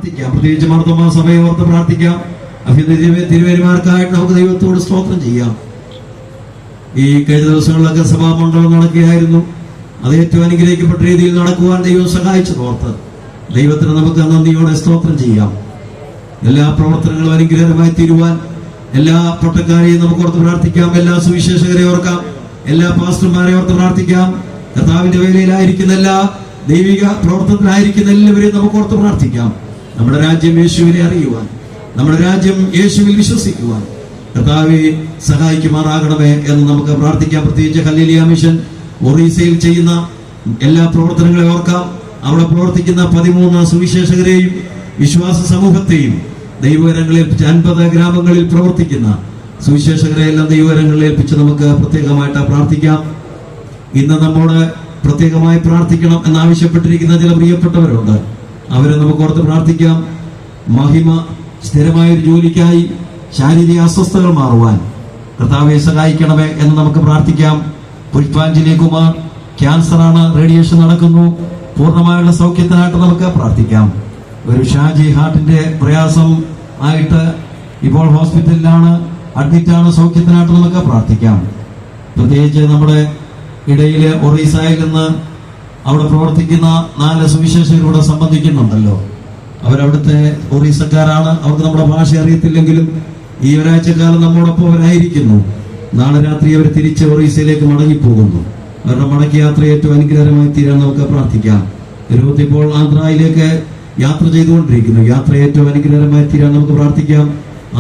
പ്രാർത്ഥിക്കാം. പ്രത്യേകിച്ച് മാർത്തോമാ സഭയെ ഓർത്ത് പ്രാർത്ഥിക്കാം. തിരുവേലിമാർക്കായിട്ട് നമുക്ക് ദൈവത്തോട് സ്തോത്രം ചെയ്യാം. ഈ കഴിഞ്ഞ ദിവസങ്ങളിലൊക്കെ സഭാമണ്ഡലം നടക്കുകയായിരുന്നു. അത് ഏറ്റവും അനുഗ്രഹിക്കപ്പെട്ട രീതിയിൽ നടക്കുവാൻ ദൈവം സഹായിച്ചതോർത്ത് ദൈവത്തിന് നമുക്ക് നന്ദിയോടെ സ്തോത്രം ചെയ്യാം. എല്ലാ പ്രവർത്തനങ്ങളും അനുഗ്രഹമായി തീരുവാൻ എല്ലാ പട്ടക്കാരെയും നമുക്ക് ഓർത്ത് പ്രാർത്ഥിക്കാം. എല്ലാ സുവിശേഷകരെ ഓർക്കാം. എല്ലാ പാസ്റ്റർമാരെ ഓർത്ത് പ്രാർത്ഥിക്കാം. കർത്താവിന്റെ വേലയിലായിരിക്കുന്ന എല്ലാ ദൈവിക പ്രവർത്തനത്തിലായിരിക്കുന്ന എല്ലാവരെയും നമുക്ക് ഓർത്ത് പ്രാർത്ഥിക്കാം. നമ്മുടെ രാജ്യം യേശുവിനെ അറിയുവാൻ, നമ്മുടെ രാജ്യം യേശുവിൽ വിശ്വസിക്കുവാൻ കർത്താവെ സഹായിക്കുമാറാകണമേ എന്ന് നമുക്ക് പ്രാർത്ഥിക്കാം. പ്രത്യേകിച്ച് ഹല്ലേലൂയ മിഷൻ ഒറീസയിൽ ചെയ്യുന്ന എല്ലാ പ്രവർത്തനങ്ങളെ ഓർക്കാം. അവിടെ പ്രവർത്തിക്കുന്ന 13 സുവിശേഷകരെയും വിശ്വാസ സമൂഹത്തെയും ദൈവകരങ്ങളിൽ ഏൽപ്പിച്ച് 50 ഗ്രാമങ്ങളിൽ പ്രവർത്തിക്കുന്ന സുവിശേഷകരെ എല്ലാം ദൈവകരങ്ങളിൽ ഏൽപ്പിച്ച് നമുക്ക് പ്രത്യേകമായിട്ട് പ്രാർത്ഥിക്കാം. ഇന്ന് നമ്മോട് പ്രത്യേകമായി പ്രാർത്ഥിക്കണം എന്നാവശ്യപ്പെട്ടിരിക്കുന്ന ചില പ്രിയപ്പെട്ടവരുണ്ട്. അവരെ നമുക്ക് ഓർത്ത് പ്രാർത്ഥിക്കാം. മഹിമ സ്ഥിരമായൊരു ജോലിക്കായി ശാരീരിക അസ്വസ്ഥതകൾ മാറുവാൻ കർത്താവെ സഹായിക്കണമേ എന്ന് നമുക്ക് പ്രാർത്ഥിക്കാം. പുഷ്പാഞ്ജലി കുമാർ ക്യാൻസറാണ്, റേഡിയേഷൻ നടക്കുന്നു. പൂർണ്ണമായുള്ള സൗഖ്യത്തിനായിട്ട് നമുക്ക് പ്രാർത്ഥിക്കാം. ഒരു ഷാജി ഹാർട്ടിന്റെ പ്രയാസം ആയിട്ട് ഇപ്പോൾ ഹോസ്പിറ്റലിലാണ്, അഡ്മിറ്റാണ്. സൗഖ്യത്തിനായിട്ട് നമുക്ക് പ്രാർത്ഥിക്കാം. പ്രത്യേകിച്ച് നമ്മുടെ ഇടയിലെ ഒറീസയിൽ നിന്ന് അവിടെ പ്രവർത്തിക്കുന്ന 4 സുവിശേഷകരോട് സംബന്ധിക്കുന്നുണ്ടല്ലോ. അവരവിടുത്തെ ഒറീസക്കാരാണ്. അവർക്ക് നമ്മുടെ ഭാഷ അറിയത്തില്ലെങ്കിലും ഈ ഒരാഴ്ചക്കാലം നമ്മോടൊപ്പം അവരായിരിക്കുന്നു. നാളെ രാത്രി അവർ തിരിച്ച് ഒറീസയിലേക്ക് മടങ്ങിപ്പോകുന്നു. അവരുടെ മടക്കി യാത്ര ഏറ്റവും അനുഗ്രഹമായി തീരാൻ നമുക്ക് പ്രാർത്ഥിക്കാം. ഇപ്പോൾ ആന്ധ്രയിലേക്ക് യാത്ര ചെയ്തുകൊണ്ടിരിക്കുന്നു. യാത്ര ഏറ്റവും അനുഗ്രഹമായി തീരാൻ നമുക്ക് പ്രാർത്ഥിക്കാം.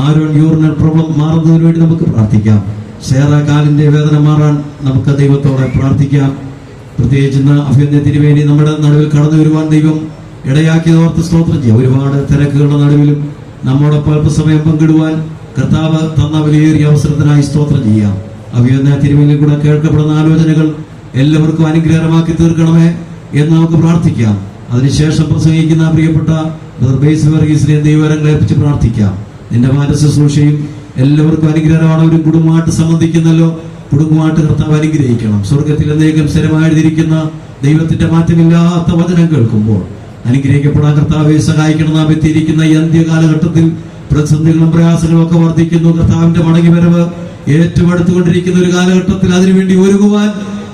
ആരോൺ യൂറിനൽ പ്രോബ്ലം മാറുന്നതിന് വേണ്ടി നമുക്ക് പ്രാർത്ഥിക്കാം. സേറ കാലിന്റെ വേദന മാറാൻ നമുക്ക് ദൈവത്തോടെ പ്രാർത്ഥിക്കാം. പ്രത്യേകിച്ച് ഇന്ന് അഭ്യന്തര തിരുവേനി നമ്മുടെ നടുവിൽ കടന്നു വരുവാൻ ദൈവം ഇടയാക്കിയതോർത്ത് സ്തോത്രം ചെയ്യാം. ഒരുപാട് തിരക്കുകളുടെ നടുവിലും നമ്മോടൊപ്പം അല്പസമയം പങ്കിടുവാൻ കർത്താവ് തന്ന വിലയേറിയ അവസരത്തിനായി സ്തോത്രം ചെയ്യാം. അഭ്യന്തര തിരുവേനിയിൽ കൂടെ കേൾക്കപ്പെടുന്ന ആലോചനകൾ എല്ലാവർക്കും അനുഗ്രഹമാക്കി തീർക്കണമേ എന്ന് നമുക്ക് പ്രാർത്ഥിക്കാം. അതിനുശേഷം പ്രസംഗിക്കുന്ന പ്രിയപ്പെട്ട ബേസ് വർഗീസിനെ ദൈവകരങ്ങളിൽ ഏൽപ്പിച്ച് പ്രാർത്ഥിക്കാം. നിന്റെ മാനശുശ്രൂഷയും എല്ലാവർക്കും അനുഗ്രഹമാണ്. ഒരു കുടുംബമായിട്ട് സംബന്ധിക്കുന്നല്ലോ. കുടുംബമായിട്ട് കർത്താവ് അനുഗ്രഹിക്കണം. സ്വർഗത്തിൽ എന്നേക്കും സ്ഥിരമായിരിക്കുന്ന ദൈവത്തിന്റെ മാറ്റമില്ലാത്ത വചനം കേൾക്കുമ്പോൾ അനുഗ്രഹിക്കപ്പെടാൻ കർത്താവെ സഹായിക്കണം. നാം എത്തിയിരിക്കുന്ന ഈ അന്ത്യകാലഘട്ടത്തിൽ പ്രതിസന്ധികളും പ്രയാസങ്ങളും ഒക്കെ വർദ്ധിക്കുന്നു. കർത്താവിന്റെ മടങ്ങിവരവ് ഏറ്റവും അടുത്തുകൊണ്ടിരിക്കുന്ന ഒരു കാലഘട്ടത്തിൽ അതിനുവേണ്ടി ഒരുങ്ങുവാൻ,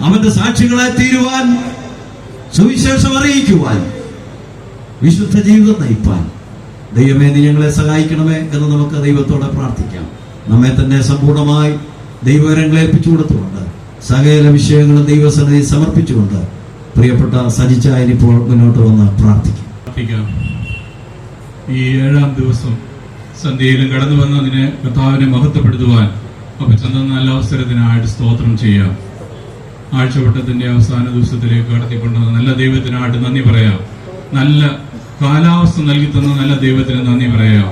അവന്റെ സാക്ഷികളായി തീരുവാൻ, സുവിശേഷം അറിയിക്കുവാൻ, വിശുദ്ധ ജീവിതം നയിപ്പാൻ ദൈവമേ നീ ഞങ്ങളെ സഹായിക്കണമേ എന്ന് നമുക്ക് ദൈവത്തോടെ പ്രാർത്ഥിക്കാം. നമ്മെ തന്നെ സമ്പൂർണമായി ദൈവകരങ്ങളെ ഏൽപ്പിച്ചു കൊടുത്തുകൊണ്ട് സകല വിഷയങ്ങളും ദൈവസന്നിധിയിൽ സമർപ്പിച്ചുകൊണ്ട് പ്രിയപ്പെട്ട സജിച്ചായൻ ഇപ്പോൾ മുന്നോട്ട് വന്ന് പ്രാർത്ഥിക്കാം. ഈ 7-ാം ദിവസം സന്ധ്യയിലും കടന്നു വന്നതിനെ കർത്താവിനെ മഹത്വപ്പെടുത്തുവാൻ അപ്പച്ചന്ത നല്ല അവസരത്തിനായിട്ട് സ്തോത്രം ചെയ്യാം. ആഴ്ചവട്ടത്തിന്റെ അവസാന ദിവസത്തിലേക്ക് കടത്തിക്കൊണ്ടുവന്ന നല്ല ദൈവത്തിനായിട്ട് നന്ദി പറയാം. നല്ല കാലാവസ്ഥ നൽകി തന്ന നല്ല ദൈവത്തിന് നന്ദി പറയാം.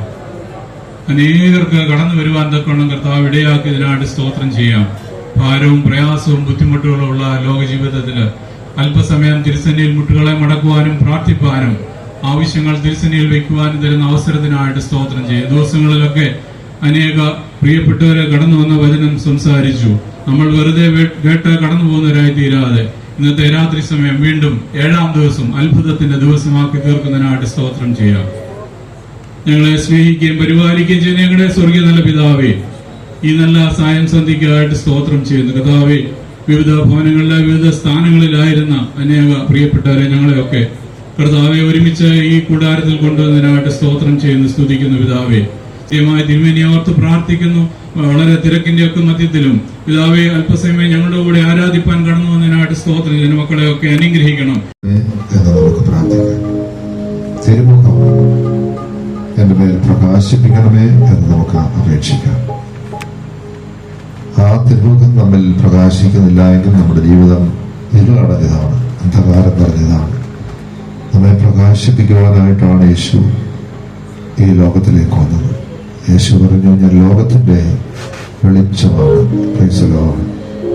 അനേകർക്ക് കടന്നു വരുവാൻ തക്കവണ്ണം കർത്താവ് ഇടയാക്കിയതിനായിട്ട് സ്തോത്രം ചെയ്യാം. ഭാരവും പ്രയാസവും ബുദ്ധിമുട്ടുകളും ഉള്ള ലോക ജീവിതത്തിൽ അല്പസമയം തിരുസന്നിയിൽ മുട്ടുകളെ മടക്കുവാനും പ്രാർത്ഥിപ്പാനും ആവശ്യങ്ങൾ തിരുസന്നിയിൽ വയ്ക്കുവാനും തരുന്ന അവസരത്തിനായിട്ട് സ്തോത്രം ചെയ്യും. ദിവസങ്ങളിലൊക്കെ അനേക പ്രിയപ്പെട്ടവരെ കടന്നു വന്ന വചനം സംസാരിച്ചു. നമ്മൾ വെറുതെ കേട്ട് കടന്നു പോകുന്നവരായി തീരാതെ ഇന്നത്തെ രാത്രി സമയം വീണ്ടും 7-ാം ദിവസം അത്ഭുതത്തിന്റെ ദിവസമാക്കി തീർക്കുന്നതിനായിട്ട് സ്തോത്രം ചെയ്യാം. ഞങ്ങളെ സ്നേഹിക്കുകയും പരിപാലിക്കുകയും ചെയ്യുന്ന ഞങ്ങളുടെ സ്വർഗീയ നല്ല പിതാവേ, ഈ നല്ല സായം സന്ധിക്കായിട്ട് സ്തോത്രം ചെയ്യുന്നു. കർത്താവേ, വിവിധ ഭവനങ്ങളിലെ വിവിധ സ്ഥാനങ്ങളിലായിരുന്ന അനേക പ്രിയപ്പെട്ടവരെ ഞങ്ങളെയൊക്കെ കർത്താവെ ഒരുമിച്ച് ഈ കൂടാരത്തിൽ കൊണ്ടുവന്നതിനായിട്ട് സ്തോത്രം ചെയ്യുന്നു, സ്തുതിക്കുന്നു. പിതാവേ, കൃത്യമായി തിരുമേനി ഓർത്ത് പ്രാർത്ഥിക്കുന്നു. വളരെ തിരക്കിന്റെ ഒക്കെ മധ്യത്തിലും പിതാവെ അല്പസമയം ഞങ്ങളുടെ കൂടെ ആരാധിപ്പാൻ കടന്നു വന്നതിനായിട്ട് സ്തോത്രം ചെയ്യുന്ന മക്കളെയൊക്കെ അനുഗ്രഹിക്കണം എന്ന് നമുക്ക് പ്രാർത്ഥിക്കാം. തിരുമുഖം എന്റെ മേൽ പ്രകാശിപ്പിക്കണമേ എന്ന് നമുക്ക് അപേക്ഷിക്കാം. ആ തിരുമുഖം നമ്മിൽ പ്രകാശിക്കുന്നില്ല എങ്കിൽ നമ്മുടെ ജീവിതം ഇരുളടഞ്ഞതാണ്, അന്ധകാരം നിറഞ്ഞതാണ്. നമ്മെ പ്രകാശിപ്പിക്കുവാനായിട്ടാണ് യേശു ഈ ലോകത്തിലേക്ക് വന്നത്. യേശു പറഞ്ഞു, ഞാൻ ലോകത്തിന്റെ വെളിച്ചമാണ്.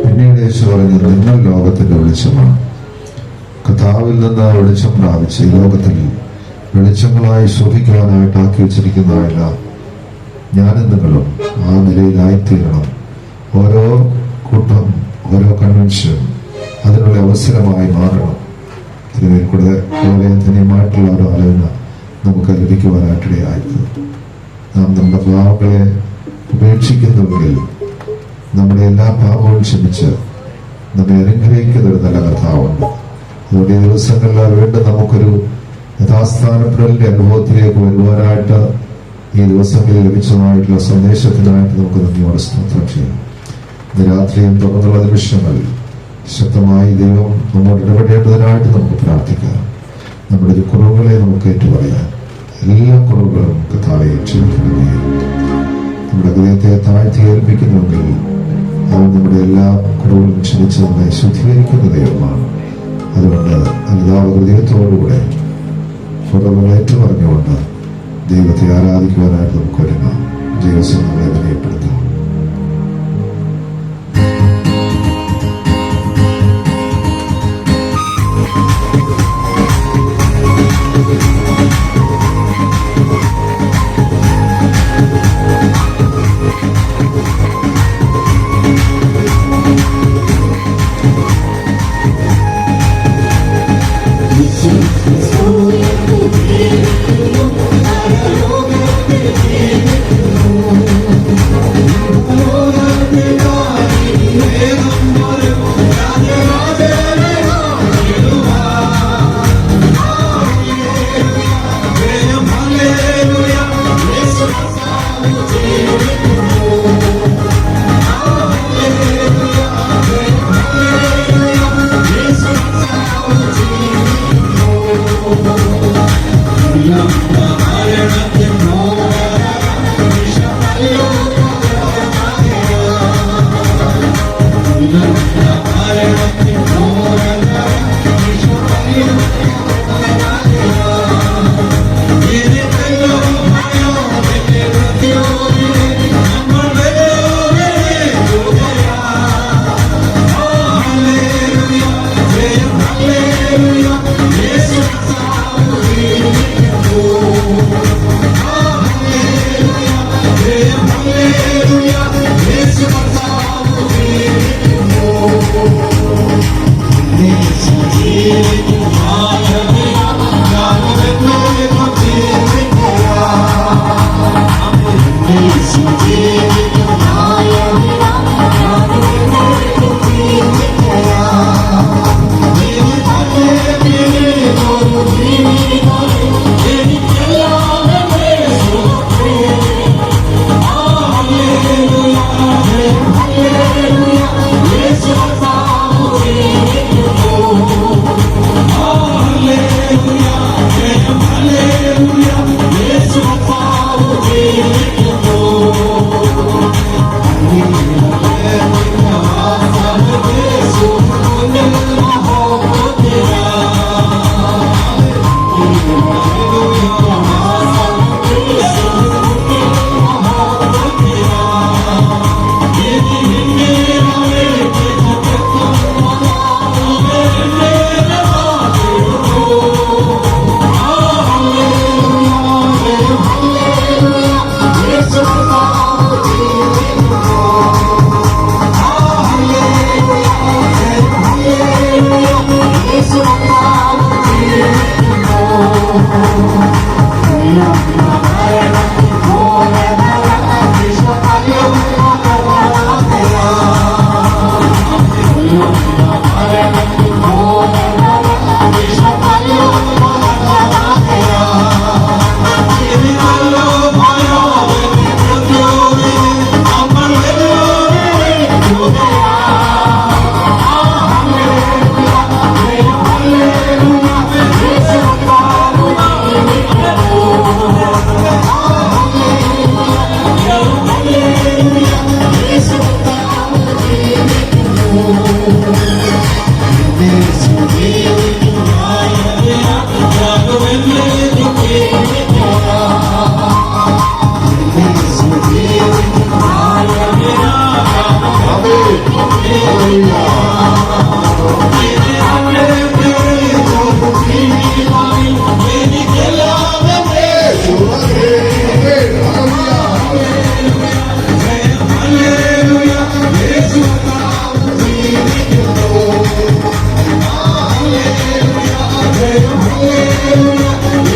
പിന്നീട് യേശു പറഞ്ഞു, നിങ്ങൾ ലോകത്തിന്റെ വെളിച്ചമാണ്. കർത്താവിൽ നിന്ന് വെളിച്ചം പ്രാപിച്ച് ഈ ലോകത്തിൽ വെളിച്ചങ്ങളായി ശോഭിക്കുവാനായിട്ട് ആക്കി വെച്ചിരിക്കുന്നതായ ഞാനും നിങ്ങളും ആ നിലയിലായിത്തീരണം. ഓരോ കൂട്ടം, ഓരോ കൺവെൻഷനും അതിനുള്ള അവസരമായി മാറണം. ഇതിൽ കൂടെ വളരെ ധന്യമായിട്ടുള്ള ഒരു ആലോചന നമുക്ക് ലഭിക്കുവാനായിട്ടിടയായത്. നാം നമ്മുടെ പാവങ്ങളെ ഉപേക്ഷിക്കുന്നുവെങ്കിൽ നമ്മുടെ എല്ലാ പാപവും ക്ഷമിച്ച് നമ്മെ അനുഗ്രഹിക്കുന്ന ഒരു നല്ല കർത്താവുണ്ട്. അതുകൊണ്ട് ഈ ദിവസങ്ങളിൽ വീണ്ടും നമുക്കൊരു യഥാസ്ഥാനപ്പെടലിന്റെ അനുഭവത്തിലേക്ക് വരുവാനായിട്ട് ഈ ദിവസങ്ങളിൽ ലഭിച്ചതായിട്ടുള്ള സന്ദേശത്തിനായിട്ട് നമുക്ക് നന്ദിയോടെ സ്തോത്രം ചെയ്യാം. ഇന്ന് രാത്രിയും തുറന്നുള്ള നിമിഷങ്ങളിൽ ശക്തമായി ദൈവം നമ്മോട് ഇടപെടേണ്ടതിനായിട്ട് നമുക്ക് പ്രാർത്ഥിക്കാം. നമ്മുടെ ഒരു കുറവുകളെ നമുക്ക് ഏറ്റുപറയാം. എല്ലാ കുറവുകളും കർത്താവേ ക്ഷമിക്കണമേ. നമ്മുടെ ഹൃദയത്തെ താഴ്ത്തി ഏൽപ്പിക്കുന്നുവെങ്കിൽ അവൻ നമ്മുടെ എല്ലാ കുറവുകളും ക്ഷമിച്ച് നമ്മെ ശുദ്ധീകരിക്കുന്ന ദൈവമാണ്. അതുകൊണ്ട് അനുതാപ ഹൃദയത്തോടുകൂടെ കുറവുകൾ ഏറ്റുപറഞ്ഞുകൊണ്ട് ദൈവത്തെ ആരാധിക്കുവാനായിട്ട് നമുക്ക് ഒരുങ്ങാം. ദൈവം നമ്മളെ വിനയപ്പെടുത്താം.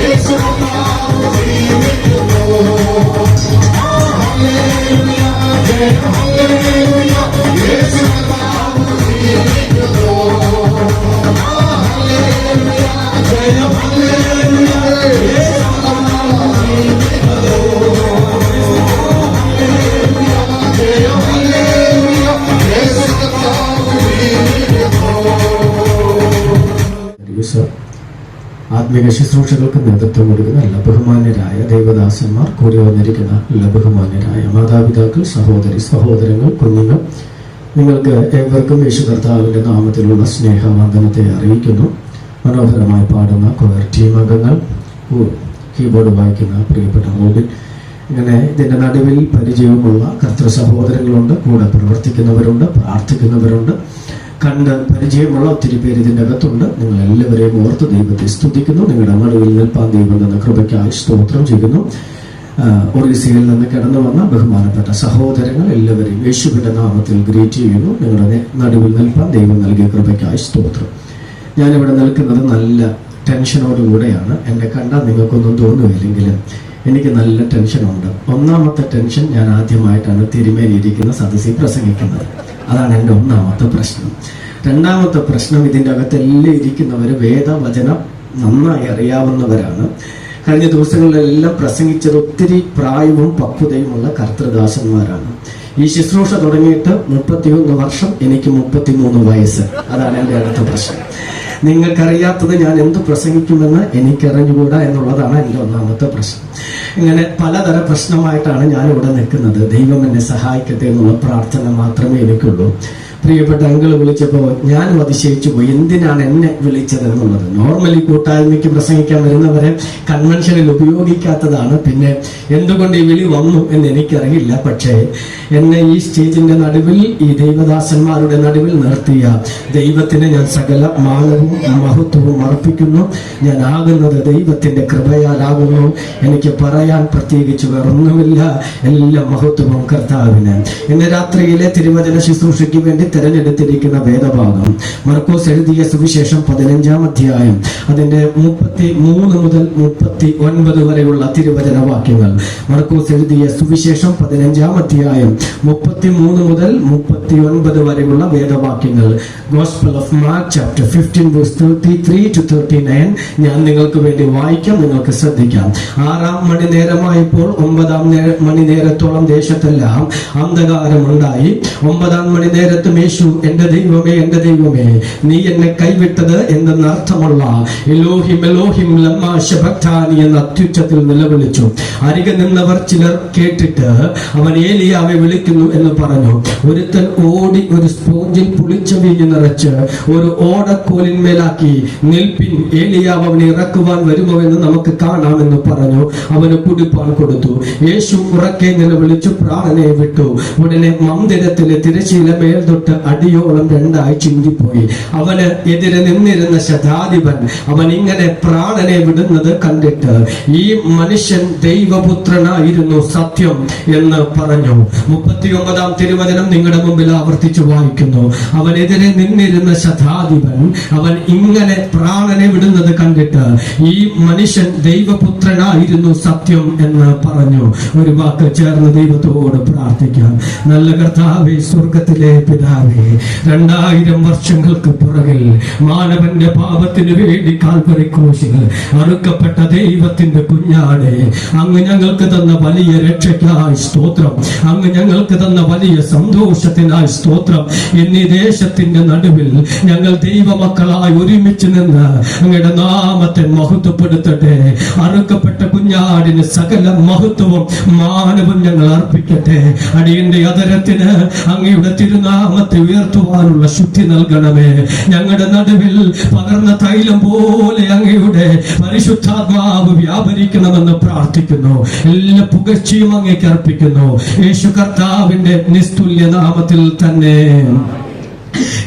Yes, ആത്മീക ശുശ്രൂഷകൾക്ക് നേതൃത്വം കൊടുക്കുന്ന എല്ലാ ബഹുമാന്യരായ ദൈവദാസന്മാർ, കൂടി വന്നിരിക്കുന്ന എല്ലാ ബഹുമാന്യരായ മാതാപിതാക്കൾ, സഹോദരി സഹോദരങ്ങൾ, കുഞ്ഞുങ്ങൾ, നിങ്ങൾക്ക് ഏവർക്കും യേശു കർത്താവിന്റെ നാമത്തിലുള്ള സ്നേഹവന്ദനത്തെ അറിയിക്കുന്നു. മനോഹരമായി പാടുന്ന കൊയർ ടീം അംഗങ്ങൾ, കീബോർഡ് വായിക്കുന്ന പ്രിയപ്പെട്ട റോബിൻ, ഇങ്ങനെ ഇതിന്റെ നടുവിൽ പരിചയമുള്ള കർത്തൃ സഹോദരങ്ങളുണ്ട്, കൂടെ പ്രവർത്തിക്കുന്നവരുണ്ട്, പ്രാർത്ഥിക്കുന്നവരുണ്ട്, കണ്ട് പരിചയമുള്ള ഒത്തിരി പേര് ഇതിൻ്റെ അകത്തുണ്ട്. നിങ്ങൾ എല്ലാവരെയും ഓർത്ത് ദൈവത്തെ സ്തുതിക്കുന്നു. നിങ്ങളുടെ നടുവിൽ നിൽപ്പാൻ ദൈവം എന്ന കൃപയ്ക്കായി സ്തോത്രം ചെയ്യുന്നു. ഒറീസയിൽ നിന്ന് കടന്നു വന്ന ബഹുമാനപ്പെട്ട സഹോദരങ്ങൾ എല്ലാവരെയും യേശുവിന്റെ നാമത്തിൽ ഗ്രേറ്റ് ചെയ്യുന്നു. നിങ്ങളുടെ നടുവിൽ നിൽപ്പാൻ ദൈവം നൽകിയ കൃപയ്ക്കായി സ്തോത്രം. ഞാനിവിടെ നിൽക്കുന്നത് നല്ല ടെൻഷനോടുകൂടെയാണ്. എന്നെ കണ്ടാൽ നിങ്ങൾക്കൊന്നും തോന്നുകയില്ലെങ്കിലും എനിക്ക് നല്ല ടെൻഷനുണ്ട്. ഒന്നാമത്തെ ടെൻഷൻ, ഞാൻ ആദ്യമായിട്ടാണ് തിരുമേനിയിരിക്കുന്ന സദസ്സിൽ പ്രസംഗിക്കുന്നത്. അതാണ് എൻ്റെ ഒന്നാമത്തെ പ്രശ്നം. രണ്ടാമത്തെ പ്രശ്നം, ഇതിൻ്റെ അകത്തെല്ലാം ഇരിക്കുന്നവർ വേദവചനം നന്നായി അറിയാവുന്നവരാണ്. കഴിഞ്ഞ ദിവസങ്ങളിലെല്ലാം പ്രസംഗിച്ചത് ഒത്തിരി പ്രായവും പക്വതയുമുള്ള കർത്തൃദാസന്മാരാണ്. ഈ ശുശ്രൂഷ തുടങ്ങിയിട്ട് 31 വർഷം, എനിക്ക് 33 വയസ്സ്. അതാണ് എൻ്റെ അടുത്ത പ്രശ്നം. നിങ്ങൾക്കറിയാത്തത് ഞാൻ എന്ത് പ്രസംഗിക്കുമെന്ന് എനിക്കറിഞ്ഞുകൂടാ എന്നുള്ളതാണ് എൻ്റെ ഒന്നാമത്തെ പ്രശ്നം. ഇങ്ങനെ പലതര പ്രശ്നമായിട്ടാണ് ഞാനിവിടെ നിൽക്കുന്നത്. ദൈവം എന്നെ സഹായിക്കട്ടെ എന്നുള്ള പ്രാർത്ഥന മാത്രമേ എനിക്കുള്ളൂ. പ്രിയപ്പെട്ട അങ്കിൾ വിളിച്ചപ്പോൾ ഞാനും അതിശയിച്ചു പോയി, എന്തിനാണ് എന്നെ വിളിച്ചതെന്നുള്ളത്. നോർമലി കൂട്ടായ്മയ്ക്ക് പ്രസംഗിക്കാൻ വരുന്നവരെ കൺവെൻഷനിൽ ഉപയോഗിക്കാത്തതാണ്. പിന്നെ എന്തുകൊണ്ട് ഈ വിളി വന്നു എന്ന് എനിക്കറിയില്ല. പക്ഷേ എന്നെ ഈ സ്റ്റേജിന്റെ നടുവിൽ, ഈ ദൈവദാസന്മാരുടെ നടുവിൽ നിർത്തിയ ദൈവത്തിന് ഞാൻ സകല മാനവും മഹത്വവും അർപ്പിക്കുന്നു. ഞാൻ ആകുന്നത് ദൈവത്തിന്റെ കൃപയാലാകുന്നു. എനിക്ക് പറയാൻ പ്രത്യേകിച്ച് വേറൊന്നുമില്ല. എല്ലാ മഹത്വവും കർത്താവിന്. ഇന്ന് രാത്രിയിലെ തിരുവചന ശുശ്രൂഷയ്ക്ക് വേണ്ടി തെരഞ്ഞെടുത്തിരിക്കുന്ന വേദഭാഗം മർക്കോസ് എഴുതിയ സുവിശേഷം 15-ാം അധ്യായം, അതിന്റെ 33 മുതൽ 39 വരെയുള്ള തിരുവചന വാക്യങ്ങൾ. മർക്കോസ് എഴുതിയ സുവിശേഷം 15-ാം അധ്യായം 33 മുതൽ 39 വരെയുള്ള വേദവാക്യങ്ങൾ. Gospel of Mark chapter 15 verse 33 to 39 ഞാൻ നിങ്ങൾക്ക് വേണ്ടി വായിക്കാം. നിങ്ങൾക്ക് ശ്രദ്ധിക്കാം. 6-ാം മണി നേരമായപ്പോൾ 9-ാം മണി നേരത്തോളം ദേശത്തെല്ലാം അന്ധകാരമുണ്ടായി. 9-ാം മണി നേരത്തും യേശു, എന്റെ ദൈവമേ, എന്റെ ദൈവമേ, നീ എന്നെ കൈവിട്ടത് എന്തെന്ന് അർത്ഥമുള്ള എലോഹിം എലോഹിം ലമ്മാ ശബക്താനി എന്ന അത്യുച്ചത്തിൽ നിലവിളിച്ചു. അരികെ നിന്നവർ ചിലർ കേട്ടിട്ട് അവൻ ഏലിയാവെ വിളിക്കുന്നു എന്ന് പറഞ്ഞു. ഒരുത്തൻ ഓടി ഒരു സ്പോഞ്ചിൽ പുളിച്ച വീഞ്ഞ് നിറച്ച് ഒരു ഓടക്കോലിന്മേലാക്കി, നിൽപ്പിൻ, ഏലിയാവ് അവനെ ഇറക്കുവാൻ വരുമോ എന്ന് നമുക്ക് കാണാമെന്ന് പറഞ്ഞു. അവന് കുടിപ്പാൻ കൊടുത്തു. യേശു ഉറക്കെ നിലവിളിച്ചു പ്രാണനെ വിട്ടു. ഉടനെ മന്ദിരത്തിലെ തിരശീല മേൽ തൊട്ട് അടിയോളം രണ്ടായി ചിന്തിപ്പോയി. അവന് എതിരെ നിന്നിരുന്ന ശതാധിപൻ അവൻ ഇങ്ങനെ പ്രാണനെ വിടുന്നത് കണ്ടിട്ട്, ഈ മനുഷ്യൻ ദൈവപുത്രനായിരുന്നു സത്യം എന്ന് പറഞ്ഞു. 39-ാം തിരുവചനം നിങ്ങളുടെ മുമ്പിൽ ആവർത്തിച്ചു വായിക്കുന്നു. അവനെതിരെ നിന്നിരുന്ന ശതാധിപൻ അവൻ ഇങ്ങനെ പ്രാണനെ വിടുന്നത് കണ്ടിട്ട്, ഈ മനുഷ്യൻ ദൈവപുത്രനായിരുന്നു സത്യം എന്ന് പറഞ്ഞു. ഒരു വാക്ക് ചേർന്ന് ദൈവത്തോട് പ്രാർത്ഥിക്കാം. നല്ല കർത്താവേ, സ്വർഗത്തിലെ പിതാവേ, 2000 വർഷങ്ങൾക്ക് പുറകിൽ മാനവന്റെ പാപത്തിന് വേണ്ടി കാൽവരി ക്രൂശിൽ അറുക്കപ്പെട്ട ദൈവത്തിന്റെ കുഞ്ഞാടെ, അങ്ങ് ഞങ്ങൾക്ക് തന്ന വലിയ രക്ഷയ്ക്കായി സ്തോത്രം. അങ്ങ് ഞങ്ങൾക്ക് തന്ന വലിയ സന്തോഷത്തിനായി സ്തോത്രം. എന്നീ ദേശത്തിന്റെ നടുവിൽ ഞങ്ങൾ ദൈവമക്കളായി ഒരുമിച്ച് നിന്ന് അങ്ങയുടെ നാമത്തെ മഹത്വപ്പെടുത്തട്ടെ. അറുക്കപ്പെട്ട കുഞ്ഞാടിന് സകല മഹത്വവും മാനവും ഞങ്ങൾ അർപ്പിക്കട്ടെ. അടിയന്റെ അതരത്തിന് അങ്ങയുടെ തിരുനാമത്തെ ഉയർത്തുവാനുള്ള ശുദ്ധി നൽകണമേ. ഞങ്ങളുടെ നടുവിൽ പകർന്ന തൈലം പോലെ അങ്ങയുടെ പരിശുദ്ധാത്മാവ് വ്യാപരിക്കണമെന്ന് പ്രാർത്ഥിക്കുന്നു. എല്ലാ പുകഴ്ചയും അങ്ങേക്ക് അർപ്പിക്കുന്നു. യേശു കർത്താവിന്റെ നിസ്തുല്യ നാമത്തിൽ തന്നെ.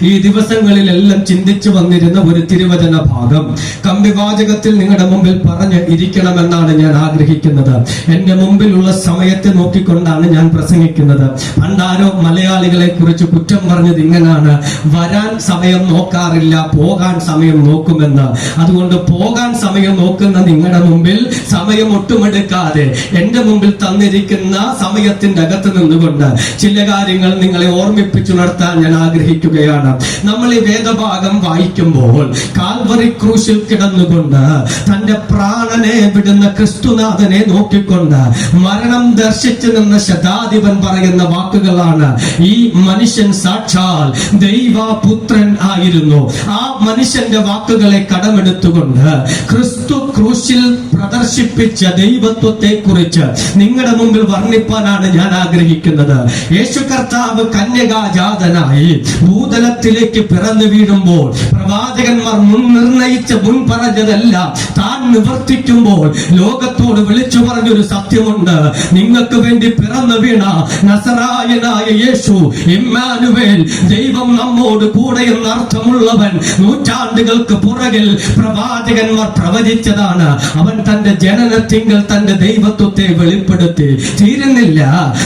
ഈ ദിവസങ്ങളിലെല്ലാം ചിന്തിച്ചു വന്നിരുന്ന ഒരു തിരുവചന ഭാഗം കമ്പിവാചകത്തിൽ നിങ്ങളുടെ മുമ്പിൽ പറഞ്ഞ് ഇരിക്കണമെന്നാണ് ഞാൻ ആഗ്രഹിക്കുന്നത്. എന്റെ മുമ്പിലുള്ള സമയത്തെ നോക്കിക്കൊണ്ടാണ് ഞാൻ പ്രസംഗിക്കുന്നത്. പണ്ടാരോ മലയാളികളെ കുറിച്ച് കുറ്റം പറഞ്ഞത് ഇങ്ങനാണ്: വരാൻ സമയം നോക്കാറില്ല, പോകാൻ സമയം നോക്കുമെന്ന്. അതുകൊണ്ട് പോകാൻ സമയം നോക്കുന്ന നിങ്ങളുടെ മുമ്പിൽ സമയം ഒട്ടുമെടുക്കാതെ എന്റെ മുമ്പിൽ തന്നിരിക്കുന്ന സമയത്തിന്റെ അകത്ത് നിന്നുകൊണ്ട് ചില കാര്യങ്ങൾ നിങ്ങളെ ഓർമ്മിപ്പിച്ചുണർത്താൻ ഞാൻ ആഗ്രഹിക്കുക. ഓർക്കുകയാണ്. നമ്മൾ ഈ വേദഭാഗം വായിക്കുമ്പോൾ കാൽവറി ക്രൂശിൽ കിടന്നുകൊണ്ട് തന്റെ പ്രാണനെ വിടുന്ന ക്രിസ്തുനാഥനെ നോക്കിക്കൊണ്ട് മരണം ദർശിച്ചു നിന്ന ശതാധിപൻ പറയുന്ന വാക്കുകളാണ്. ഈ മനുഷ്യൻ സാക്ഷാൽ ദൈവപുത്രൻ ആയിരുന്നു. ആ മനുഷ്യന്റെ വാക്കുകളെ കടമെടുത്തുകൊണ്ട് ക്രിസ്തു ക്രൂശിൽ പ്രദർശിപ്പിച്ച ദൈവത്വത്തെ കുറിച്ച് നിങ്ങളുടെ മുമ്പിൽ വർണ്ണിപ്പാനാണ് ഞാൻ ആഗ്രഹിക്കുന്നത്. യേശു കർത്താവ് കന്യകാജാതനായി ഭൂതലത്തിലേക്ക് പിറന്നു വീഴുമ്പോൾ പ്രവാചകന്മാർ മുൻ നിർണയിച്ച മുൻ പറഞ്ഞതെല്ലാം താൻ നിവർത്തിക്കുമ്പോൾ ലോകത്തോട് വിളിച്ചു പറഞ്ഞൊരു സത്യമുണ്ട്. നിങ്ങൾക്ക് വേണ്ടി പിറന്നു വീണ നസറായനായ യേശു, ഇമ്മാനുവേൽ, ദൈവം നമ്മോട് കൂടെ എന്ന അർത്ഥമുള്ളവൻ, നൂറ്റാണ്ടുകൾക്ക് പുറകിൽ പ്രവാചകന്മാർ പ്രവചിച്ചതാണ്. അവൻ തന്റെ ജനനത്തിങ്കൽ തന്റെ ദൈവത്വത്തെ വെളിപ്പെടുത്തി തീരുന്നില്ല.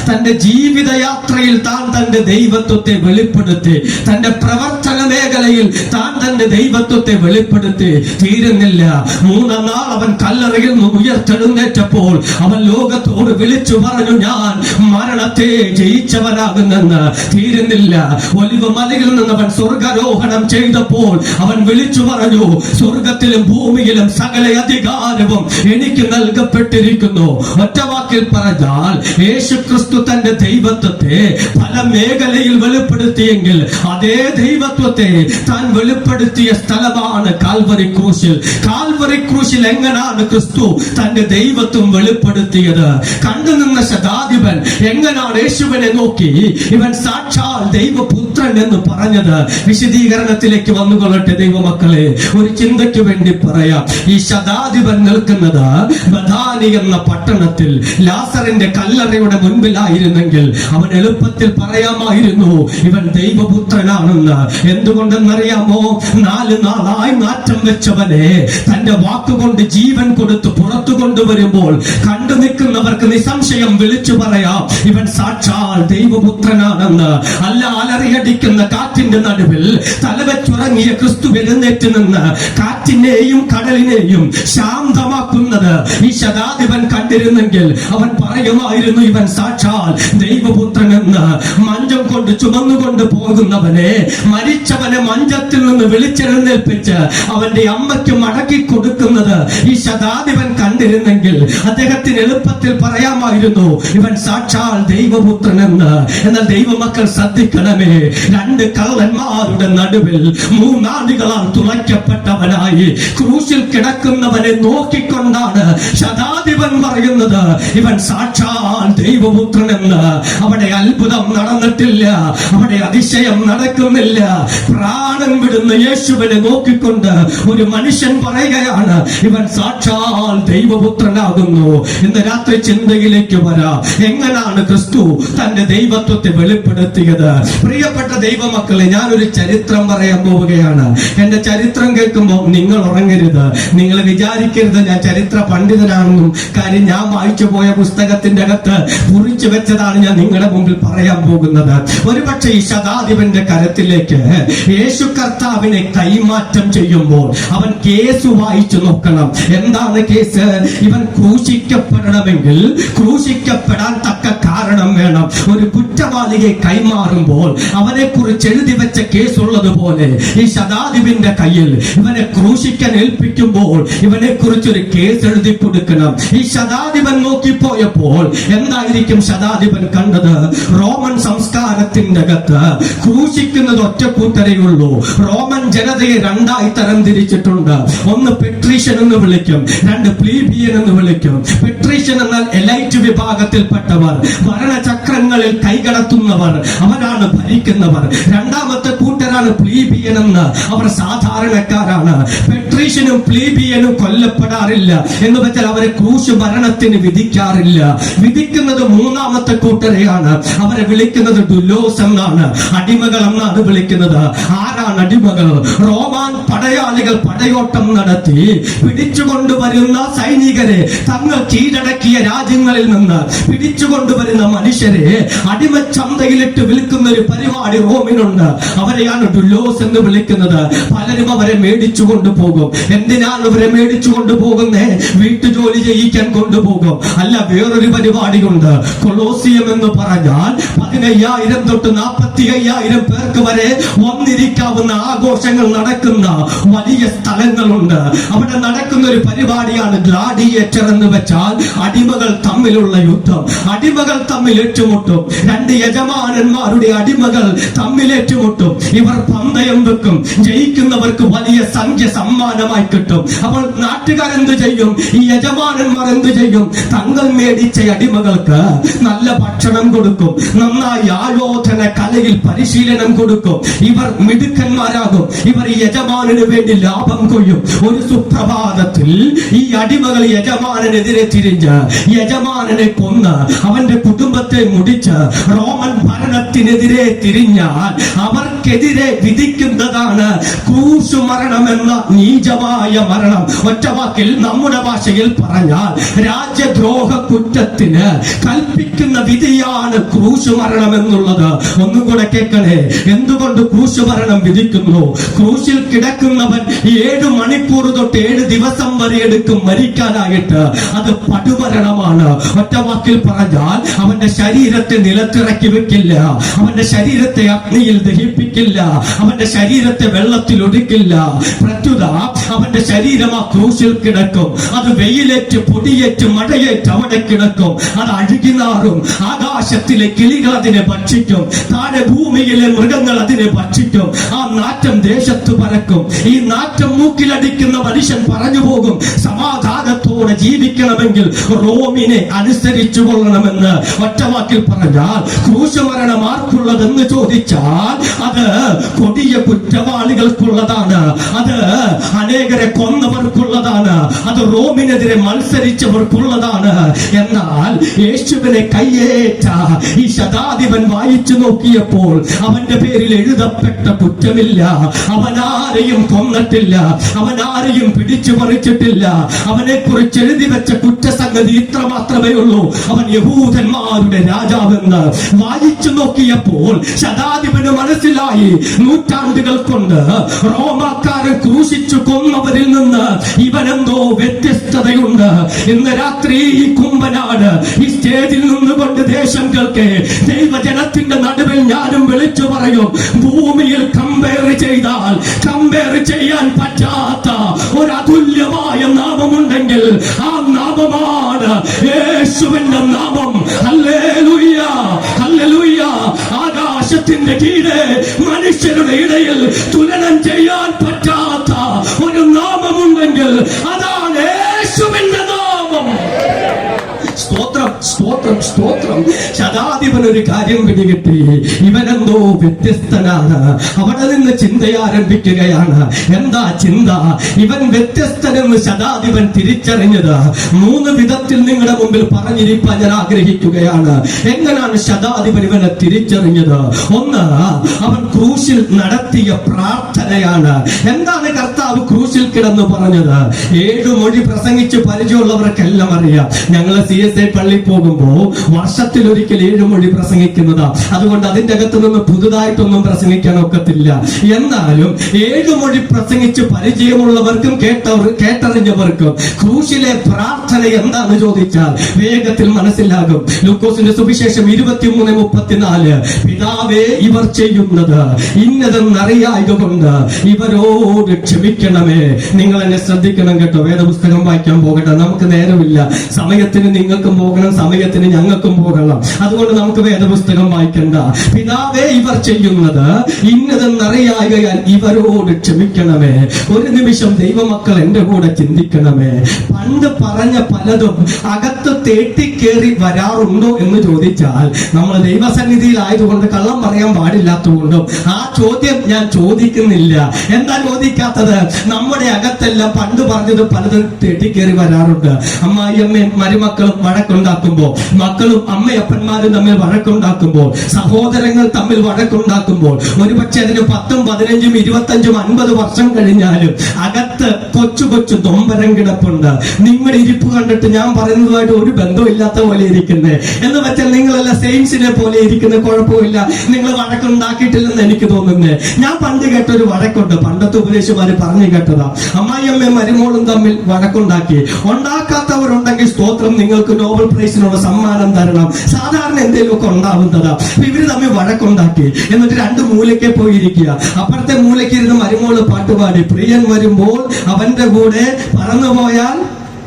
തന്റെ ജീവിതയാത്രയിൽ താൻ തന്റെ ദൈവത്വത്തെ വെളിപ്പെടുത്തി. തന്റെ പ്രവർത്തന മേഖലയിൽ താൻ തന്റെ ദൈവത്വത്തെ വെളിപ്പെടുത്തി തീരുന്നില്ല. മൂന്നാം നാൾ അവൻ കല്ലറയിൽ നിന്ന് ഉയർത്തെഴുന്നേറ്റപ്പോൾ അവൻ ലോകത്തോട് വിളിച്ചു പറഞ്ഞു, ഞാൻ മരണത്തെ ജയിച്ചവനാകുന്നെന്ന്. തീരുന്നില്ല. ഒലിവ് മലയിൽ നിന്ന് അവൻ സ്വർഗാരോഹണം ചെയ്തപ്പോൾ അവൻ വിളിച്ചു പറഞ്ഞു, സ്വർഗത്തിലും ഭൂമിയിലും സകല അധികാരവും എനിക്ക് നൽകപ്പെട്ടിരിക്കുന്നു. ഒറ്റ വാക്കിൽ പറഞ്ഞാൽ യേശു ക്രിസ്തു തന്റെ ദൈവത്വത്തെ പല മേഖലയിൽ വെളിപ്പെടുത്തിയെങ്കിൽ അതേ ദൈവത്വത്തെ താൻ വെളിപ്പെടുത്തിയ സ്ഥലമാണ് കാൽവറി ക്രൂശിൽ. കാൽവറി ക്രൂശിൽ എങ്ങനാണ് ക്രിസ്തു തന്റെ ദൈവത്വം വെളിപ്പെടുത്തിയത്? കണ്ടുനിന്ന ശതാധിപൻ എങ്ങനാണ് യേശുവിനെ നോക്കി ഇവൻ സാക്ഷാൽ ദൈവപുത്രൻ എന്ന് പറഞ്ഞത്? വിശദീകരണത്തിലേക്ക് വന്നുകൊള്ളട്ടെ ദൈവമക്കളെ. ഒരു ചിന്തയ്ക്ക് വേണ്ടി പറയാം. ഈ ശതാധിപൻ നിൽക്കുന്നത് ബഥാനി എന്ന പട്ടണത്തിൽ ലാസറിന്റെ കല്ലറയുടെ മുൻപിലായിരുന്നെങ്കിൽ അവൻ എളുപ്പത്തിൽ പറയാമായിരുന്നു ഇവൻ ദൈവപുത്രനാണെന്ന്. എന്തുകൊണ്ടെന്നറിയാമോ? 4 നാളായി നാറ്റം വെച്ചവനെ തന്റെ വാക്കുകൊണ്ട് ജീവൻ കൊടുത്ത് പുറത്തു കൊണ്ടുവരുമ്പോൾ കണ്ടു നിൽക്കുന്നവർക്ക് നിസംശയം വിളിച്ചു പറയാം ഇവൻ സാക്ഷാൽ ദൈവപുത്രനാണെന്ന്. അല്ല, അലറിയടിക്കുന്ന കാറ്റിന്റെ നടുവിൽ തലവെച്ചുറങ്ങിയ ക്രിസ്തു എഴുന്നേറ്റ് നിന്ന് കാറ്റിനെയും കടലിനെയും ശാന്തമാക്കുന്നത് ഈ ശതാധിപൻ കണ്ടിരുന്നെങ്കിൽ അവൻ പറയുമായിരുന്നു ഇവൻ സാക്ഷാൽ ദൈവപുത്രനെന്ന്. മഞ്ചം കൊണ്ട് ചുമന്നുകൊണ്ട് പോകുന്നവനെ, മരിച്ചവനെ മഞ്ചത്തിൽ നിന്ന് വിളിച്ചെഴുന്നേൽപ്പിച്ച് അവന്റെ അമ്മയ്ക്ക് മടക്കി കൊടുക്കുന്നത് ഈ ശതാധിപൻ കണ്ടിരുന്നെങ്കിൽ അദ്ദേഹത്തിന് എളുപ്പത്തിൽ പറയാമായിരുന്നു ഇവൻ സാക്ഷാൽ ദൈവപുത്രനെന്ന്. എന്നാൽ ദൈവമക്കൾ ശ്രദ്ധിക്കണമേ, 2 കള്ളന്മാരുടെ നടുവിൽ 3 ആണ്ടുകളാൽ തുളയ്ക്കപ്പെട്ടവനായി ക്രൂശിൽ കിടക്കുന്നവനെ നോക്കിക്കൊണ്ടാണ് ശതാധിപൻ പറയുന്നത് ഇവൻ സാക്ഷാൽ ദൈവപുത്രനെന്ന്. അവിടെ അത്ഭുതം നടന്നിട്ടില്ല, അവിടെ അതിശയം നടക്കുന്നില്ല. പ്രാണൻ വിടുന്ന യേശുവിനെ നോക്കിക്കൊണ്ട് ഒരു മനുഷ്യൻ പറയുകയാണ് ഇവൻ സാക്ഷാൽ ദൈവപുത്രനാകുന്നു. ഇന്ന് രാത്രി ചിന്തയിലേക്ക് വരാം. എങ്ങനാണ് ക്രിസ്തു തന്റെ ദൈവത്വത്തെ വെളിപ്പെടുത്തിയത്? പ്രിയപ്പെട്ട ദൈവമക്കളെ, ഞാനൊരു ചരിത്രം പറയാൻ പോവുകയാണ്. എന്റെ ചരിത്രം കേൾക്കുമ്പോൾ നിങ്ങൾ ഉറങ്ങരുത്, നിങ്ങൾ വിചാരിക്കരുത് ഞാൻ ചരിത്ര പണ്ഡിതനാണെന്നും. കാര്യം ഞാൻ വായിച്ചു പോയ പുസ്തകത്തിന്റെ അകത്ത് കുറിച്ചു വെച്ചതാണ് ഞാൻ നിങ്ങളുടെ മുമ്പിൽ പറയാൻ പോകുന്നത്. ഒരുപക്ഷെ ഈ ശതാധിപന്റെ കരത്തിലേക്ക് യേശു കർത്താവിനെ കൈമാറ്റം ചെയ്യുമ്പോൾ അവൻ കേസ് വായിച്ചു നോക്കണം. എന്താണ് കേസ്? ഇവൻ ക്രൂശിക്കപ്പെടണമെങ്കിൽ ക്രൂശിക്കപ്പെടാൻ തക്ക കാരണം വേണം. ഒരു കുറ്റവാളിയെ കൈമാറുമ്പോൾ അവനെ കുറിച്ച് എഴുതി വെച്ച കേസ് ഉള്ളതുപോലെ ഈ ശതാധിപന്റെ കയ്യിൽ ഇവനെ ക്രൂശിക്കാൻ ഏൽപ്പിക്കുമ്പോൾ ഇവനെ കുറിച്ചൊരു കേസ് എഴുതി കൊടുക്കണം. ഈ ശതാധിപൻ നോക്കിപ്പോയപ്പോൾ എന്തായിരിക്കും ശതാധിപൻ കണ്ടത്? റോമൻ സംസ്കാരത്തിന്റെ അകത്ത് ക്രൂശിക്കുന്നത് ഒറ്റ കൂട്ടരേ ഉള്ളൂ. റോമൻ ജനതയെ 2ആയി തരം തിരിച്ചിട്ടുണ്ട്. ഒന്ന് പെട്രീഷ്യൻ എന്ന് വിളിക്കും, 2 പ്ലീബിയൻ എന്ന് വിളിക്കും. പെട്രീഷ്യൻ എന്നാൽ എലൈറ്റ് വിഭാഗത്തിൽപ്പെട്ടവർ, ഭരണചക്രങ്ങളിൽ കൈകടത്തുന്നവർ, അവരാണ് ഭരിക്കുന്നവർ. 2ാമത്തെ കൂട്ടരാണ് പ്ലീബിയൻ എന്ന്, അവർ സാധാരണക്കാരാണ്. പെട്രീഷ്യനും പ്ലീബിയനും കൊല്ലപ്പെടാറില്ല എന്ന് വെച്ചാൽ അവരെ ക്രൂശ് ഭരണത്തിന് വിധിക്കാറില്ല. വിധിക്കുന്നത് 3ാമത്തെ കൂട്ടരെയാണ്. അവരെ വിളിക്കുന്നത് ഡുലോസ് എന്നാണ്, അടിമകൾ എന്നാണ് വിളിക്കുന്നത്. ആരാണ് അടിമകൾ? റോമാൻ പടയാളികൾ പടയോട്ടം നടത്തി പിടിച്ചുകൊണ്ടുവരുന്ന സൈനികരെ, തങ്ങൾ കീഴടക്കിയ രാജ്യങ്ങളിൽ നിന്ന് പിടിച്ചുകൊണ്ടുവരുന്ന മനുഷ്യരെ അടിമച്ചന്തയിലിട്ട് വിൽക്കുന്ന ഒരു പരിപാടി റോമിനുണ്ട്. അവരെയാണ് ഡുലോസ് എന്ന് വിളിക്കുന്നത്. പലരും അവരെ മേടിച്ചു കൊണ്ടുപോകും. എന്തിനാണ് അവരെ മേടിച്ചു കൊണ്ടുപോകുന്നേ? വീട്ടുജോലി ചെയ്യിക്കാൻ കൊണ്ടുപോകും. അല്ല, വേറൊരു പരിപാടിയുണ്ട്. കൊളോസിയം എന്ന് പറഞ്ഞാൽ 15,000 തൊട്ട് 45,000 പേർ പ്രവാചകർക്ക് വരെ വന്നിരിക്കാവുന്ന ആഘോഷങ്ങൾ നടക്കുന്ന വലിയ സ്ഥലങ്ങളുണ്ട്. അവിടെ നടക്കുന്ന ഒരു പരിപാടിയാണ് ഗ്ലാഡിയേറ്റർ എന്ന് വെച്ചാൽ അടിമകൾ തമ്മിലുള്ള യുദ്ധം. അടിമകൾ തമ്മിൽ ഏറ്റുമുട്ടും. രണ്ട് യജമാനന്മാരുടെ അടിമകൾ തമ്മിൽ ഏറ്റുമുട്ടും. ഇവർ പന്തയം വെക്കും. ജയിക്കുന്നവർക്ക് വലിയ സംഖ്യ സമ്മാനമായി കിട്ടും. അപ്പോൾ നാട്ടുകാരെന്ത് ചെയ്യും? ഈ യജമാനന്മാർ എന്ത് ചെയ്യും? തങ്ങൾ മേടിച്ച അടിമകൾക്ക് നല്ല ഭക്ഷണം കൊടുക്കും, നന്നായി ആയോധന കലയിൽ പരിശീലനം കൊടുക്കും. ഇവർ മിടുക്കന്മാരാകും. ഇവർ ഈ യജമാനന് വേണ്ടി ലാഭം കൊയ്യും. ഒരു സുപ്രഭാതത്തിൽ ഈ അടിമകൾ യജമാനെതിരെ തിരിഞ്ഞ് യജമാനനെ കൊന്ന് അവന്റെ കുടുംബത്തെ മുടിച്ച് റോമൻ ഭരണത്തിനെതിരെ തിരിഞ്ഞാൽ അവർക്കെതിരെ വിധിക്കുന്നതാണ് ക്രൂശ് മരണമെന്ന നീചമായ മരണം. ഒറ്റവാക്കിൽ നമ്മുടെ ഭാഷയിൽ പറഞ്ഞാൽ രാജ്യദ്രോഹ കുറ്റത്തിന് കൽപ്പിക്കുന്ന വിധിയാണ് ക്രൂശ് മരണം എന്നുള്ളത്. ഒന്നും കൂടെ കേൾക്കണേ. എന്തുകൊണ്ട് ക്രൂശ് മരണം വിധിക്കുന്നു? ക്രൂശിൽ കിടക്കുന്നവൻ 7 മണിക്കൂർ തൊട്ട് 7 ദിവസം വരെ എടുക്കും മരിക്കാനായിട്ട്. അത് പടുമരണമാണ്. ഒറ്റവാക്കിൽ പറഞ്ഞാൽ അവന്റെ ശരീരത്തെ നിലത്തിറക്കി വെക്കില്ല, അവന്റെ ശരീരത്തെ അഗ്നിയിൽ ദഹിപ്പിക്കില്ല, അവന്റെ ശരീരത്തെ വെള്ളത്തിൽ ഒടുക്കില്ല. പ്രത്യുത അവന്റെ ശരീരം ആ ക്രൂശിൽ കിടക്കും. അത് വെയിലേറ്റ് പൊടിയേറ്റ് മഴയേറ്റ് അവിടെ കിടക്കും. അത് അഴുകി നാറും. ആകാശത്തിലെ കിളികൾ അതിനെ ഭക്ഷിക്കും, താഴെ ഭൂമിയിലെ മൃഗങ്ങൾ അതിനെ ഭക്ഷിക്കും. ആ നാറ്റം ദേശത്ത് പരക്കും. ഈ നാറ്റം മൂക്കിലടിക്കുന്ന മനുഷ്യൻ പറഞ്ഞു പോകും, സമാധാനത്തോടെ ജീവിക്കണമെങ്കിൽ റോമിനെ അനുസരിച്ചു കൊള്ളണമെന്ന്. ഒറ്റവാക്കിൽ പറഞ്ഞാൽ ക്രൂശമരണം ആർക്കുള്ളതെന്ന് ചോദിച്ചാൽ അത് കൊടിയ കുറ്റവാളികൾക്കുള്ളതാണ്. അത് അനേകരെ കൊന്നവർക്കുള്ളതാണ്. അത് റോമിനെതിരെ മത്സരിച്ചവർക്കുള്ളതാണ്. എന്നാൽ യേശുവിനെ കയ്യേറ്റ ഈ ശതാധിപൻ വായിച്ചു നോക്കിയപ്പോൾ അവന്റെ പേരിൽ എഴുതപ്പെട്ട കുറ്റമില്ല. അവനാരെയും കൊന്നിട്ടില്ല, അവനാരെയും പിടിച്ചു പറിച്ചിട്ടില്ല. അവനെ കുറിച്ച് എഴുതി വെച്ച കുറ്റസംഗതി ഇത്ര മാത്രമേ ഉള്ളൂ, അവൻ യഹൂദന്മാരുടെ രാജാവെന്ന്. വായിച്ചു നോക്കിയപ്പോൾ ശതാധിപന് മനസ്സിലായി, നൂറ്റാണ്ടുകൾ കൊണ്ട് റോമാക്കാരൻ ക്രൂശിച്ചു കൊന്നവരിൽ നിന്ന് ഇവനെന്തോ വ്യത്യസ്തതയുണ്ട്. ഇന്ന് രാത്രി ഈ കുമ്പനാട് ഈ സ്റ്റേജിൽ നിന്നുകൊണ്ട് ദേശം കേൾക്കെ ദൈവജനത്തിന്റെ നടുവിൽ ഞാനും വിളിച്ചു പറയും, ഭൂമിയിൽ കമ്പയർ ചെയ്താൽ കമ്പയർ ചെയ്യാൻ പറ്റാത്ത ഒരു അതുല്യമായ നാമമുണ്ടെങ്കിൽ ആ നാമമാണ് യേശുവിന്റെ നാമം. Hallelujah, hallelujah. ആകാശത്തിന്റെ കീഴെ മനുഷ്യരുടെ ഇടയിൽ തുലനം ചെയ്യാൻ പറ്റാത്ത ഒരു നാമമുണ്ടെങ്കിൽ അതാണ് യേശുവിന്റെ നാമം. സ്തോത്രം, സ്തോത്രം, സ്തോത്രം. ശതാധിപൻ ഒരു കാര്യം പിടികിട്ടി, ഇവനെന്തോ വ്യത്യസ്തനാണ്. അവിടെ നിന്ന് ചിന്ത ആരംഭിക്കുകയാണ്. എന്താ ചിന്ത? ഇവൻ വ്യത്യസ്തനെന്ന് ശതാധിപൻ തിരിച്ചറിഞ്ഞത് 3 വിധത്തിൽ നിങ്ങളുടെ മുമ്പിൽ പറഞ്ഞിരിക്കാൻ ഞാൻ ആഗ്രഹിക്കുകയാണ്. എങ്ങനെയാണ് ശതാധിപൻ ഇവനെ തിരിച്ചറിഞ്ഞത്? ഒന്ന്, അവൻ ക്രൂശിൽ നടത്തിയ പ്രാർത്ഥനയാണ്. എന്താണ് കർത്താവ് ക്രൂശിൽ കിടന്ന് പറഞ്ഞത്? 7 മൊഴി പ്രസംഗിച്ച് പരിചയമുള്ളവർക്കെല്ലാം അറിയാം. ഞങ്ങൾ CSI പള്ളി പോകുമ്പോ വർഷത്തിൽ ഒരിക്കൽ 7 മൊഴി പ്രസംഗിക്കുന്നതാ. അതുകൊണ്ട് അതിന്റെ അകത്ത് നിന്ന് പുതുതായിട്ടൊന്നും പ്രസംഗിക്കാൻ ഒക്കത്തില്ല. എന്നാലും 7 മൊഴി പ്രസംഗിച്ച് പരിചയമുള്ളവർക്കും കേട്ടറിഞ്ഞവർക്കും ക്രൂശിലെ പ്രാർത്ഥന എന്താന്ന് ചോദിച്ചാൽ വേഗത്തിൽ മനസ്സിലാകും. ലൂക്കോസിന്റെ സുവിശേഷം 23:34, പിതാവേ ഇവർ ചെയ്യുന്നത് ഇന്നതെന്നറിയായതുകൊണ്ട് ഇവരോട് ക്ഷമിക്കണമേ. നിങ്ങൾ എന്നെ ശ്രദ്ധിക്കണം കേട്ടോ. വേദപുസ്തകം വായിക്കാൻ പോകട്ടെ, നമുക്ക് നേരമില്ല. സമയത്തിന് നിങ്ങൾക്കും പോകണം, സമയത്തിന് ഞങ്ങൾക്കും പോകണം. അതുകൊണ്ട് നമുക്ക് വേദപുസ്തകം വായിക്കണ്ട. പിതാവേ ഇവർ ചെയ്യുന്നത് ഇന്നതെന്നറിയായകയാൽ ഇവരോട് ക്ഷമിക്കണമേ. ഒരു നിമിഷം ദൈവമക്കൾ എന്റെ കൂടെ ചിന്തിക്കണമേ. പണ്ട് പറഞ്ഞ പലതും അകത്ത് തേട്ടിക്കേറി വരാറുണ്ടോ എന്ന് ചോദിച്ചാൽ നമ്മൾ ദൈവസന്നിധിയിലായതുകൊണ്ട് കള്ളം പറയാൻ പാടില്ലാത്തതുകൊണ്ടും ആ ചോദ്യം ഞാൻ ചോദിക്കുന്നില്ല. എന്താ ചോദിക്കാത്തത്? നമ്മുടെ അകത്തെല്ലാം പണ്ട് പറഞ്ഞത് പലതും തേട്ടിക്കേറി വരാറുണ്ട്. അമ്മായിയമ്മയും മരുമക്കളും വഴക്കുണ്ടാക്കുമ്പോൾ, മക്കളും അമ്മയപ്പന്മാരും തമ്മിൽ വഴക്കുണ്ടാക്കുമ്പോൾ, സഹോദരങ്ങൾ തമ്മിൽ വഴക്കുണ്ടാക്കുമ്പോൾ, ഒരുപക്ഷെ അതിന് 10, 15, 25, 50 വർഷം കഴിഞ്ഞാലും അകത്ത് അകത്ത് കൊച്ചു കൊച്ചു നൊമ്പരം കിടപ്പുണ്ട്. നിങ്ങളുടെ ഇരിപ്പ് കണ്ടിട്ട് ഞാൻ പറയുന്നതുമായിട്ട് ഒരു ബന്ധമില്ലാത്ത പോലെ ഇരിക്കുന്നത് എന്ന് വെച്ചാൽ നിങ്ങളെല്ലാം സെയിൻസിനെ പോലെ ഇരിക്കുന്ന, കുഴപ്പമില്ല, നിങ്ങൾ വഴക്കുണ്ടാക്കിയിട്ടില്ലെന്ന് എനിക്ക് തോന്നുന്നത്. ഞാൻ പണ്ട് കേട്ടൊരു വഴക്കുണ്ട്, പണ്ടത്തെ ഉപദേശിമാര് പറഞ്ഞു കേട്ടതാ. അമ്മായിയമ്മയും മരുമോളും തമ്മിൽ വഴക്കുണ്ടാക്കി. ഉണ്ടാക്കാത്തവരുണ്ടെങ്കിൽ സ്തോത്രം, നിങ്ങൾക്ക് നോബൽ പ്രൈസിനുള്ള സമ്മാനം തരണം. സാധാരണ എന്തെങ്കിലുമൊക്കെ ഉണ്ടാവുന്നതാ. ഇവര് തമ്മിൽ വഴക്കുണ്ടാക്കി. എന്നിട്ട് രണ്ട് മൂലയ്ക്ക് പോയിരിക്കുക. അപ്പുറത്തെ മൂലയ്ക്ക് ഇരുന്ന് മരുമോള് പാട്ടുപാടി, പ്രിയൻ വരുമ്പോൾ അവന്റെ കൂടെ പറന്നുപോയാൽ.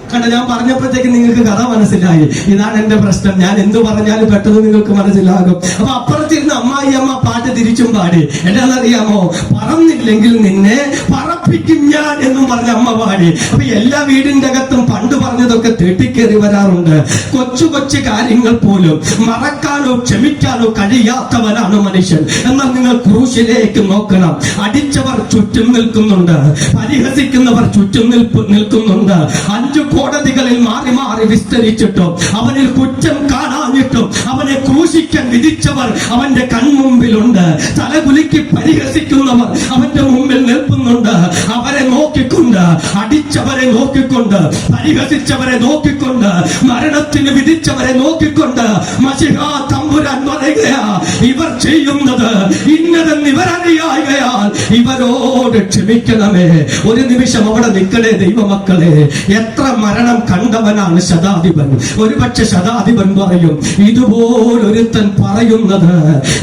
കണ്ട, ഞാൻ പറഞ്ഞപ്പോഴത്തേക്ക് നിങ്ങൾക്ക് കഥ മനസ്സിലായി. ഇതാണ് എന്റെ പ്രശ്നം, ഞാൻ എന്ത് പറഞ്ഞാലും പെട്ടെന്ന് നിങ്ങൾക്ക് മനസ്സിലാകും. അപ്പൊ അപ്പുറത്തിരുന്ന് അമ്മായിയമ്മ പാട്ട് തിരിച്ചും പാടി. എന്താണെന്നറിയാമോ? പറന്നില്ലെങ്കിൽ നിന്നെ പറപ്പിക്കും ഞാൻ എന്നും പറഞ്ഞ അമ്മ പാടി. അപ്പൊ എല്ലാ വീടിന്റെ അകത്തും പണ്ട് പറഞ്ഞതൊക്കെ തെട്ടിക്കേറി വരാറുണ്ട്. കൊച്ചു കൊച്ചു കാര്യങ്ങൾ പോലും മറക്കാനോ ക്ഷമിക്കാനോ കഴിയാത്തവനാണ് മനുഷ്യൻ. എന്നാൽ നിങ്ങൾ ക്രൂശിലേക്ക് നോക്കണം. അടിച്ചവർ ചുറ്റും നിൽക്കുന്നുണ്ട്, പരിഹസിക്കുന്നവർ ചുറ്റും നിൽക്കുന്നുണ്ട്. 5 കോടതികളിൽ മാറി മാറി വിസ്തരിച്ചിട്ടും അവനിൽ കുറ്റം കാണാഞ്ഞിട്ടും അവനെ ക്രൂശിക്കാൻ വിധിച്ചവർ അവന്റെ കൺമുമ്പിലുണ്ട്. തലകുലുക്കി പരിഹസിക്കുന്നവർ അവന്റെ മുമ്പിൽ നിൽക്കുന്നുണ്ട്. അവരെ നോക്കിക്കൊണ്ട്, അടിച്ചവരെ നോക്കിക്കൊണ്ട്, പരിഹസിച്ചവരെ നോക്കിക്കൊണ്ട്, മരണത്തിന് വിധിച്ചവരെ നോക്കിക്കൊണ്ട് മശിഹാ തമ്പുരാൻ പറയുകയാ, ഇവർ ചെയ്യുന്നത് ഇന്നതെന്ന് ഇവരറിയായകയാൽ ഇവരോട് ക്ഷമിക്കണമേ. ഒരു നിമിഷം അവിടെ നിൽക്കണേ ദൈവമക്കളെ. എത്ര മരണം കണ്ടവനാണ് ശതാധിപൻ. ഒരുപക്ഷെ ശതാധിപൻ പറയും, ഇതുപോലൊരുത്തൻ പറയുന്നത്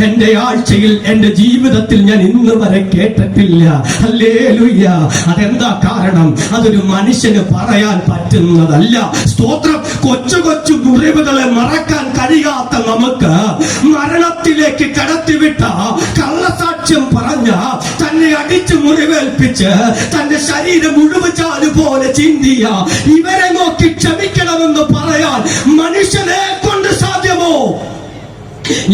എന്റെ ആഴ്ചയിൽ, എന്റെ ജീവിതത്തിൽ ഞാൻ ഇന്ന് വരെ കേട്ടിട്ടില്ല. ഹല്ലേലൂയ. അതെന്താ കാരണം? അതൊരു മനുഷ്യന് പറയാൻ പറ്റുന്നതല്ല. സ്തോത്രം. കൊച്ചു കൊച്ചു മുറിവുകളെ മറക്കാൻ കഴിയാത്ത നമുക്ക് മരണത്തിലേക്ക് കടത്തിവിട്ട, കള്ളസാക്ഷ്യം പറഞ്ഞ, തന്നെ അടിച്ച് മുറിവേൽപ്പിച്ച് തന്റെ ശരീരം മുഴുവൻ പോലെ ചിന്തിയ ഇവരെ നോക്കി ക്ഷമിക്കണമെന്ന് പറയാൻ മനുഷ്യനെ കൊണ്ട് സാധ്യമോ?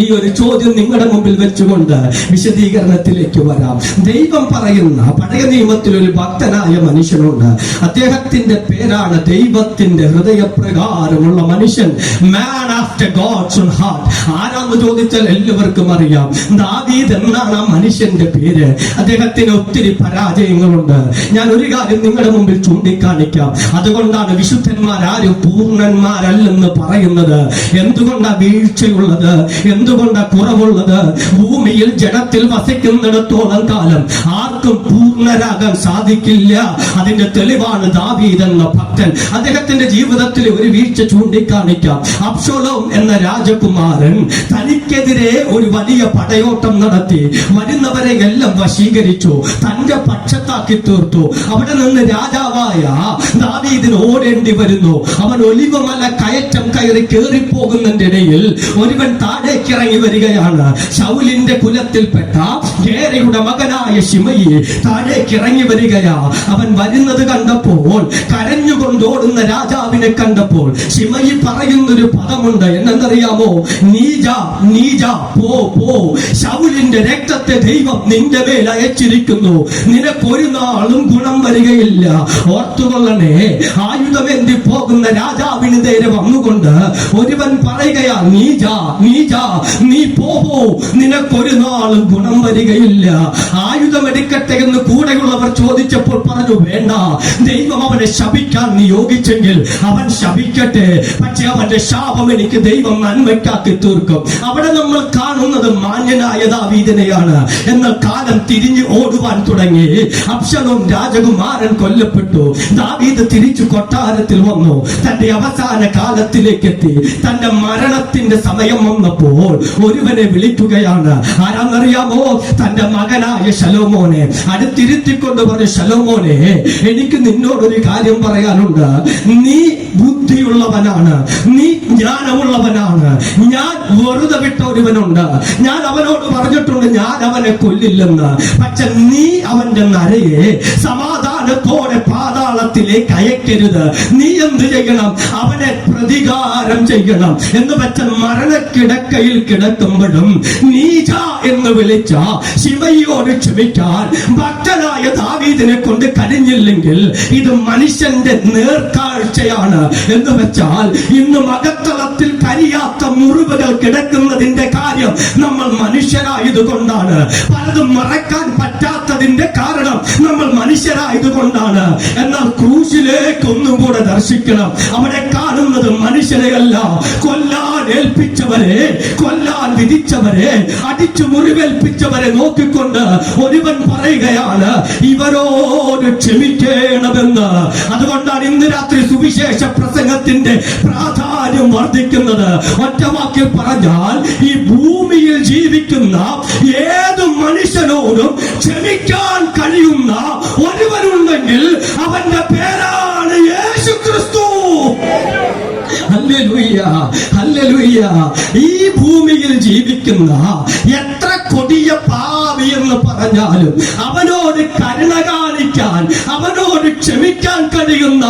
ഈ ഒരു ചോദ്യം നിങ്ങളുടെ മുമ്പിൽ വെച്ചുകൊണ്ട് വിശദീകരണത്തിലേക്ക് വരാം. ദൈവം പറയുന്ന പഴയ നിയമത്തിൽ ഒരു ഭക്തനായ മനുഷ്യനുണ്ട്. അദ്ദേഹത്തിന്റെ പേരാണ് ദൈവത്തിന്റെ ഹൃദയപ്രകാരമുള്ള മനുഷ്യൻ. Man after God's own heart. ആരാന്ന് ചോദിച്ചാൽ എല്ലാവർക്കും അറിയാം. ദാവീദ് എന്നാണ് ആ മനുഷ്യന്റെ പേര്. അദ്ദേഹത്തിന് ഒത്തിരി പരാജയങ്ങളുണ്ട്. ഞാൻ ഒരു കാര്യം നിങ്ങളുടെ മുമ്പിൽ ചൂണ്ടിക്കാണിക്കാം. അതുകൊണ്ടാണ് വിശുദ്ധന്മാരാരും പൂർണ്ണന്മാരല്ലെന്ന് പറയുന്നത്. എന്തുകൊണ്ടാ വീഴ്ചയുള്ളത്? എന്തുകൊണ്ടാ കുറവുള്ളത്? ഭൂമിയിൽ ജഡത്തിൽ വസിക്കുന്നിടത്തോളം കാലം ആർക്കും പൂർണ്ണരാകാൻ സാധിക്കില്ല. അതിന്റെ തെളിവാണ് ദാവീദ് എന്ന ഭക്തൻ. അദ്ദേഹത്തിന്റെ ജീവിതത്തിൽ ഒരു വീഴ്ച ചൂണ്ടിക്കാണിക്കാം. അബ്ശലോം എന്ന രാജകുമാരൻ തനിക്കെതിരെ ഒരു വലിയ പടയോട്ടം നടത്തി. വരുന്നവരെ എല്ലാം വശീകരിച്ചു, തന്റെ പക്ഷത്താക്കി തീർത്തു. അവിടെ നിന്ന് രാജാവായ ദാവീദിന് ഓടേണ്ടി വരുന്നു. അവൻ ഒലിവമല കയറ്റം കയറി കേറിപ്പോകുന്നതിനിടയിൽ ഒരുവൻ താഴേക്ക് ഇറങ്ങി വരികയാണ്. ശൗലിന്റെ കുലത്തിൽപ്പെട്ട ഗേരയുടെ മകനായ ശിമയി താഴേക്ക് ഇറങ്ങി വരികയാ. അവൻ വരുന്നത് കണ്ടപ്പോൾ, കരഞ്ഞുകൊണ്ടോടുന്ന രാജാവിനെ കണ്ടപ്പോൾ ശിമയി പറയുന്നൊരു പദമുണ്ട്. എന്നറിയാമോ? നീജ നീജ, പോ പോ, ശൗലിന്റെ രക്തത്തെ ദൈവം നിന്റെ മേൽ അയച്ചിരിക്കുന്നു, നിനക്കൊരു നാളും ഗുണം വരികയില്ല. ഓർത്തുകൊള്ളണേ, ആയുധമേന്തി പോകുന്ന രാജാവിന് നേരെ വന്നുകൊണ്ട് ഒരുവൻ പറയുകയാ, നീജ നീജ, നീ പോവോ, നിനക്കൊരു നാളും ഗുണം വരികയില്ല. ആയുധമെടുക്കട്ടെ എന്ന് കൂടെയുള്ളവർ ചോദിച്ചപ്പോൾ പറഞ്ഞു, വേണ്ട, ദൈവം അവനെ ശപിക്കാൻ നിയോഗിച്ചെങ്കിൽ അവൻ ശപിക്കട്ടെ, പക്ഷെ അവന്റെ ശാപം എനിക്ക് ദൈവം നന്മയ്ക്കാക്കി തീർക്കും. അവിടെ നമ്മൾ കാണുന്നത് മാന്യനായ ദാവീദിനെയാണ്. എന്നാൽ കാലം തിരിഞ്ഞു ഓടുവാൻ തുടങ്ങി. അബ്ശലോം രാജകുമാരൻ കൊല്ലപ്പെട്ടു. ദാവീദ് തിരിച്ചു കൊട്ടാരത്തിൽ വന്നു. തന്റെ അവസാന കാലത്തിലേക്ക് എത്തി. തന്റെ മരണത്തിന്റെ സമയം വന്നപ്പോൾ ഒരുവനെ വിളിക്കുകയാണ്. ആരാന്നറിയാമോ? തന്റെ മകനായ ശലോമോനെ അടുത്തിരുത്തിക്കൊണ്ട് പറഞ്ഞു, ശലോമോനെ, എനിക്ക് നിന്നോടൊരു കാര്യം പറയാനുണ്ട്. നീ ബുദ്ധിയുള്ളവനാണ്, നീ ജ്ഞാനമുള്ളവനാണ്. ഞാൻ വെറുതെ വിട്ട ഒരുവനുണ്ട്. ഞാൻ അവനോട് പറഞ്ഞിട്ടുണ്ട് ഞാൻ അവനെ കൊല്ലില്ലെന്ന്. പക്ഷെ നീ അവന്റെ നരയെ സമാധാനത്തോടെ പാതാളത്തിലേക്ക് അയക്കരുത്. നീ എന്ത് ചെയ്യണം? അവനെ പ്രതികാരം ചെയ്യണം എന്ന് വെച്ച മരണക്കിടക്കയിൽ കിടക്കുമ്പോഴും നീജ എന്ന് വിളിച്ച ശിവയോട് ക്ഷമിക്കാൻ ഭക്തനായ ദാവീദിനെ കൊണ്ട് കഴിഞ്ഞില്ലെങ്കിൽ ഇത് മനുഷ്യന്റെ നേർക്കാഴ്ചയാണ്. എന്ന് വെച്ചാൽ ഇന്ന് മകത്തളത്തിൽ കരിയാത്ത മുറിവുകൾ കിടക്കുന്നതിന്റെ കാര്യം നമ്മൾ മനുഷ്യരായതുകൊണ്ടാണ്. പലതും മറക്കാൻ പറ്റാത്തതിന്റെ കാരണം നമ്മൾ മനുഷ്യരായതുകൊണ്ടാണ്. എന്നാൽ ക്രൂശിലേക്ക് ഒന്നും കൂടെ ദർശിക്കണം. അവിടെ കാണുന്നത് മനുഷ്യരെയല്ല, കൊല്ലാൻ ഏൽപ്പിച്ചവരെ, കൊല്ലാൻ വിധിച്ചവരെ, അടിച്ചു മുറിവേൽപ്പിച്ചവരെ നോക്കിക്കൊണ്ട് ഒരുവൻ പറയുകയാണ് ഇവരോട് ക്ഷമിക്കണമെന്ന്. അതുകൊണ്ടാണ് ഇന്ന് രാത്രി സുവിശേഷ പ്രസംഗത്തിന്റെ പ്രാധാന്യം വർദ്ധിക്കുന്നത്. ഒറ്റവാക്കിൽ പറഞ്ഞാൽ ഈ ഭൂമിയിൽ ജീവിക്കുന്ന ഏത് മനുഷ്യനോടും ക്ഷമിക്കാൻ കഴിയുന്ന ഒരുവനുണ്ടെങ്കിൽ അവന്റെ പേരാണ് യേശു ക്രിസ്തു. Hallelujah, hallelujah. ഈ ഭൂമിയിൽ ജീവിക്കുന്ന എത്ര കൊടിയ പാവി എന്ന് പറഞ്ഞാലും അവനോട് കരുണ കാണിക്കാൻ, അവനോട് ക്ഷമിക്കാൻ കഴിയുന്ന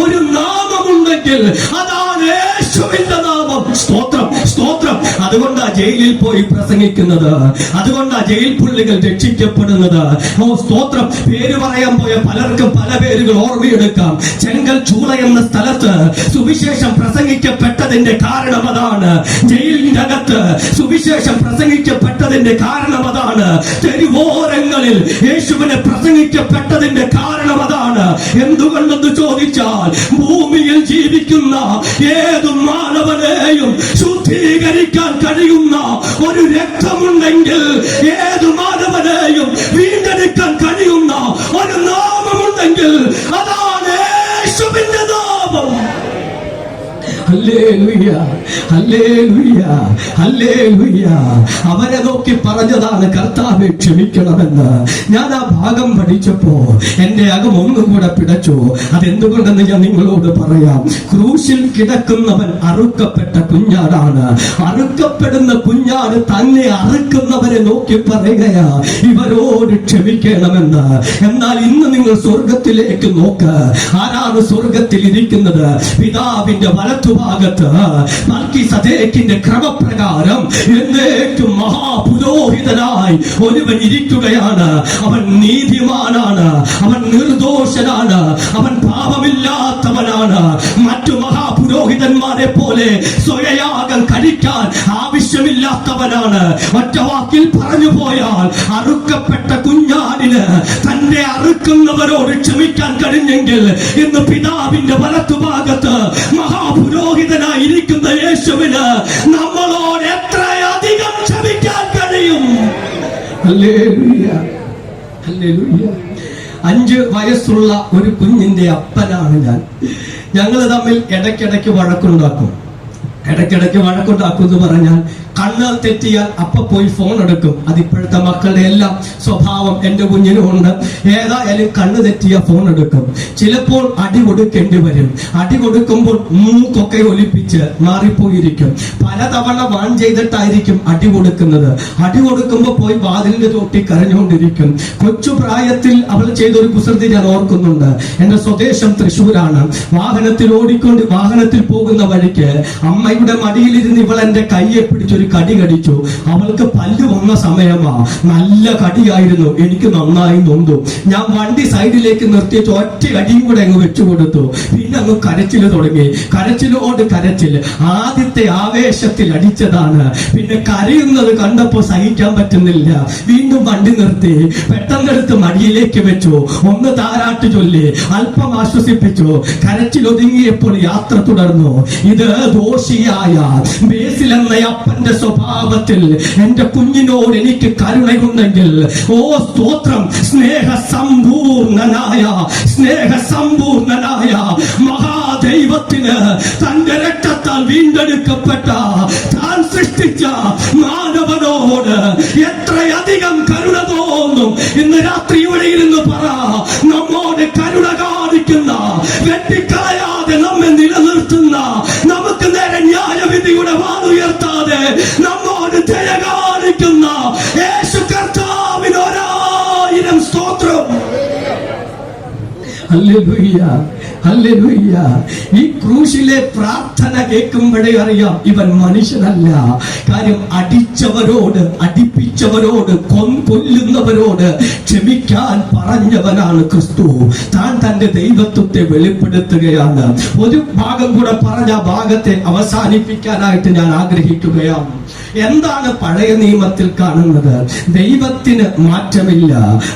ഒരു നാമമുണ്ടെങ്കിൽ അതാണ് യേശുവിന്റെ നാമം. സ്തോത്രം, സ്തോത്രം. അതുകൊണ്ടാ ജയിലിൽ പോയി പ്രസംഗിക്കുന്നത്, അതുകൊണ്ടാ ജയിൽ പുള്ളികൾ രക്ഷിക്കപ്പെടുന്നത്. ഓ സ്തോത്രം. പേര് പറയാൻ പോയ പലർക്കും പല പേരുകൾ ഓർമ്മയെടുക്കാം. ചെങ്കൽ ചൂള എന്ന സ്ഥലത്ത് സുവിശേഷം പ്രസംഗിക്കപ്പെട്ടതിന്റെ കാരണം അതാണ്. ജയിലിന്റെ അകത്ത് സുവിശേഷം പ്രസംഗിക്കപ്പെട്ടതിന്റെ കാരണം അതാണ്. തെരുവോരങ്ങളിൽ യേശുവിനെ പ്രസംഗിക്കപ്പെട്ടതിന്റെ കാരണം അതാണ്. എന്തുകൊണ്ടെന്ന് ചോദിച്ചാൽ ഭൂമിയിൽ ജീവിക്കുന്ന ഏതു മാനവനെയും ശുദ്ധീകരിക്കാൻ കഴിയുന്ന ഒരു രക്തമുണ്ടെങ്കിൽ, ഏതു മാനവനെയും വീണ്ടെടുക്കാൻ കഴിയുന്ന ഒരു നാമമുണ്ടെങ്കിൽ അതാണ് യേശുവിന്റെ നാമം. Hallelujah, hallelujah, hallelujah. അവരെ നോക്കി പറഞ്ഞതാണ് കർത്താവെ ക്ഷമിക്കണമെന്ന്. ഞാൻ ആ ഭാഗം പഠിച്ചപ്പോ എന്റെ അകം ഒന്നും കൂടെ പിടച്ചു. അതെന്തുകൊണ്ടെന്ന് ഞാൻ നിങ്ങളോട് പറയാം. ക്രൂശിൽ കിടക്കുന്നവൻ അറുക്കപ്പെട്ട കുഞ്ഞാടാണ്. അറുക്കപ്പെടുന്ന കുഞ്ഞാട് തന്നെ അറുക്കുന്നവരെ നോക്കി പറയുകയാ ഇവരോട് ക്ഷമിക്കണമെന്ന്. എന്നാൽ ഇന്ന് നിങ്ങൾ സ്വർഗത്തിലേക്ക് നോക്ക്. ആരാണ് സ്വർഗത്തിൽ ഇരിക്കുന്നത്? പിതാവിന്റെ വലത്തുഭാഗത്ത് മൽക്കീസദേക്കിന്റെ ക്രമപ്രകാരം എന്നേക്കും മഹാപുരോഹിതനായി ഒരുവൻ ഇരിക്കുകയാണ്. അവൻ നീതിമാനാണ്, അവൻ നിർദോഷനാണ്, അവൻ പാപമില്ലാത്തവനാണ്. മറ്റു മഹാപുരോഹിതന്മാരെ പോലെ സ്വയയാഗം കഴിക്കാൻ ആവശ്യമില്ലാത്തവനാണ്. ഒറ്റ വാക്കിൽ പറഞ്ഞു പോയാൽ അറുക്കപ്പെട്ട കുഞ്ഞാടിന് തന്റെ അറുക്കുന്നവരോട് ക്ഷമിക്കാൻ കഴിഞ്ഞെങ്കിൽ ഇന്ന് പിതാവിന്റെ വലത്തുഭാഗത്ത് മഹാപുരോഹിതനായിരിക്കുന്ന യേശുവിന് നമ്മളോട് എത്രയധികം ക്ഷമിക്കാൻ കഴിയും. Hallelujah, hallelujah. 5 വയസ്സുള്ള ഒരു കുഞ്ഞിന്റെ അപ്പനാണ് ഞാൻ. ഞങ്ങൾ തമ്മിൽ ഇടയ്ക്കിടയ്ക്ക് വഴക്കുണ്ടാക്കും. ഇടയ്ക്കിടയ്ക്ക് വഴക്കുണ്ടാക്കും എന്ന് പറഞ്ഞാൽ കണ്ണ് തെറ്റിയാൽ അപ്പ പോയി ഫോൺ എടുക്കും. അതിപ്പോഴത്തെ മക്കളുടെ എല്ലാം സ്വഭാവം എന്റെ കുഞ്ഞിനും ഉണ്ട്. ഏതായാലും കണ്ണ് തെറ്റിയ ഫോൺ എടുക്കും. ചിലപ്പോൾ അടി കൊടുക്കേണ്ടി വരും. അടി കൊടുക്കുമ്പോൾ മൂക്കൊക്കെ ഒലിപ്പിച്ച് മാറിപ്പോയിരിക്കും. പലതവണ വാൺ ചെയ്തിട്ടായിരിക്കും അടി കൊടുക്കുന്നത്. അടി കൊടുക്കുമ്പോൾ പോയി വാതിലിന്റെ തൊട്ടി കരഞ്ഞുകൊണ്ടിരിക്കും. കൊച്ചു പ്രായത്തിൽ അവൾ ചെയ്തൊരു കുസൃതി ഞാൻ ഓർക്കുന്നുണ്ട്. എന്റെ സ്വദേശം തൃശ്ശൂരാണ്. വാഹനത്തിൽ പോകുന്ന വഴിക്ക് അമ്മയുടെ മടിയിലിരുന്ന് ഇവൾ എന്റെ കയ്യെ പിടിച്ചൊരു കടി കടിച്ചു. അവൾക്ക് പല്ല് വന്ന സമയമാ. നല്ല കടിയായിരുന്നു. എനിക്ക് നന്നായി നൊന്തു. ഞാൻ വണ്ടി സൈഡിലേക്ക് നിർത്തിയിട്ട് ഒറ്റ അടിയും കൂടെ അങ്ങ് വെച്ചു കൊടുത്തു. പിന്നെ അങ്ങ് കരച്ചില് തുടങ്ങി. കരച്ചിലോട് കരച്ചിൽ. ആദ്യത്തെ ആവേശത്തിൽ അടിച്ചതാണ്. പിന്നെ കരയുന്നത് കണ്ടപ്പോ സഹിക്കാൻ പറ്റുന്നില്ല. വീണ്ടും വണ്ടി നിർത്തി പെട്ടെന്നെടുത്ത് മടിയിലേക്ക് വെച്ചു. ഒന്ന് താരാട്ട് ചൊല്ലി അല്പം ആശ്വസിപ്പിച്ചു. കരച്ചിൽ ഒതുങ്ങിയപ്പോൾ യാത്ര തുടർന്നു. ഇത് ദോഷിയായ ബേസിൽ എന്ന അപ്പന്റെ സ്വഭാവത്തിൽ എന്റെ കുഞ്ഞിനോട് എനിക്ക് കരുണയുണ്ടെങ്കിൽ, ഓ സ്തോത്രം, സ്നേഹസമ്പൂർണനായ മഹാദൈവത്തിന് തന്റെ രക്തത്താൽ വീണ്ടെടുക്കപ്പെട്ട താൻ സൃഷ്ടിച്ച മാനവനോട് എത്രയധികം കരുണ തോന്നും. ഇന്ന് രാത്രി ഇവിടെ ഇരുന്ന് പറ, നമ്മോട് കരുണ കാണിക്കുന്ന, വെട്ടിക്കളയാതെ നമ്മെ നിലനിർത്തുന്ന, നമുക്ക് നേരെ ന്യായവിധിയുടെ വാളുയർത്താതെ നമ്മോട് ദയ കാണിക്കുന്ന യേശു കർത്താവിന് 1000 സ്തോത്രം. Hallelujah, hallelujah. ഈ ക്രൂശിലെ പ്രാർത്ഥന കേൾക്കുമ്പോഴേ അറിയാം ഇവൻ മനുഷ്യനല്ല. കാര്യം അടിച്ചവരോട്, അടിപ്പിച്ചവരോട്, കൊല്ലുന്നവരോട് ക്ഷമിക്കാൻ പറഞ്ഞവനാണ് ക്രിസ്തു. താൻ തന്റെ ദൈവത്വത്തെ വെളിപ്പെടുത്തുകയാണ്. ഒരു ഭാഗം കൂടെ പറഞ്ഞ ഭാഗത്തെ അവസാനിപ്പിക്കാനായിട്ട് ഞാൻ ആഗ്രഹിക്കുകയാണ്. എന്താണ് പഴയ നിയമത്തിൽ കാണുന്നത്? ദൈവത്തിന് മാറ്റമില്ല.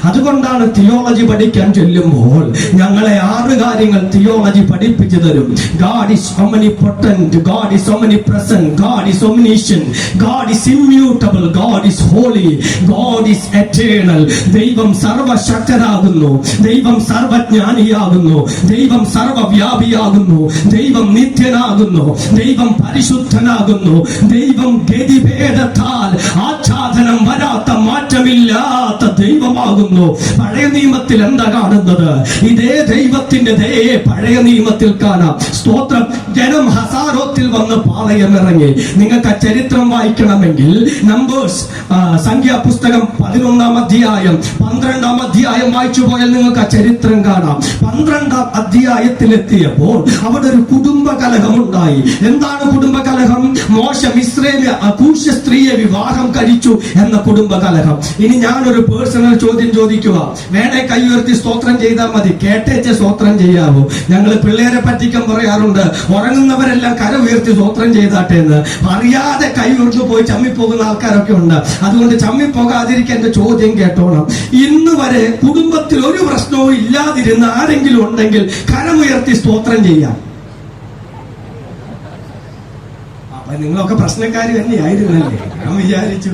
അതുകൊണ്ടാണ് തിയോളജി പഠിക്കാൻ ചൊല്ലുമ്പോൾ ഞങ്ങളെ 6 കാര്യങ്ങൾ തിയോളജി പഠിപ്പിച്ചു തരും. God is omnipotent, God is omnipresent, God is omniscient, God is immutable, God is holy, God is eternal. ദൈവം സർവശക്തനാകുന്നു, ദൈവം സർവജ്ഞാനിയാകുന്നു, ദൈവം സർവവ്യാപിയാകുന്നു, ദൈവം നിത്യനാകുന്നു, ദൈവം പരിശുദ്ധനാകുന്നു, ദൈവം ഗതിഭേദത്താൽ ആച്ഛാദനം വരാത്ത മാറ്റമില്ലാത്ത ദൈവമാകുന്നു. പഴയ നിയമത്തിൽ എന്താ കാണുന്നത്? ഇതേ ദൈവത്തിന്റെ ദയയെ പഴയ നിയമത്തിൽ കാണാം. സ്തോത്രം. ജനം ഹസാരോത്തിൽ വന്ന് പാളയമിറങ്ങി. നിങ്ങൾക്ക് ആ ചരിത്രം വായിക്കണമെങ്കിൽ നമ്പേഴ്സ്, സംഖ്യാപുസ്തകം 11-ാം അധ്യായം 12-ാം അധ്യായം വായിച്ചു പോയാൽ നിങ്ങൾക്ക് ആ ചരിത്രം കാണാം. 12-ാം അധ്യായത്തിലെത്തിയപ്പോൾ അവിടെ ഒരു കുടുംബ കലഹമുണ്ടായി. എന്താണ് കുടുംബ കലഹം? മോശ മിസ്രൈമിലെ അകൂശ സ്ത്രീയെ വിവാഹം കഴിച്ചു എന്ന കുടുംബ കലഹം. ഇനി ഞാനൊരു പേഴ്സണൽ ചോദ്യം ചോദിക്കുക. വേണേ കൈ ഉയർത്തി സ്തോത്രം ചെയ്താൽ മതി, കേട്ടേച്ച് സ്തോത്രം ചെയ്യാവൂ. ഞങ്ങൾ പിള്ളേരെ പറ്റിക്കാൻ പറയാറുണ്ട്, ഉറങ്ങുന്നവരെല്ലാം കര ഉയർത്തി സ്തോത്രം ചെയ്താട്ടെ എന്ന്. അറിയാതെ കൈ ഉയർന്നു പോയി ചമ്മിപ്പോകുന്ന ആൾക്കാരൊക്കെ ഉണ്ട്. അതുകൊണ്ട് ചമ്മിപ്പോകാതിരിക്കാൻ എന്റെ ചോദ്യം കേട്ടോണം. ഇന്ന് വരെ കുടുംബത്തിൽ ഒരു പ്രശ്നവും ഇല്ലാതിരുന്ന ആരെങ്കിലും ഉണ്ടെങ്കിൽ കരമുയർത്തി സ്തോത്രം ചെയ്യാം. നിങ്ങളൊക്കെ പ്രശ്നക്കാർ തന്നെയായിരുന്നല്ലേ? ഞാൻ വിചാരിച്ചു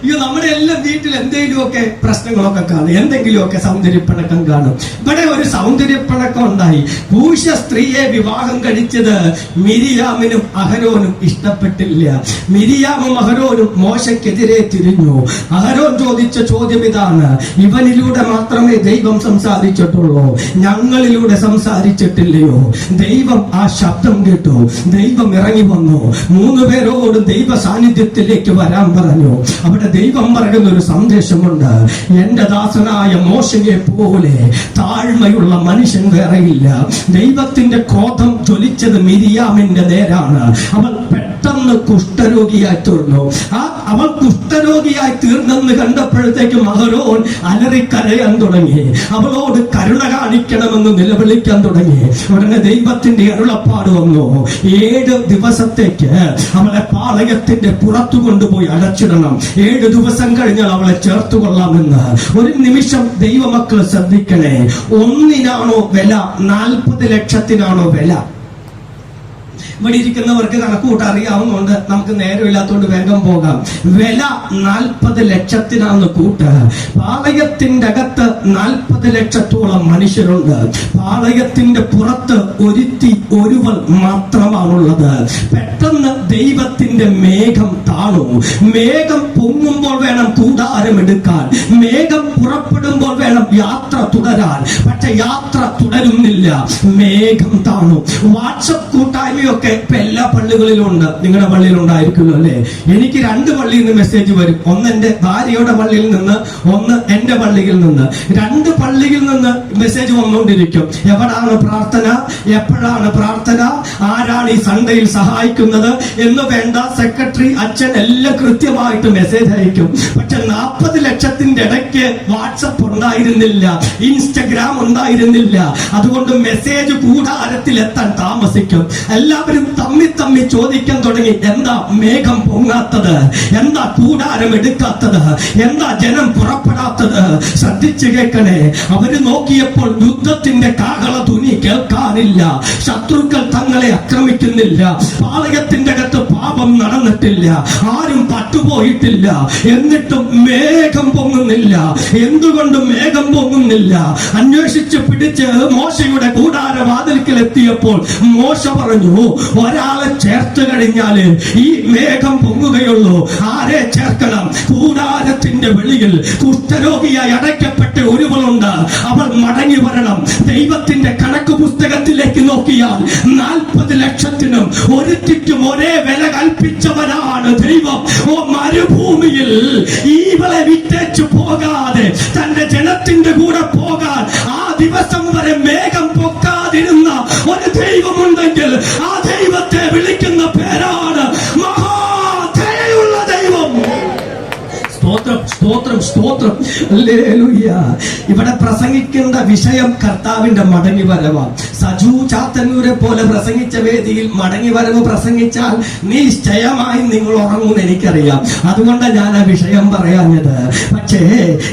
അയ്യോ നമ്മുടെ എല്ലാം വീട്ടിൽ എന്തെങ്കിലുമൊക്കെ പ്രശ്നങ്ങളൊക്കെ കാണും, എന്തെങ്കിലുമൊക്കെ സൗന്ദര്യപ്പിണക്കം കാണും. ഇവിടെ ഒരു സൗന്ദര്യപ്പിണക്കം ഉണ്ടായി. കൂശ സ്ത്രീയെ വിവാഹം കഴിച്ചത് മിരിയാമിനും അഹരോനും ഇഷ്ടപ്പെട്ടില്ല. മിരിയാമും അഹരോനും മോശക്കെതിരെ തിരിഞ്ഞു. അഹരോൻ ചോദിച്ച ചോദ്യം ഇതാണ്: ഇവനിലൂടെ മാത്രമേ ദൈവം സംസാരിച്ചിട്ടുള്ളൂ, ഞങ്ങളിലൂടെ സംസാരിച്ചിട്ടില്ലയോ? ദൈവം ആ ശബ്ദം കേട്ടു. ദൈവം ഇറങ്ങി വന്നു. 3 പേരോട് ദൈവ സാന്നിധ്യത്തിലേക്ക് വരാൻ പറഞ്ഞു. അവിടെ ദൈവം പറയുന്ന ഒരു സന്ദേശമുണ്ട്: എന്റെ ദാസനായ മോശയെ പോലെ താഴ്മയുള്ള മനുഷ്യൻ വേറെയില്ല. ദൈവത്തിന്റെ ക്രോധം ജ്വലിച്ചത് മിരിയാമിന്റെ നേരാണ്. അവൾ പെട്ടെന്ന് കുഷ്ഠരോഗിയായി തീർന്നു. അവൾ കുഷ്ഠരോഗിയായി തീർന്നെന്ന് കണ്ടപ്പോഴത്തേക്കും അഹരോൻ അലറിക്കരയാൻ തുടങ്ങി. അവളോട് കരുണ കാണിക്കണമെന്ന് നിലവിളിക്കാൻ തുടങ്ങി. ഉടനെ ദൈവത്തിന്റെ അരുളപ്പാട് വന്നു: 7 ദിവസത്തേക്ക് അവളെ പാളയത്തിന്റെ പുറത്തു കൊണ്ടുപോയി അടച്ചിടണം. 7 ദിവസം കഴിഞ്ഞാൽ അവളെ ചേർത്തു കൊള്ളാമെന്ന്. ഒരു നിമിഷം ദൈവമക്കൾ ശ്രദ്ധിക്കണേ. ഒന്നിനാണോ വില? 40 ലക്ഷത്തിനാണോ വില? ഇവിടെ ഇരിക്കുന്നവർക്ക് കണക്കൂട്ട് അറിയാവുന്നതുകൊണ്ട് നമുക്ക് നേരമില്ലാത്തതുകൊണ്ട് വേഗം പോകാം. വില 40 ലക്ഷത്തിനാണ് കൂട്ട്. പാളയത്തിന്റെ അകത്ത് 40 ലക്ഷത്തോളം മനുഷ്യരുണ്ട്. പാളയത്തിന്റെ പുറത്ത് ഒരുവൾ മാത്രമാണുള്ളത്. പെട്ടെന്ന് ദൈവത്തിന്റെ മേഘം താണു. മേഘം പൊങ്ങുമ്പോൾ വേണം കൂടാരം എടുക്കാൻ, മേഘം പുറപ്പെടുമ്പോൾ വേണം യാത്ര തുടരാൻ. പക്ഷെ യാത്ര തുടരുന്നില്ല, മേഘം താണു. വാട്സപ്പ് കൂട്ടായ്മയൊക്കെ ഇപ്പൊ എല്ലാ പള്ളികളിലും ഉണ്ട്. നിങ്ങളുടെ പള്ളിയിൽ ഉണ്ടായിരിക്കുമല്ലോ അല്ലെ? എനിക്ക് 2 പള്ളിയിൽ നിന്ന് മെസ്സേജ് വരും. ഒന്ന് എന്റെ ഭാര്യയുടെ പള്ളിയിൽ നിന്ന്, ഒന്ന് എന്റെ പള്ളിയിൽ നിന്ന്. 2 പള്ളിയിൽ നിന്ന് മെസ്സേജ് വന്നുകൊണ്ടിരിക്കും. എവിടാണ് പ്രാർത്ഥന, എപ്പോഴാണ് പ്രാർത്ഥന, ആരാണ് ഈ സൺഡേയിൽ സഹായിക്കുന്നത് എന്ന് വേണ്ട. സെക്രട്ടറി, അച്ഛൻ എല്ലാം കൃത്യമായിട്ട് മെസ്സേജ് അയക്കും. പക്ഷെ 40 ലക്ഷത്തിന്റെ ഇടയ്ക്ക് വാട്സപ്പ് ഉണ്ടായിരുന്നില്ല, ഇൻസ്റ്റഗ്രാം ഉണ്ടായിരുന്നില്ല. അതുകൊണ്ട് മെസ്സേജ് കൂടാരത്തിൽ എത്താൻ താമസിക്കും. എല്ലാവരും തമ്മി ചോദിക്കാൻ തുടങ്ങി: എന്താ മേഘം പൊങ്ങാത്തത്? എന്താ കൂടാരം എടുക്കാത്തത്? എന്താ ജനം പുറപ്പെടാത്തത്? ശ്രദ്ധിച്ചു കേൾക്കണേ. അവര് നോക്കിയപ്പോൾ യുദ്ധത്തിന്റെ കാഹള ധ്വനി കേൾക്കാനില്ല. ശത്രുക്കൾ തങ്ങളെ ആക്രമിക്കുന്നില്ല. പാളയത്തിന്റെ അകത്ത് പാപം നടന്നിട്ടില്ല. ആരും പട്ടുപോയിട്ടില്ല. എന്നിട്ടും മേഘം പൊങ്ങുന്നില്ല. എന്തുകൊണ്ട് മേഘം പൊങ്ങുന്നില്ല? അന്വേഷിച്ച് പിടിച്ച് മോശയുടെ കൂടാര വാതിൽക്കൽ എത്തിയപ്പോൾ മോശ പറഞ്ഞു: ഒരാളെ ചേർത്ത് കഴിഞ്ഞാല് ഈ മേഘം പൊങ്ങുകയുള്ളൂ. ആരെ ചേർക്കണം? കൂടാരത്തിന്റെ വെളിയിൽ കുഷ്ഠരോഗിയായി അടയ്ക്കപ്പെട്ട ഒരുവളുണ്ട്. അവൾ മടങ്ങി വരണം. ദൈവത്തിന്റെ കണക്ക് പുസ്തകത്തിലേക്ക് നോക്കിയാൽ 40 ലക്ഷത്തിനും ഒരുത്തിക്കും ഒരേ വില കൽപ്പിച്ചവനാണ് ദൈവം. ഓ മരുഭൂമിയിൽ ഇവളെ വിറ്റേച്ചു പോകാതെ തന്റെ ജനത്തിന്റെ കൂടെ പോകാൻ ആ ദിവസം വരെ മേഘം പൊക്കാതെ ചെയ്യാതിരുന്ന ഒരു ദൈവമുണ്ടെങ്കിൽ ആ ദൈവത്തെ വിളിക്കുന്ന പേരാണ് മഹാദയുള്ള ദൈവം. സ്തോത്രം, സ്തോത്രം, സ്തോത്രം. ഹല്ലേലൂയ. ഇവിടെ പ്രസംഗിക്കേണ്ട വിഷയം കർത്താവിന്റെ മടങ്ങി വരവാ. സജു ചാത്തന്നൂരെ പോലെ പ്രസംഗിച്ച വേദിയിൽ മടങ്ങി വരവ് പ്രസംഗിച്ചാൽ നിശ്ചയമായി നിങ്ങൾ ഉറങ്ങും എനിക്കറിയാം. അതുകൊണ്ട് ഞാൻ ആ വിഷയം പറയാഞ്ഞത്. പക്ഷേ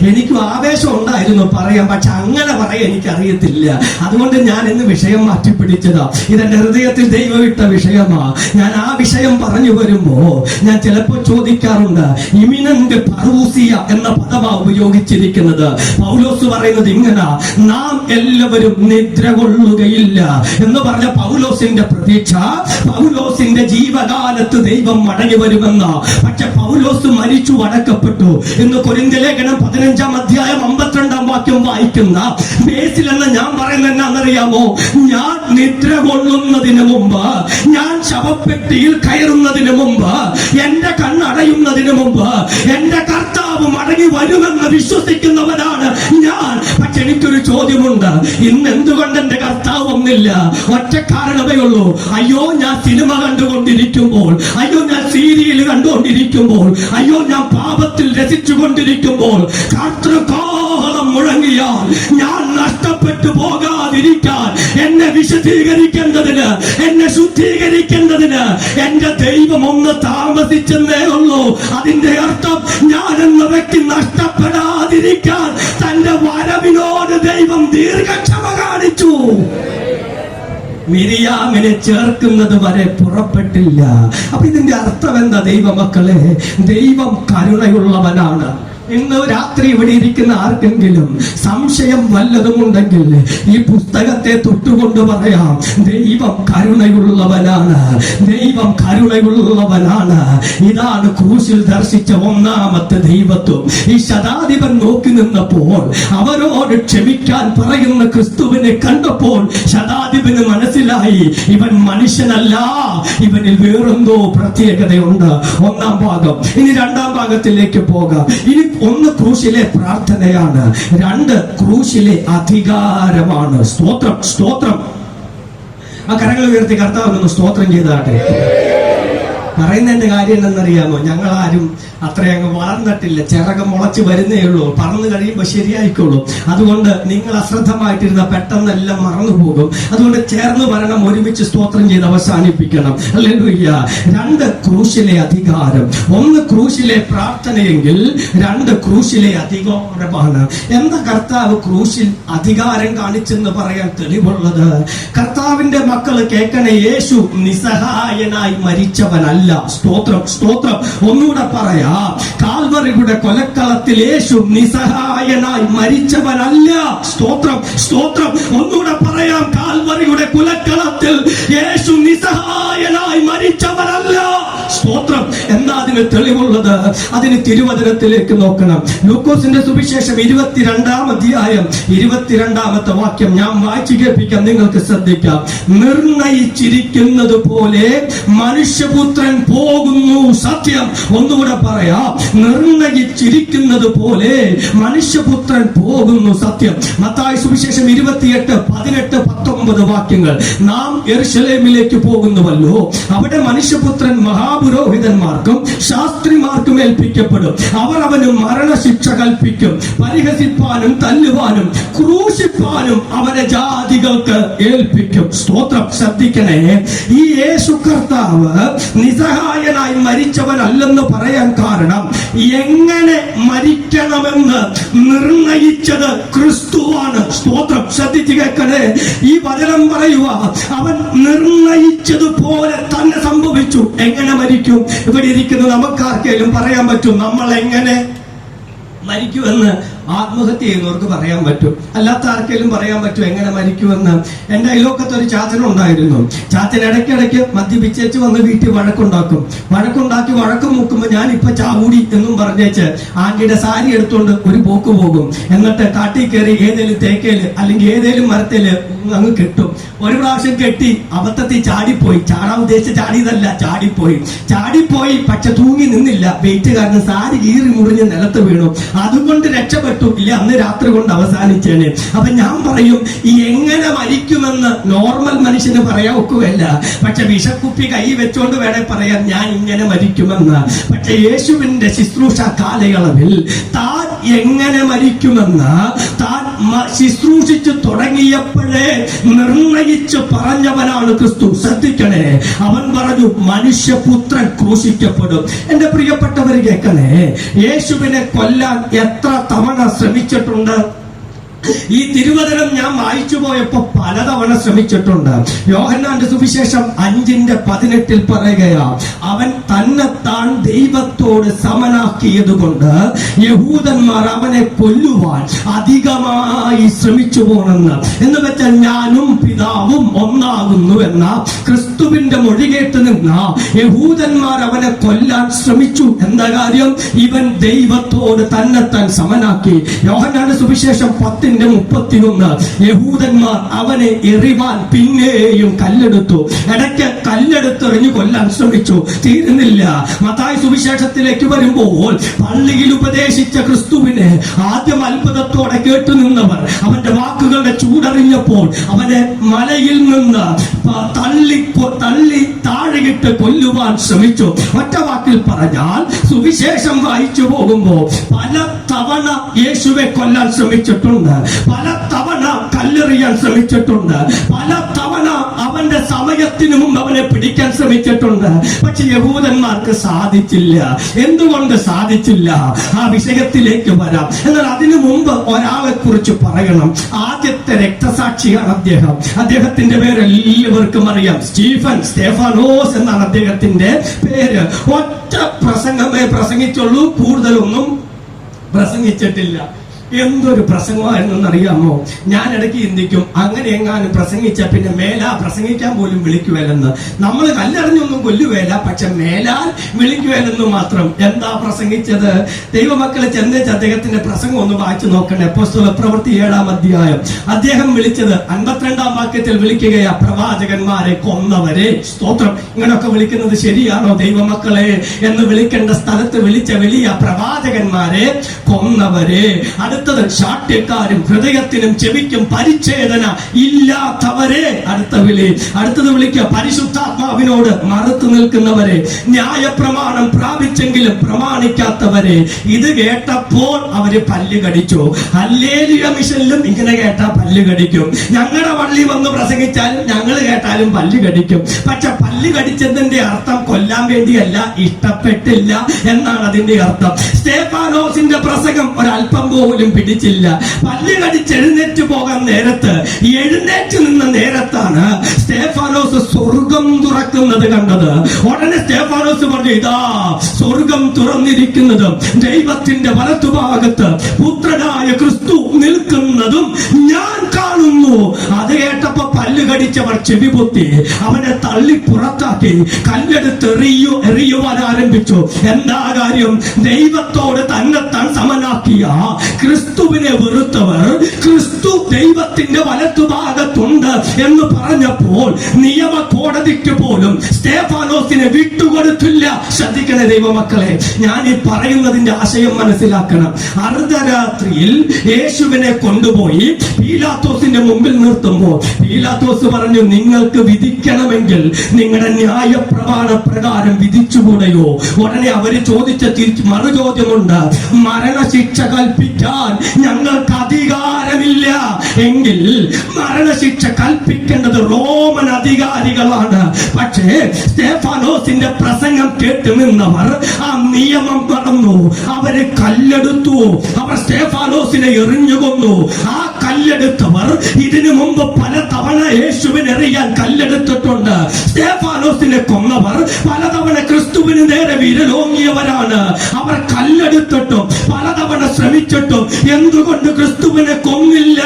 എനിക്ക് ആവേശം ഉണ്ടായിരുന്നു പറയാം, പക്ഷെ അങ്ങനെ പറയാൻ എനിക്കറിയത്തില്ല. അതുകൊണ്ട് ഞാൻ ഇന്ന് വിഷയം മാറ്റിപ്പിടിച്ചതാ. ഇതെന്റെ ഹൃദയത്തിൽ ദൈവം ഇട്ട വിഷയമാ. ഞാൻ ആ വിഷയം പറഞ്ഞു വരുമ്പോ ഞാൻ ചിലപ്പോൾ ചോദിക്കാറുണ്ട്, ഇമിനന്റ് പറൂസിയ എന്ന പദമാ ഉപയോഗിച്ചിരിക്കുന്നത്. പൗലോസ് പറയുന്നത് ഇങ്ങനെ, നാം എല്ലാവരും നിദ്ര കൊള്ളുകയില്ല എന്ന് പറഞ്ഞ പൗലോസിന്റെ പ്രതീക്ഷ പൗലോസിന്റെ ജീവകാലത്ത് ദൈവം മടങ്ങി വരുമെന്ന. പക്ഷെ പൗലോസ് മരിച്ചു അടക്കപ്പെട്ടു എന്ന് കൊരിന്ത്യലേഖനം 15-ാം അധ്യായം 52-ാം വാക്യം വായിക്കുന്ന ബേസിൽ എന്ന് ഞാൻ പറയുന്നത് എന്നാണെന്നറിയാമോ? ഞാൻ നിദ്ര കൊള്ളുന്നതിന് മുമ്പ്, ഞാൻ ശവപ്പെട്ടിയിൽ കയറുന്നതിന് മുമ്പ്, എന്റെ കണ്ണടയുന്നതിന് മുമ്പ് എന്റെ കർത്താവ് മടങ്ങി വരുമെന്ന് വിശ്വസിക്കുന്നവനാണ് ഞാൻ. പക്ഷെ എനിക്കൊരു ചോദ്യമുണ്ട്, ഇന്ന് എന്തുകൊണ്ട് എന്റെ കർത്താവ് ഒന്നില്ല? ഒറ്റ കാരണമേ ഉള്ളൂ. അയ്യോ, ഞാൻ സിനിമ കണ്ടുകൊണ്ടിരിക്കുമ്പോൾ, അയ്യോ ഞാൻ സീരിയൽ കണ്ടുകൊണ്ടിരിക്കുമ്പോൾ, അയ്യോ ഞാൻ പാപത്തിൽ രസിച്ചുകൊണ്ടിരിക്കുമ്പോൾ കർത്തൃകാഹളം മുഴങ്ങിയാൽ ഞാൻ നഷ്ടപ്പെട്ടു പോകാതിരിക്കാൻ എന്നെ വിശദീകരിക്കേണ്ടതിന്, എന്നെ ശുദ്ധീകരിക്കേണ്ടതിന് എന്റെ ദൈവം ഒന്ന് താമസിച്ചെന്നേ ഉള്ളൂ. അതിന്റെ അർത്ഥം ഞാൻ എന്ന വ്യക്തി നഷ്ടപ്പെടാതിരിക്കാൻ തന്റെ വരവിനോട് ദൈവം ദീർഘക്ഷമ കാണിച്ചു. മിരിയാമിനെ ചേർക്കുന്നത് വരെ പുറപ്പെട്ടില്ല. അപ്പൊ ഇതിന്റെ അർത്ഥം എന്താ ദൈവമക്കളെ? ദൈവം കരുണയുള്ളവനാണ്. ഇന്ന് രാത്രി ഇവിടെ ഇരിക്കുന്ന ആർക്കെങ്കിലും സംശയം വല്ലതുമുണ്ടെങ്കിൽ ഈ പുസ്തകത്തെ തൊട്ടുകൊണ്ട് പറയാം, ദൈവം കരുണയുള്ളവനാണ്, ദൈവം കരുണയുള്ളവനാണ്. ഇതാണ് ക്രൂശിൽ ദർശിച്ച ഒന്നാമത്തെ ദൈവത്വം. ഈ ശതാധിപൻ നോക്കി നിന്നപ്പോൾ അവരോട് ക്ഷമിക്കാൻ പറയുന്ന ക്രിസ്തുവിനെ കണ്ടപ്പോൾ ശതാധിപന് മനസ്സിലായി, ഇവൻ മനുഷ്യനല്ല, ഇവനിൽ വേറെന്തോ പ്രത്യേകതയുണ്ട്. ഒന്നാം ഭാഗം. ഇനി രണ്ടാം ഭാഗത്തിലേക്ക് പോകാം. ഇനി ഒന്ന് ക്രൂശിലെ പ്രാർത്ഥനയാണ്, രണ്ട് ക്രൂശിലെ അധികാരമാണ്. സ്തോത്രം, സ്തോത്രം. ആ കരങ്ങൾ ഉയർത്തി കർത്താവിനൊന്ന് സ്തോത്രം ചെയ്താട്ടെ. പറയുന്നതിന്റെ കാര്യം എന്തെന്നറിയാമോ? ഞങ്ങളാരും അത്രയങ്ങ് വളർന്നിട്ടില്ല, ചിറകം മുളച്ച് വരുന്നേ ഉള്ളൂ. പറന്നു കഴിയുമ്പോൾ ശരിയായിക്കോളൂ. അതുകൊണ്ട് നിങ്ങൾ അശ്രദ്ധമായിട്ടിരുന്ന പെട്ടെന്നെല്ലാം മറന്നുപോകും. അതുകൊണ്ട് ചേർന്ന് വരണം, ഒരുമിച്ച് സ്തോത്രം ചെയ്ത് അവസാനിപ്പിക്കണം. ഹല്ലേലൂയ. രണ്ട് ക്രൂശിലെ അധികാരം. ഒന്ന് ക്രൂശിലെ പ്രാർത്ഥനയെങ്കിൽ രണ്ട് ക്രൂശിലെ അധികാരമാണ്. എന്താ കർത്താവ് ക്രൂശിൽ അധികാരം കാണിച്ചെന്ന് പറയാൻ തെളിവുള്ളത്? കർത്താവിന്റെ മക്കള് കേൾക്കണേ, യേശു നിസ്സഹായനായി മരിച്ചവനല്ല. സ്തോത്രം, സ്തോത്രം. ഒന്നുകൂടെ പറയാ, കാൽവറിയുടെ കൊലക്കളത്തിൽ യേശു നിസ്സഹായനായി മരിച്ചവനല്ല. സ്തോത്രം, സ്തോത്രം. ഒന്നുകൂടെ പറയാം, കാൽവറിയുടെ കൊലക്കളത്തിൽ യേശു നിസ്സഹായനായി മരിച്ചവനല്ല. സ്തോത്രം. എന്താ അതിന് തെളിവുള്ളത്? അതിന് തിരുവചനത്തിലേക്ക് നോക്കണം. ലൂക്കോസിന്റെ സുവിശേഷം 22-ാം അധ്യായം 22-ാമത്തെ വാക്യം ഞാൻ വായിച്ചു കേൾപ്പിക്കാം, നിങ്ങൾക്ക് ശ്രദ്ധിക്കാം. നിർണയിച്ചിരിക്കുന്നത് പോലെ മനുഷ്യപുത്രൻ പോകുന്നു. സത്യം. ഒന്നുകൂടെ പറയാം, നിർണയിച്ചിരിക്കുന്നത് പോലെ മനുഷ്യപുത്രൻ പോകുന്നു. സത്യം. മത്തായി സുവിശേഷം 28, 18, 19 വാക്യങ്ങൾ. നാം യെരൂശലേമിലേക്ക് പോകുന്നുവല്ലോ, അവിടെ മനുഷ്യപുത്രൻ മഹാപുരോഹിതന്മാർക്കും ശാസ്ത്രിമാർക്കും ഏൽപ്പിക്കപ്പെടും. അവർ അവന് മരണശിക്ഷ കൽപ്പിക്കും. പരിഹസിപ്പാനും തല്ലുവാനും ക്രൂശിപ്പാനും അവരെ ജാതികൾക്ക് ഏൽപ്പിക്കും. സ്തോത്രം. ശ്രദ്ധിക്കണേ, ഈ യേശു കർത്താവ് നിസ്സഹായനായി മരിച്ചവനല്ലെന്ന് പറയാൻ കാരണം, എങ്ങനെ മരിക്കണമെന്ന് നിർണയിച്ചത് ക്രിസ്തുവാണ്. സ്തോത്രം. ശ്രദ്ധിച്ചു കേൾക്കണേ. ഈ വചനം പറയുക, അവൻ നിർണയിച്ചതുപോലെ തന്നെ സംഭവിച്ചു. എങ്ങനെ മരിക്കും? ഇവിടെ ഇരിക്കുന്ന നമുക്കാർക്കെങ്കിലും പറയാൻ പറ്റും നമ്മൾ എങ്ങനെ മരിക്കുമെന്ന്? ആത്മഹത്യ ചെയ്യുന്നവർക്ക് പറയാൻ പറ്റും, അല്ലാത്ത ആർക്കെങ്കിലും പറയാൻ പറ്റും എങ്ങനെ മരിക്കുമെന്ന്? എന്റെ അയലോക്കത്ത് ഒരു ചാച്ചനുണ്ടായിരുന്നു. ചാച്ചൻ ഇടയ്ക്കിടയ്ക്ക് മദ്യപിച്ചേച്ച് വന്ന് വീട്ടിൽ വഴക്കുണ്ടാക്കി വഴക്ക് മുക്കുമ്പോ ഞാൻ ഇപ്പൊ ചാവൂടി എന്നും പറഞ്ഞേച്ച് ആന്റിയുടെ സാരി എടുത്തുകൊണ്ട് ഒരു പോക്ക് പോകും. എന്നിട്ട് കാട്ടിൽ കയറി ഏതേലും തേക്കേല് അല്ലെങ്കിൽ ഏതേലും മരത്തേല് അങ്ങ് കെട്ടും. ഒരു പ്രാവശ്യം കെട്ടി അബദ്ധത്തിൽ ചാടിപ്പോയി. ചാടാൻ ഉദ്ദേശിച്ച ചാടിയതല്ല, ചാടിപ്പോയി. പക്ഷെ തൂങ്ങി നിന്നില്ല. വെയിറ്റ് കാരണം സാരി കീറി മുറിഞ്ഞ് നിലത്ത് വീണു. അതുകൊണ്ട് രക്ഷപ്പെട്ടു. രക്ഷപ്പെട്ടു, ഇല്ല അന്ന് രാത്രി കൊണ്ട് അവസാനിച്ചേനെ. അപ്പൊ ഞാൻ പറയും, ഈ എങ്ങനെ മരിക്കുമെന്ന് നോർമൽ മനുഷ്യന് പറയാൻ ഒക്കുകയല്ല. പക്ഷെ വിഷക്കുപ്പി കൈ വെച്ചോണ്ട് വേണേ പറയാൻ ഞാൻ ഇങ്ങനെ മരിക്കുമെന്ന്. പക്ഷെ യേശുവിന്റെ ശുശ്രൂഷ കാലയളവിൽ താൻ എങ്ങനെ മരിക്കുമെന്ന് താൻ ശുശ്രൂഷിച്ചു തുടങ്ങിയപ്പോഴേ നിർണയിച്ച് പറഞ്ഞവനാണ് ക്രിസ്തു. ശ്രദ്ധിക്കണേ, അവൻ പറഞ്ഞു മനുഷ്യപുത്രൻ ക്രൂശിക്കപ്പെടും. എന്റെ പ്രിയപ്പെട്ടവർ കേൾക്കണേ, യേശുവിനെ കൊല്ലാൻ എത്ര തവണ ശ്രമിച്ചിട്ടുണ്ട്? ഈ തിരുവചനം ഞാൻ വായിച്ചു പോയപ്പോ പലതവണ ശ്രമിച്ചിട്ടുണ്ട്. യോഹന്നാന്റെ സുവിശേഷം 5:18 പറയുകയാ, അവൻ തന്നെത്താൻ ദൈവത്തോട് സമനാക്കിയത് കൊണ്ട് യഹൂദന്മാർ അവനെ കൊല്ലുവാൻ അധികമായി ശ്രമിച്ചു പോണെന്ന്. എന്ന് വെച്ചാൽ ഞാനും പിതാവും ഒന്നാകുന്നു എന്ന ക്രിസ്തുവിന്റെ മൊഴി കേട്ട് നിന്ന യഹൂദന്മാർ അവനെ കൊല്ലാൻ ശ്രമിച്ചു. എന്താ കാര്യം? ഇവൻ ദൈവത്തോട് തന്നെത്താൻ സമനാക്കി. യോഹന്നാന്റെ സുവിശേഷം 10:31 യഹൂദന്മാർ അവനെ എറിവാൻ പിന്നെയും കല്ലെടുത്തു. ഇടയ്ക്ക് കല്ലെടുത്തെറിഞ്ഞു കൊല്ലാൻ ശ്രമിച്ചു, തീരുന്നില്ല. മത്തായി സുവിശേഷത്തിലേക്ക് വരുമ്പോൾ പള്ളിയിൽ ഉപദേശിച്ച ക്രിസ്തുവിനെ ആദ്യം അത്ഭുതത്തോടെ കേട്ടുനിന്നവർ അവന്റെ വാക്കുകളുടെ ചൂടറിഞ്ഞപ്പോൾ അവനെ മലയിൽ നിന്ന് തള്ളി താഴെയിട്ട് കൊല്ലുവാൻ ശ്രമിച്ചു. ഒറ്റ വാക്കിൽ പറഞ്ഞാൽ സുവിശേഷം വായിച്ചു പോകുമ്പോൾ പല തവണ യേശുവെ കൊല്ലാൻ ശ്രമിച്ചിട്ടുണ്ട്, പല തവണ കല്ലെറിയാൻ ശ്രമിച്ചിട്ടുണ്ട്, പല തവണ അവന്റെ സമയത്തിനു മുമ്പ് അവനെ പിടിക്കാൻ ശ്രമിച്ചിട്ടുണ്ട്. പക്ഷെ യഹൂദന്മാർക്ക് സാധിച്ചില്ല. എന്തുകൊണ്ട് സാധിച്ചില്ല? ആ വിഷയത്തിലേക്ക് വരാം. എന്നാൽ അതിനു മുമ്പ് ഒരാളെ കുറിച്ച് പറയണം. ആദ്യത്തെ രക്തസാക്ഷിയാണ് അദ്ദേഹം. അദ്ദേഹത്തിന്റെ പേര് എല്ലാവർക്കും അറിയാം, സ്റ്റെഫാനോസ് എന്നാണ് അദ്ദേഹത്തിന്റെ പേര്. ഒറ്റ പ്രസംഗമേ പ്രസംഗിച്ചുള്ളൂ, കൂടുതലൊന്നും പ്രസംഗിച്ചിട്ടില്ല. എന്തൊരു പ്രസംഗമായിരുന്നു അറിയാമോ? ഞാൻ ഇടയ്ക്ക് ചിന്തിക്കും, അങ്ങനെ എങ്ങാനും പ്രസംഗിച്ച പിന്നെ മേലാ പ്രസംഗിക്കാൻ പോലും വിളിക്കുവല്ലെന്ന്. നമ്മൾ കല്ലെറിഞ്ഞൊന്നും കൊല്ലുവേല, പക്ഷെ മേലാൽ വിളിക്കുവല്ലെന്ന് മാത്രം. എന്താ പ്രസംഗിച്ചത്? ദൈവമക്കളെ ചെന്നേച്ച് അദ്ദേഹത്തിന്റെ പ്രസംഗം ഒന്ന് വായിച്ചു നോക്കണേ. അപ്പോസ്തല പ്രവൃത്തി 7-ാം അധ്യായം. അദ്ദേഹം വിളിച്ചത് 52-ാം വാക്യത്തിൽ വിളിക്കുകയാ, പ്രവാചകന്മാരെ കൊന്നവരെ. സ്തോത്രം. ഇങ്ങനൊക്കെ വിളിക്കുന്നത് ശരിയാണോ ദൈവമക്കളെ എന്ന് വിളിക്കേണ്ട സ്ഥലത്ത് വിളിച്ച വിളിയ പ്രവാചകന്മാരെ കൊന്നവരെ. അടുത്തത് ശാഠ്യക്കാരും ഹൃദയത്തിനും ചെവിക്കും പരിച്ഛേദന ഇല്ലാത്തവരെ. അടുത്തത് വിളിക്കുക പരിശുദ്ധാത്മാവിനോട് മറുത്തു നിൽക്കുന്നവരെ, ന്യായപ്രമാണം പ്രാപിച്ചെങ്കിലും പ്രമാണിക്കാത്തവരെ. ഇത് കേട്ടപ്പോൾ അവര് പല്ല് കടിച്ചു. ഹല്ലേലൂയ മിഷനിലും ഇങ്ങനെ കേട്ടാ പല്ല് കടിക്കും. ഞങ്ങളുടെ പള്ളി വന്ന് പ്രസംഗിച്ചാലും ഞങ്ങൾ കേട്ടാലും പല്ല് കടിക്കും. പക്ഷെ പല്ല് കടിച്ചതിന്റെ അർത്ഥം കൊല്ലാൻ വേണ്ടിയല്ല, ഇഷ്ടപ്പെട്ടില്ല എന്നാണ് അതിന്റെ അർത്ഥം. സ്റ്റെഫാനോസിന്റെ പ്രസംഗം ഒരല്പം പോലും പിടിച്ചില്ല. പല്ല് കടിച്ച് എഴുന്നേറ്റ് പോകാൻ നേരത്ത്, എഴുന്നേറ്റ് നിന്ന നേരത്താണ് സ്റ്റെഫാനോസ് സ്വർഗം തുറക്കുന്നത് കണ്ടത്. ഉടനെ സ്റ്റെഫാനോസ് പറഞ്ഞു, ഇതാ സ്വർഗം തുറന്നിരിക്കുന്നതും ദൈവത്തിന്റെ വലത്തുഭാഗത്ത് പുത്രനായ ക്രിസ്തു നിൽക്കുന്നതും ഞാൻ കാണുന്നു. അത് കേട്ടപ്പോ പല്ല് കടിച്ചവർ ചെവി പൊത്തി അവനെ തള്ളി പുറത്താക്കി കല്ലെടുത്ത് എറിയുവാൻ ആരംഭിച്ചു. എന്താ കാര്യം? ദൈവത്തോട് തന്നെത്താൻ സമനാക്കിയ ക്രിസ്തുവിനെ വെറുത്തവർ ക്രിസ്തു ദൈവത്തിന്റെ വലത്തുഭാഗത്തുണ്ട് എന്ന് പറഞ്ഞപ്പോൾ നിയമ കോടതിക്ക് പോലും സ്റ്റെഫാനോസിനെ വിട്ടുകൊടുത്തില്ല. ശ്രദ്ധിക്കണേ ദൈവമക്കളെ, ഞാൻ ഈ പറയുന്നതിന്റെ ആശയം മനസ്സിലാക്കണം. അർദ്ധരാത്രിയിൽ യേശുവിനെ കൊണ്ടുപോയി പീലാത്തോസിന്റെ മുമ്പിൽ നിർത്തുമ്പോൾ പീലാത്തോസ് പറഞ്ഞു, നിങ്ങൾക്ക് വിധിക്കണമെങ്കിൽ നിങ്ങളുടെ ന്യായപ്രമാണ പ്രകാരം വിധിച്ചുകൂടെയോ? ഉടനെ അവര് ചോദിച്ച മറുചോദ്യമുണ്ട്, മരണശിക്ഷ കൽപ്പിക്കാൻ ഞങ്ങൾക്ക് അധികാരമില്ല. എങ്കിൽ മരണശിക്ഷ കൽപ്പിക്കേണ്ടത് റോമൻ അധികാരികളാണ്. പക്ഷേ സ്റ്റെഫാനോസിന്റെ പ്രസംഗം കേട്ട് നിന്നവർ ആ നിയമം കടന്നു. അവര് കല്ലെടുത്തു, അവർ സ്റ്റെഫാനോസിനെ എറിഞ്ഞു കൊന്നു. ആ കല്ലെടുത്തവർ ഇതിനു മുമ്പ് പല തവണ യേശുവിനെ എറിയാൻ കല്ലെടുത്തിട്ടുണ്ട്. സ്റ്റെഫാനോസിനെ കൊന്നവർ പലതവണ ക്രിസ്തുവിന് നേരെ വിരലോങ്ങിയവരാണ്. അവർ കല്ലെടുത്തിട്ടും പലതവണ ശ്രമിച്ചിട്ടും എന്തുകൊണ്ട് ക്രിസ്തുവിനെ കൊന്നില്ല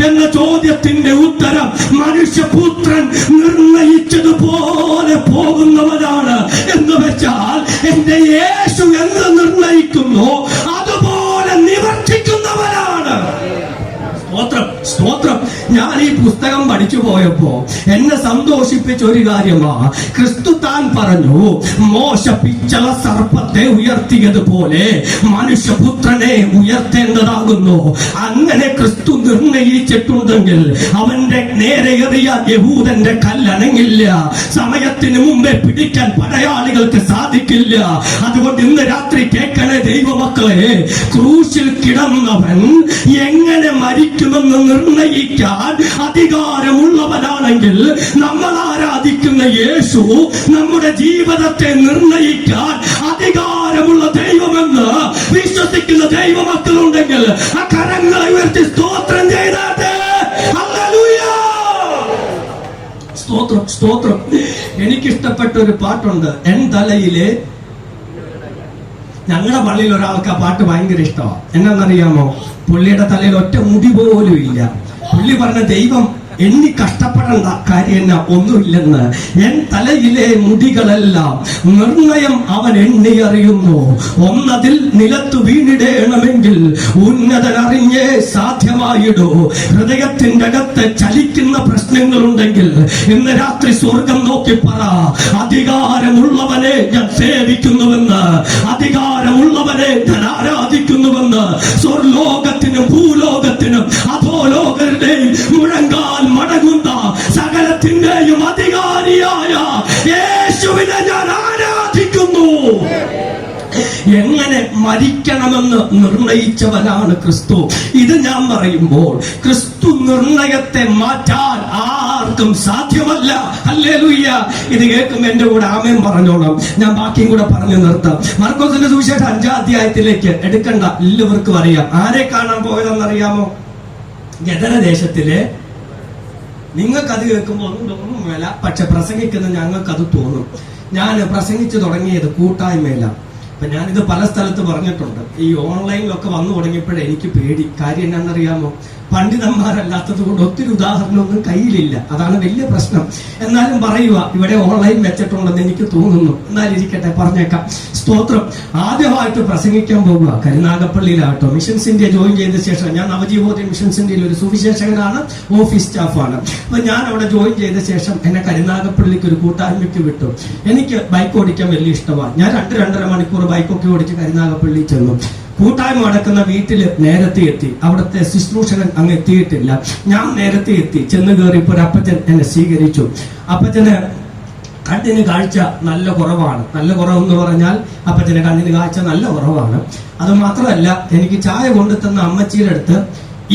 എന്ന ചോദ്യത്തിന്റെ ഉത്തരം മനുഷ്യപുത്രൻ നിർണയിച്ചതുപോലെ പോകുന്നവനാണ്. എന്ന് വെച്ചാൽ എന്റെ യേശു എന്ന് നിർണയിക്കുന്നു അതുപോലെ നിവർത്തിക്കുന്നവനാണ്. സ്തോത്രം. ഞാൻ ഞാൻ ഈ പുസ്തകം പഠിച്ചു പോയപ്പോ എന്നെ സന്തോഷിപ്പിച്ച ഒരു കാര്യമാ, ക്രിസ്തു താൻ പറഞ്ഞു, മോശ പിച്ചള സർപ്പത്തെ ഉയർത്തിയതുപോലെ മനുഷ്യപുത്രനെ ഉയർത്തേണ്ടതാകുന്നു. അങ്ങനെ ക്രിസ്തു നിർണയിച്ചിട്ടുണ്ടെങ്കിൽ അവന്റെ നേരെ എറിയാൻ യഹൂദന്റെ കല്ലണങ്ങില്ല. സമയത്തിന് മുമ്പേ പിടിക്കാൻ പടയാളികൾക്ക് സാധിക്കില്ല. അതുകൊണ്ട് ഇന്ന് രാത്രി കേൾക്കണേ ദൈവമക്കളെ, ക്രൂശിൽ കിടന്നവൻ എങ്ങനെ മരിക്കുമെന്ന് നിർണയിക്കാൻ അധികാരമുള്ളവനാണെങ്കിൽ നമ്മൾ ആരാധിക്കുന്ന യേശു നമ്മുടെ ജീവിതത്തെ നിർണയിക്കാൻ അധികാരമുള്ള ദൈവമെന്ന് വിശ്വസിക്കുന്ന ദൈവമക്കളുണ്ടെങ്കിൽ ആ കരങ്ങളെ ഉയർത്തി സ്തോത്രം ചെയ്താട്ടെ. ഹല്ലേലൂയ, സ്തോത്രം, സ്തോത്രം. എനിക്കിഷ്ടപ്പെട്ട ഒരു പാട്ടുണ്ട്, എൻ തലയിലെ. ഞങ്ങളുടെ പള്ളിയിൽ ഒരാൾക്ക് ആ പാട്ട് ഭയങ്കര ഇഷ്ടമാണ്. എന്നാന്നറിയാമോ? പുള്ളിയുടെ തലയിൽ ഒറ്റ മുടി പോലും ഇല്ല. പുള്ളി പറഞ്ഞ, ദൈവം എണ്ണി കഷ്ടപ്പെടേണ്ട കാര്യം എന്നാ ഒന്നുമില്ലെന്ന്. എൻ തലയിലെ മുടികളെല്ലാം നിർണയം അവൻ എണ്ണി അറിയുന്നു. ഒന്നതിൽ നിലത്തു വീണിടേണമെങ്കിൽ ഉന്നതനറിഞ്ഞേ സാധ്യമായിടൂ. ഹൃദയത്തിന്റെ അകത്ത് ചലിക്കുന്ന പ്രശ്നങ്ങളുണ്ടെങ്കിൽ ഇന്ന് രാത്രി സ്വർഗം നോക്കി പറ, അധികാരമുള്ളവനെ ഞാൻ സേവിക്കുന്നുവെന്ന്, അധികാരമുള്ളവനെ ഞാൻ ആരാധിക്കുന്നുവെന്ന്. സ്വർലോകത്തിനും ഭൂലോകത്തിനും അധോലോകരുടെയും മുഴങ്കാൽ മടങ്ങുന്ന സകലത്തിന്റെയും അധികാരിയായ യേശുവിനെ ഞാൻ ആരാധിക്കുന്നു. എങ്ങനെ മരിക്കണമെന്ന് നിർണയിച്ചവനാണ് ക്രിസ്തു. ഇത് ഞാൻ പറയുമ്പോൾ ക്രിസ്തു നിർണയത്തെ മാറ്റാൻ ആർക്കും സാധ്യമല്ല. ഹല്ലേലൂയ. ഇത് കേൾക്കുമ്പോൾ എന്റെ കൂടെ ആമേൻ പറഞ്ഞോളാം. ഞാൻ ബാക്കിയും കൂടെ പറഞ്ഞു നിർത്താം. മർക്കോസിന്റെ സുവിശേഷം 5-ാം അധ്യായത്തിലേക്ക് എടുക്കണ്ട, എല്ലാവർക്കും അറിയാം. ആരെ കാണാൻ പോയതെന്നറിയാമോ? ഗദരദേശത്തിലെ. നിങ്ങൾക്കത് കേൾക്കുമ്പോൾ ഒന്നും തോന്നുമല്ല, പക്ഷെ പ്രസംഗിക്കുന്ന ഞങ്ങൾക്കത് തോന്നും. ഞാൻ പ്രസംഗിച്ചു തുടങ്ങിയത് കൂട്ടായ്മയില. അപ്പൊ ഞാനിത് പല സ്ഥലത്ത് പറഞ്ഞിട്ടുണ്ട്. ഈ ഓൺലൈനിലൊക്കെ വന്നു തുടങ്ങിയപ്പോഴേ എനിക്ക് പേടി. കാര്യം എന്നാണെന്നറിയാമോ? പണ്ഡിതന്മാരല്ലാത്തത് കൊണ്ട് ഒത്തിരി ഉദാഹരണമൊന്നും കയ്യിലില്ല. അതാണ് വലിയ പ്രശ്നം. എന്നാലും പറയുക, ഇവിടെ ഓൺലൈൻ വെച്ചിട്ടുണ്ടെന്ന് എനിക്ക് തോന്നുന്നു. എന്നാലിരിക്കട്ടെ, പറഞ്ഞേക്കാം. സ്തോത്രം. ആദ്യമായിട്ട് പ്രസംഗിക്കാൻ പോകുക കരുനാഗപ്പള്ളിയിലാട്ടോ. മിഷൻസ് ഇന്ത്യ ജോയിൻ ചെയ്ത ശേഷം, ഞാൻ നവജീവോദയം മിഷൻസ് ഇന്ത്യയിൽ ഒരു സുവിശേഷകനാണ്, ഓഫീസ് സ്റ്റാഫാണ്. അപ്പൊ ഞാൻ അവിടെ ജോയിൻ ചെയ്ത ശേഷം എന്നെ കരുനാഗപ്പള്ളിക്ക് ഒരു കൂട്ടായ്മയ്ക്ക് വിട്ടു. എനിക്ക് ബൈക്ക് ഓടിക്കാൻ വലിയ ഇഷ്ടമാണ്. ഞാൻ 2-2.5 മണിക്കൂർ ബൈക്കൊക്കെ ഓടിച്ച് കരുനാഗപ്പള്ളി ചെന്നു. കൂട്ടായ്മ നടക്കുന്ന വീട്ടില് നേരത്തെ എത്തി. അവിടുത്തെ ശുശ്രൂഷകൻ അങ്ങ് എത്തിയിട്ടില്ല. ഞാൻ നേരത്തെ എത്തി. ചെന്ന് കയറിയപ്പോൾ ഒരു അപ്പച്ചൻ എന്നെ സ്വീകരിച്ചു. അപ്പച്ചന് കണ്ണിന് കാഴ്ച നല്ല കുറവാണ്. നല്ല കുറവെന്ന് പറഞ്ഞാൽ അപ്പച്ചന് കണ്ണിന് കാഴ്ച നല്ല കുറവാണ്. അത് മാത്രമല്ല, എനിക്ക് ചായ കൊണ്ടു തന്ന അമ്മച്ചിയുടെ അടുത്ത്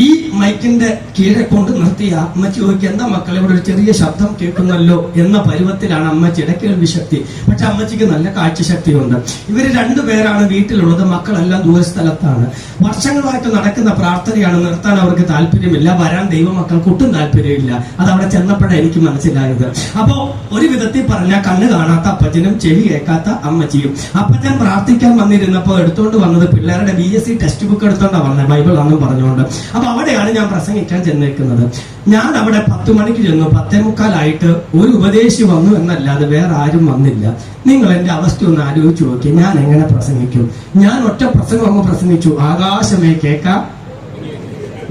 ഈ മൈക്കിന്റെ കീഴെ കൊണ്ട് നിർത്തിയ അമ്മച്ചി ചോദിക്കുക, എന്താ മക്കളെ ഇവിടെ ഒരു ചെറിയ ശബ്ദം കേൾക്കുന്നല്ലോ എന്ന പരുവത്തിലാണ് അമ്മച്ചിയുടെ കേൾവി ശക്തി. പക്ഷെ അമ്മച്ചിക്ക് നല്ല കാഴ്ചശക്തിയുണ്ട്. ഇവര് 2 പേരാണ് വീട്ടിലുള്ളത്. മക്കളെല്ലാം ദൂരസ്ഥലത്താണ്. വർഷങ്ങളായിട്ട് നടക്കുന്ന പ്രാർത്ഥനയാണ്. നിർത്താൻ അവർക്ക് താല്പര്യമില്ല. വരാൻ ദൈവമക്കൾക്ക് ഒട്ടും താല്പര്യമില്ല. അത് അവിടെ ചെന്നപ്പോഴാണ് എനിക്ക് മനസ്സിലായത്. അപ്പോ ഒരു വിധത്തിൽ പറഞ്ഞാൽ കണ്ണ് കാണാത്ത അപ്പച്ചനും ചെവി കേൾക്കാത്ത അമ്മച്ചിയും. അപ്പച്ചൻ പ്രാർത്ഥിക്കാൻ വന്നിരുന്നപ്പോ എടുത്തോണ്ട് വന്നത് പിള്ളേരുടെ BSc ടെക്സ്റ്റ് ബുക്ക് എടുത്തോണ്ടാ വന്നത്, ബൈബിൾ ആണെന്നും പറഞ്ഞുകൊണ്ട്. അപ്പൊ അവിടെയാണ് ഞാൻ പ്രസംഗിക്കാൻ ചെന്നേക്കുന്നത്. ഞാൻ അവിടെ 10 മണിക്ക് ചെന്നു. 10:45 ഒരു ഉപദേശി വന്നു എന്നല്ലാതെ വേറെ ആരും വന്നില്ല. നിങ്ങൾ എന്റെ അവസ്ഥ ഒന്ന് ആലോചിച്ച് നോക്കി. ഞാൻ എങ്ങനെ പ്രസംഗിക്കും? ഞാൻ ഒറ്റ പ്രസംഗം അങ്ങ് പ്രസംഗിച്ചു. ആകാശമേ കേൾക്കാം,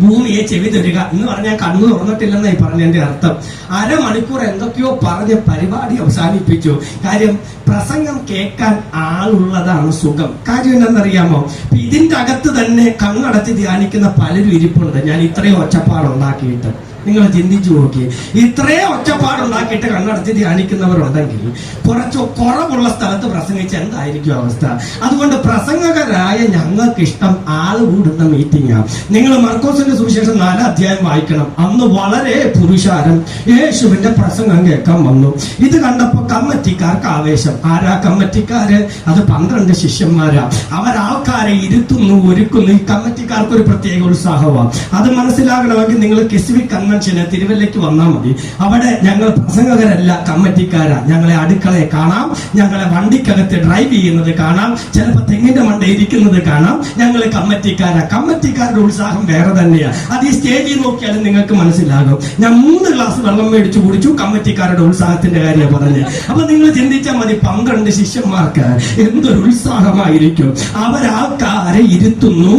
ഭൂമിയെ ചെവി തരിക എന്ന് പറഞ്ഞാൽ കണ്ണു തുറന്നിട്ടില്ലെന്നായി പറഞ്ഞതിന്റെ അർത്ഥം. 1/2 മണിക്കൂർ എന്തൊക്കെയോ പറഞ്ഞ് പരിപാടി അവസാനിപ്പിച്ചു. കാര്യം പ്രസംഗം കേൾക്കാൻ ആളുള്ളതാണ് സുഖം. കാര്യം എന്താണെന്നറിയാമോ? ഇതിന്റെ അകത്ത് തന്നെ കണ്ണടച്ച് ധ്യാനിക്കുന്ന പലരും ഇരിപ്പുണ്ട്. ഞാൻ ഇത്രയും ഒച്ചപ്പാടുണ്ടാക്കിയിട്ട് നിങ്ങൾ ചിന്തിച്ചു നോക്കി. ഇത്രയും ഒച്ചപ്പാടുണ്ടാക്കിയിട്ട് കണ്ണടച്ച് ധ്യാനിക്കുന്നവരുണ്ടെങ്കിൽ കുറച്ച് കുറവുള്ള സ്ഥലത്ത് പ്രസംഗിച്ച് എന്തായിരിക്കും അവസ്ഥ? അതുകൊണ്ട് പ്രസംഗകരായ ഞങ്ങൾക്ക് ഇഷ്ടം ആള് കൂടുന്ന മീറ്റിംഗാണ്. നിങ്ങൾ മർക്കോസിന്റെ സുവിശേഷം 4-ാം അധ്യായം വായിക്കണം. അന്ന് വളരെ പുരുഷാരം യേശുവിന്റെ പ്രസംഗം കേൾക്കാൻ വന്നു. ഇത് കണ്ടപ്പോ കമ്മിറ്റിക്കാർക്ക് ആവേശം. ആരാ കമ്മിറ്റിക്കാര്? അത് 12 ശിഷ്യന്മാരാ. അവരാൾക്കാരെ ഇരുത്തുന്നു, ഒരുക്കുന്നു. ഈ കമ്മിറ്റിക്കാർക്ക് ഒരു പ്രത്യേക ഉത്സാഹമാണ്. അത് മനസ്സിലാകണമെങ്കിൽ നിങ്ങൾ കിസ്വിക് കൺവെൻഷന് തിരുവല്ലയ്ക്ക് വന്നാൽ മതി. അവിടെ ഞങ്ങൾ പ്രസംഗകരല്ല, കമ്മിറ്റിക്കാരാ. ഞങ്ങളെ അടുക്കളയെ കാണാം, ഞങ്ങളെ വണ്ടിക്കകത്ത് ഡ്രൈവ് ചെയ്യുന്നത് കാണാം, ചിലപ്പോൾ തെങ്ങിന്റെ മണ്ട ഇരിക്കുന്നത് കാണാം. ഞങ്ങൾ കമ്മിറ്റിക്കാരാ. കമ്മിറ്റിക്കാരുടെ ഉത്സാഹം വേറെ തന്നെയാ. അത് ഈ സ്റ്റേജിൽ നോക്കിയാലും നിങ്ങൾക്ക് മനസ്സിലാകും. ഞാൻ 3 ഗ്ലാസ് വെള്ളം മേടിച്ചു കുടിച്ചു. കമ്മിറ്റിക്കാരുടെ ഉത്സാഹത്തിന്റെ കാര്യം പറഞ്ഞ്. അപ്പൊ നിങ്ങൾ ചിന്തിച്ചാൽ മതി, 12 ശിഷ്യന്മാർക്ക് എന്തൊരു ഉത്സാഹമായിരിക്കും. അവരാൾക്കാരെ ഇരുത്തുന്നു,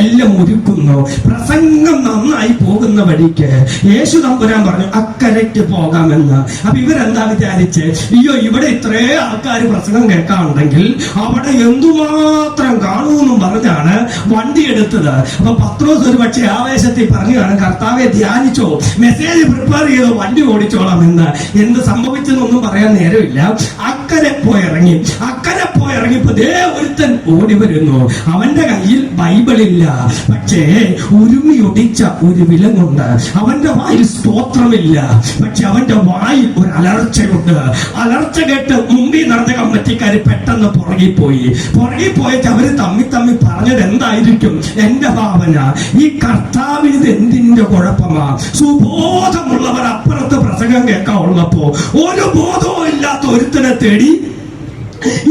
എല്ലാം ഒരുക്കുന്നു. പ്രസംഗം നന്നായി പോകുന്ന വഴിക്ക് യേശു തമ്പുരാൻ പറഞ്ഞു അക്കരയ്ക്ക് പോകാമെന്ന്. അപ്പൊ ഇവരെന്താ വിചാരിച്ച്, അയ്യോ ഇവിടെ ഇത്രേ ആൾക്കാർ പ്രസംഗം കേൾക്കാനുണ്ടെങ്കിൽ അവിടെ എന്തുമാത്രം കാണുമെന്നും പറഞ്ഞാണ് വണ്ടി എടുത്തത്. അപ്പൊ പത്രോസ് ഒരു പക്ഷേ ആവേശത്തിൽ പറഞ്ഞാണ്, കർത്താവെ ധ്യാനിച്ചോ, മെസ്സേജ് പ്രിപ്പയർ ചെയ്തോ, വണ്ടി ഓടിച്ചോളാം എന്ന്. എന്ത് സംഭവിച്ചെന്നൊന്നും പറയാൻ നേരമില്ല. അക്കരെ പോയിറങ്ങിയപ്പോ ദേ ഒരുത്തൻ ഓടി വരുന്നു. അവന്റെ കയ്യിൽ ബൈബിളില്ല, പക്ഷേ ഉരുമിയൊടിച്ച ഒരു വിലങ്ങുണ്ട്. അവന്റെ വായിൽ സ്തോത്രമില്ല, പക്ഷെ അവന്റെ വായിൽ ഒരു അലർച്ചയുണ്ട്. അലർച്ച കേട്ട് മുമ്പിൽ നടന്ന കമ്മിറ്റിക്കാര് പെട്ടെന്ന് പുറകിൽ പോയിട്ട് അവര് തമ്മി പറഞ്ഞത് എന്തായിരിക്കും? എന്റെ ഭാവന, ഈ കർത്താവിന് ഇത് എന്തിന്റെ കുഴപ്പമാ? സുബോധമുള്ളവർ അപ്പുറത്ത് പ്രസംഗം കേൾക്കാവുള്ളപ്പോ ഒരു ബോധവും ഇല്ലാത്ത ഒരുത്തനെ തേടി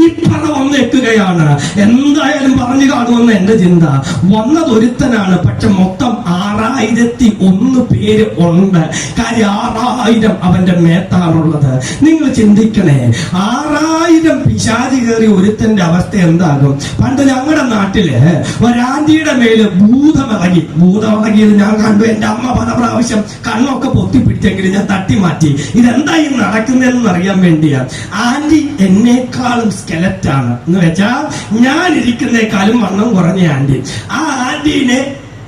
ഇപ്പറ വന്നേക്കുകയാണ്. എന്തായാലും പറഞ്ഞു കാണുമെന്ന് എന്റെ ചിന്ത. വന്നത് ഒരുത്തനാണ്, പക്ഷെ മൊത്തം 6001 പേര് ഉണ്ട്. കാര്യം 6000 അവന്റെ മേത്താണുള്ളത്. നിങ്ങൾ ചിന്തിക്കണേ, 6000 പിശാചി കയറി ഒരുത്തന്റെ അവസ്ഥ എന്താകും? പണ്ട് ഞങ്ങളുടെ നാട്ടില് ഒരാന്റിയുടെ മേല് ഭൂതമിളകിയത് ഞാൻ കണ്ടു. എന്റെ അമ്മ പല പ്രാവശ്യം കണ്ണൊക്കെ പൊത്തിപ്പിടിച്ചെങ്കിലും ഞാൻ തട്ടി മാറ്റി. ഇതെന്താ ഈ നടക്കുന്നതെന്ന് അറിയാൻ വേണ്ടിയാ. ആന്റി എന്നെക്കാളും സ്കെലറ്റാണ് എന്ന് വെച്ചാ ഞാൻ ഇരിക്കുന്നേക്കാളും വണ്ണം കുറഞ്ഞ ആന്റി. ആ ആന്റീനെ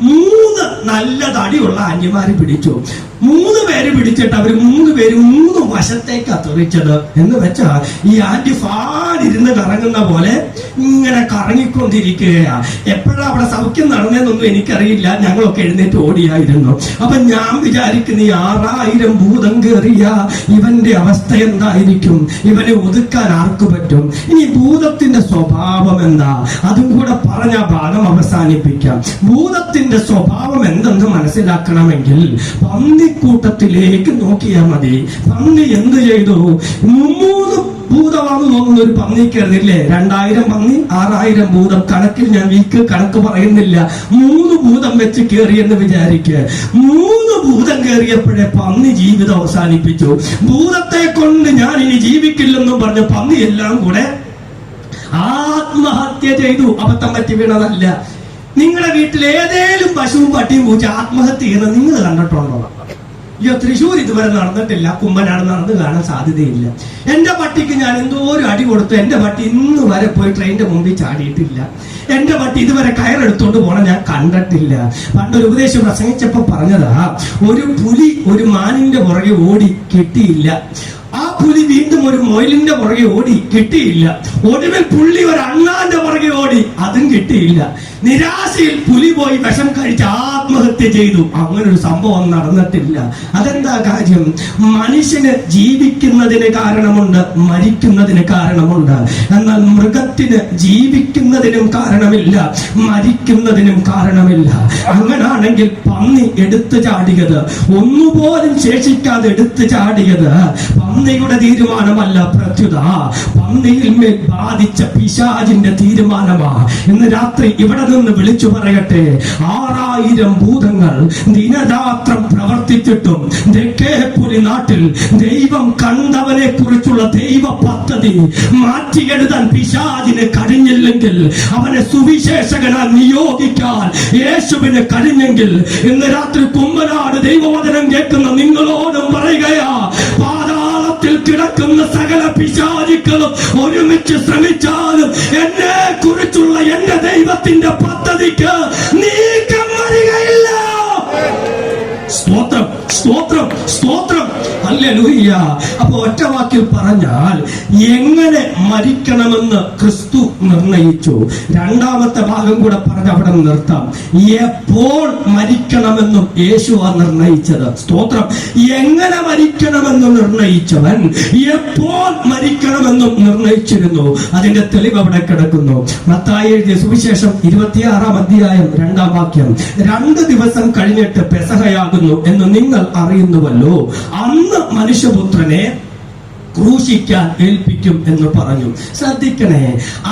3 നല്ല തടിയുള്ള ആന്റിമാര് പിടിച്ചു. 3 പേര് പിടിച്ചിട്ട് അവര് 3 പേരും 3 വശത്തേക്കാ തെറിച്ചത്. എന്ന് വെച്ചാ ഈ ആന്റി ഫാനിരുന്ന് കറങ്ങുന്ന പോലെ ഇങ്ങനെ കറങ്ങിക്കൊണ്ടിരിക്കുകയാ. എപ്പോഴാ അവിടെ സൗഖ്യം നടന്നതെന്നൊന്നും എനിക്കറിയില്ല. ഞങ്ങളൊക്കെ എഴുന്നേറ്റ് ഓടിയായിരുന്നു. അപ്പൊ ഞാൻ വിചാരിക്കുന്ന ഈ 6000 ഭൂതം കയറിയ ഇവന്റെ അവസ്ഥ എന്തായിരിക്കും? ഇവനെ ഒതുക്കാൻ ആർക്ക് പറ്റും? ഇനി ഭൂതത്തിന്റെ സ്വഭാവം എന്താ? അതും കൂടെ പറഞ്ഞ ഭാഗം അവസാനിപ്പിക്കാം. ഭൂതത്തിന്റെ സ്വഭാവം എന്തെന്ന് മനസ്സിലാക്കണമെങ്കിൽ പന്നിക്കൂട്ടത്തിലേക്ക് നോക്കിയാൽ മതി. പന്നി എന്ത് ചെയ്തു? 3 ഭൂതമാണെന്ന് തോന്നുന്ന ഒരു പന്നി കയറുന്നില്ലേ? 2000 പന്നി, 6000 ഭൂതം. കണക്കിൽ ഞാൻ കണക്ക് പറയുന്നില്ല. 3 ഭൂതം വെച്ച് കയറിയെന്ന് വിചാരിക്കുക. 3 ഭൂതം കയറിയപ്പോഴേ പന്നി ജീവിതം അവസാനിപ്പിച്ചു. ഭൂതത്തെ കൊണ്ട് ഞാൻ ഇനി ജീവിക്കില്ലെന്നും പറഞ്ഞ പന്നി എല്ലാം കൂടെ ആത്മഹത്യ ചെയ്തു. അബദ്ധം പറ്റി വീണതല്ല. നിങ്ങളുടെ വീട്ടിൽ ഏതേലും പശുവും പട്ടിയും പൂച്ച ആത്മഹത്യ ചെയ്യുന്നത് നിങ്ങൾ കണ്ടിട്ടുണ്ടോ? അയ്യോ, തൃശ്ശൂർ ഇതുവരെ നടന്നിട്ടില്ല. കുമ്പനാട് നടന്ന് കാണാൻ സാധ്യതയില്ല. എന്റെ പട്ടിക്ക് ഞാൻ എന്തോ ഒരു അടി കൊടുത്തു. എന്റെ പട്ടി ഇന്ന് വരെ പോയി ട്രെയിനിന്റെ മുമ്പിൽ ചാടിയിട്ടില്ല. എന്റെ പട്ടി ഇതുവരെ കയറെടുത്തോണ്ട് പോണ ഞാൻ കണ്ടിട്ടില്ല. പണ്ടൊരു ഉപദേശം പ്രസംഗിച്ചപ്പോ പറഞ്ഞതാ, ഒരു പുലി ഒരു മാനിന്റെ പുറകെ ഓടി കിട്ടിയില്ല. ആ പുലി വീണ്ടും ഒരു മൊയിലിന്റെ പുറകെ ഓടി കിട്ടിയില്ല. ഒടുവിൽ പുള്ളി ഒരു അണ്ണാന്റെ പുറകെ ഓടി, അതും കിട്ടിയില്ല. നിരാശയിൽ പുലി പോയി വിഷം കഴിച്ച് ആത്മഹത്യ ചെയ്തു. അങ്ങനെ ഒരു സംഭവം നടന്നിട്ടില്ല. അതെന്താ കാര്യം? മനുഷ്യന് ജീവിക്കുന്നതിന് കാരണമുണ്ട്, മരിക്കുന്നതിന് കാരണമുണ്ട്. എന്നാൽ മൃഗത്തിന് ജീവിക്കുന്നതിനും കാരണമില്ല, മരിക്കുന്നതിനും കാരണമില്ല. അങ്ങനാണെങ്കിൽ പന്നി എടുത്തു ചാടിയത്, ഒന്നുപോലും ശേഷിക്കാതെ എടുത്തു ചാടിയത് പന്നിയുടെ തീരുമാനമല്ല, പ്രത്യുത പന്നിയിൽ മേൽ ബാധിച്ച പിശാചിന്റെ തീരുമാനമാ. ഇന്ന് രാത്രി ഇവിടെ നിന്ന് വിളിച്ചു പറയട്ടെ, 6000 ഭൂതങ്ങൾ ദിനരാത്രം പ്രവർത്തിച്ചിട്ടും തെക്കേപ്പുലി നാട്ടിൽ ദൈവം കണ്ടവനെ കുറിച്ചുള്ള ദൈവ പദ്ധതി മാറ്റിയെഴുതാൻ പിശാചിന് കഴിഞ്ഞില്ലെങ്കിൽ, അവനെ സുവിശേഷകനായി നിയോഗിക്കാൻ യേശുവിന് കഴിഞ്ഞെങ്കിൽ, ഇന്ന് രാത്രി കുമ്പനാട് ദൈവവചനം കേൾക്കുന്ന നിങ്ങളോടും പറയുകയാ, പാതാളത്തിൽ കിടക്കുന്ന സകല പിശാചുക്കളും ഒരുമിച്ച് ശ്രമിച്ചാലും എന്നെ കുറിച്ചുള്ള എന്റെ ദൈവത്തിന്റെ പദ്ധതിക്ക് നീക്കം വരികയില്ല. സ്തോത്രം, സ്തോത്രം, സ്തോത്രം. ഹല്ലേലൂയ. അപ്പൊ ഒറ്റ വാക്കിൽ പറഞ്ഞാൽ എങ്ങനെ മരിക്കണമെന്ന് ക്രിസ്തു നിർണയിച്ചു. രണ്ടാമത്തെ ഭാഗം കൂടെ പറഞ്ഞ് അവിടെ നിർത്താം. എപ്പോൾ മരിക്കണമെന്നും യേശുവാ നിർണയിച്ചത്. സ്തോത്രം. എങ്ങനെ മരിക്കണമെന്ന് നിർണയിച്ചവൻ എപ്പോൾ മരിക്കണമെന്നും നിർണയിച്ചിരുന്നു. അതിന്റെ തെളിവ് അവിടെ കിടക്കുന്നു. മത്തായി എഴുതിയ സുവിശേഷം 26-ാം അധ്യായം 2-ാം വാക്യം, 2 ദിവസം കഴിഞ്ഞിട്ട് പെസഹയാകുന്നു എന്ന് നിങ്ങൾ അറിയുന്നുവല്ലോ, അന്ന് മനുഷ്യപുത്രനെ ക്രൂശിക്കാൻ ഏൽപ്പിക്കും എന്ന് പറഞ്ഞു. ശ്രദ്ധിക്കണേ,